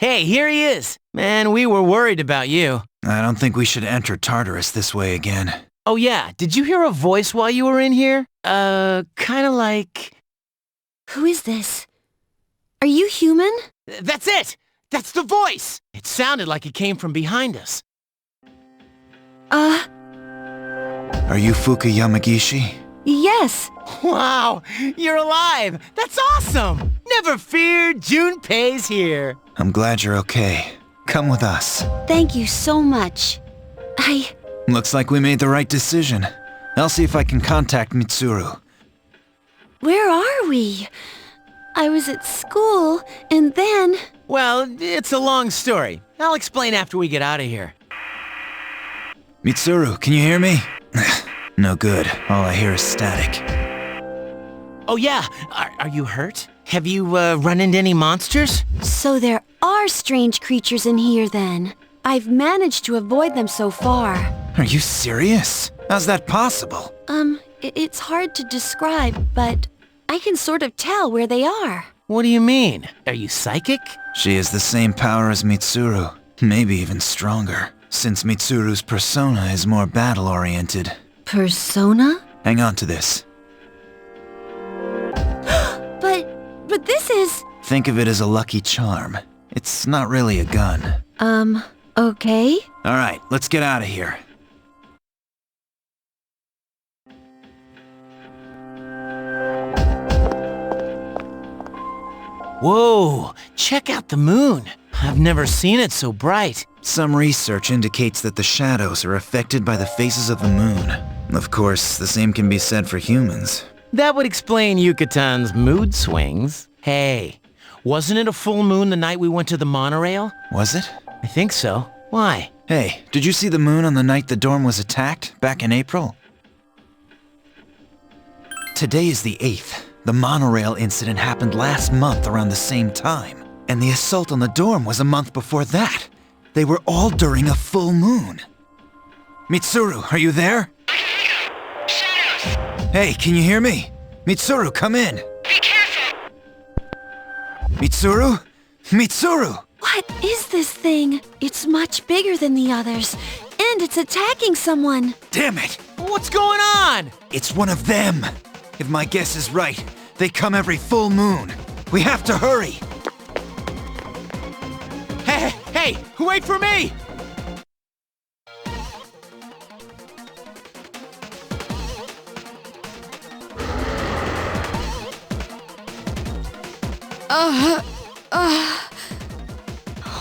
Hey, here he is. Man, we were worried about you. I don't think we should enter Tartarus this way again. Oh yeah, did you hear a voice while you were in here? Kinda like... Who is this? Are you human? That's it! That's the voice! It sounded like it came from behind us. Are you Fuka Yamagishi? Yes. Wow, you're alive! That's awesome! Never fear, Junpei's here. I'm glad you're okay. Come with us. Thank you so much. Looks like we made the right decision. I'll see if I can contact Mitsuru. Where are we? I was at school, and then... Well, it's a long story. I'll explain after we get out of here. Mitsuru, can you hear me? No good. All I hear is static. Oh yeah, are you hurt? Have you run into any monsters? So there are strange creatures in here then. I've managed to avoid them so far. Are you serious? How's that possible? It's hard to describe, but I can sort of tell where they are. What do you mean? Are you psychic? She has the same power as Mitsuru, maybe even stronger, since Mitsuru's persona is more battle-oriented. Persona? Hang on to this. But this is... Think of it as a lucky charm. It's not really a gun. Okay. Alright, let's get out of here. Whoa, check out the moon. I've never seen it so bright. Some research indicates that the shadows are affected by the phases of the moon. Of course, the same can be said for humans. That would explain Yucatan's mood swings. Hey, wasn't it a full moon the night we went to the monorail? Was it? I think so. Why? Hey, did you see the moon on the night the dorm was attacked, back in April? Today is the 8th. The monorail incident happened last month around the same time. And the assault on the dorm was a month before that. They were all during a full moon. Mitsuru, are you there? Shadows! Hey, can you hear me? Mitsuru, come in! Be careful! Mitsuru? Mitsuru! What is this thing? It's much bigger than the others, and it's attacking someone. Damn it! What's going on? It's one of them! If my guess is right, they come every full moon. We have to hurry! Hey, wait for me!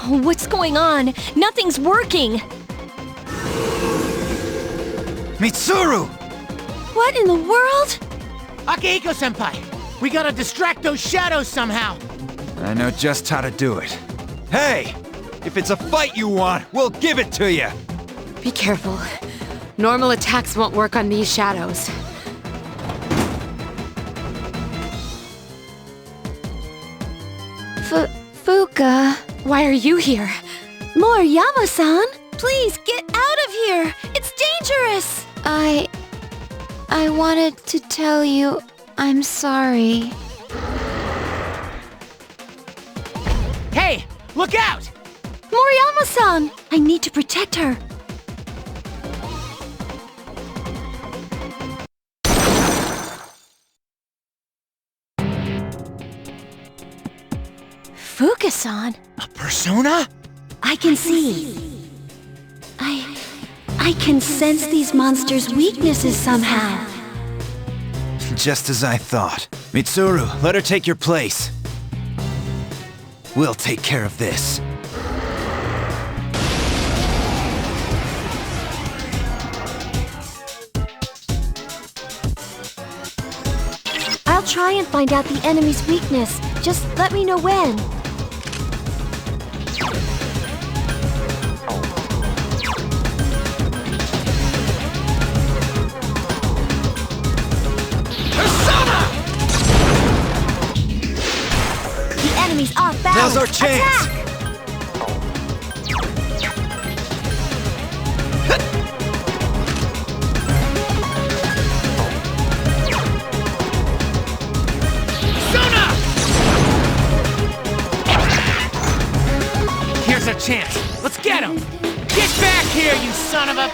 What's going on? Nothing's working. Mitsuru! What in the world? Akihiko-senpai, we gotta distract those shadows somehow. I know just how to do it. Hey! If it's a fight you want, we'll give it to you! Be careful. Normal attacks won't work on these shadows. Fuka. Why are you here? Moriyama-san, please get out of here! It's dangerous! I wanted to tell you I'm sorry. Hey, look out! Moriyama-san! I need to protect her. Fuka-san? A persona? I can see. I can sense these monsters' weaknesses somehow. Just as I thought. Mitsuru, let her take your place. We'll take care of this. I'll try and find out the enemy's weakness. Just let me know when. Enemy's off balance. Now's our chance! Attack! chance. Let's get him! Get back here, you son of a...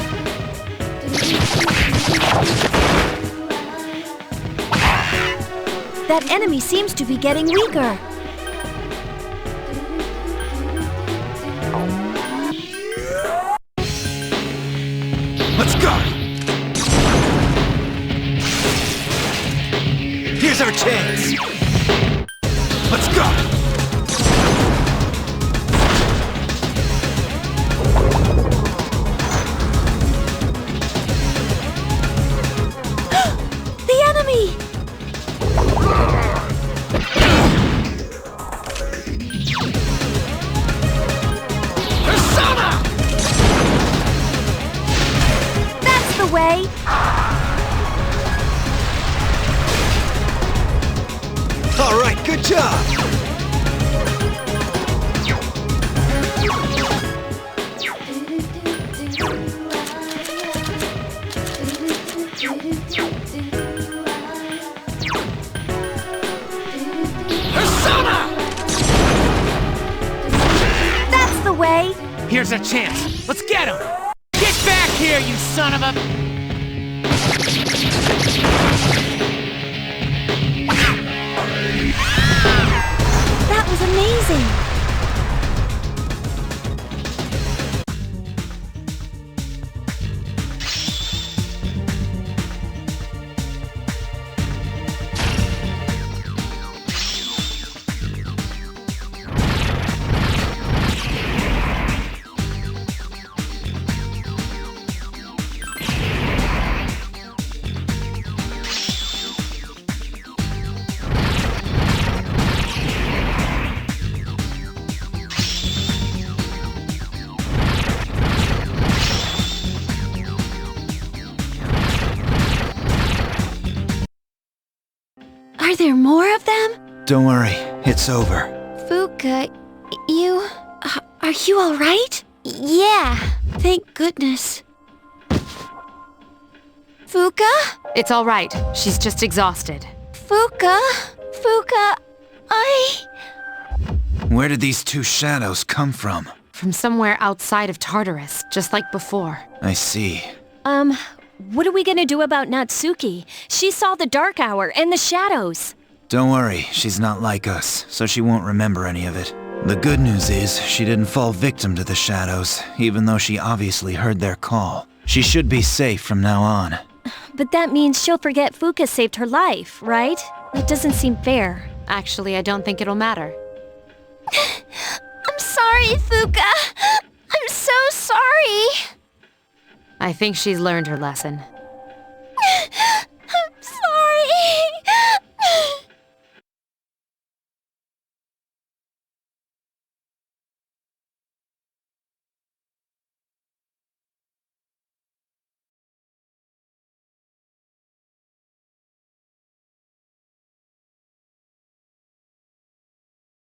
That enemy seems to be getting weaker. Let's go! Here's our chance! Let's go! The enemy! Persona! That's the way! All right, good job. Persona! That's the way! Here's our chance. Let's get him! Get back here, you son of a... That was amazing! Are there more of them? Don't worry, it's over. Fuka, you... Are you alright? Yeah, thank goodness. Fuka? It's all right. She's just exhausted. Fuka? Fuka, Where did these two shadows come from? From somewhere outside of Tartarus, just like before. I see. What are we gonna do about Natsuki? She saw the dark hour and the shadows. Don't worry, she's not like us, so she won't remember any of it. The good news is, she didn't fall victim to the shadows, even though she obviously heard their call. She should be safe from now on. But that means she'll forget Fuka saved her life, right? It doesn't seem fair. Actually, I don't think it'll matter. I'm sorry, Fuka. I'm so sorry. I think she's learned her lesson.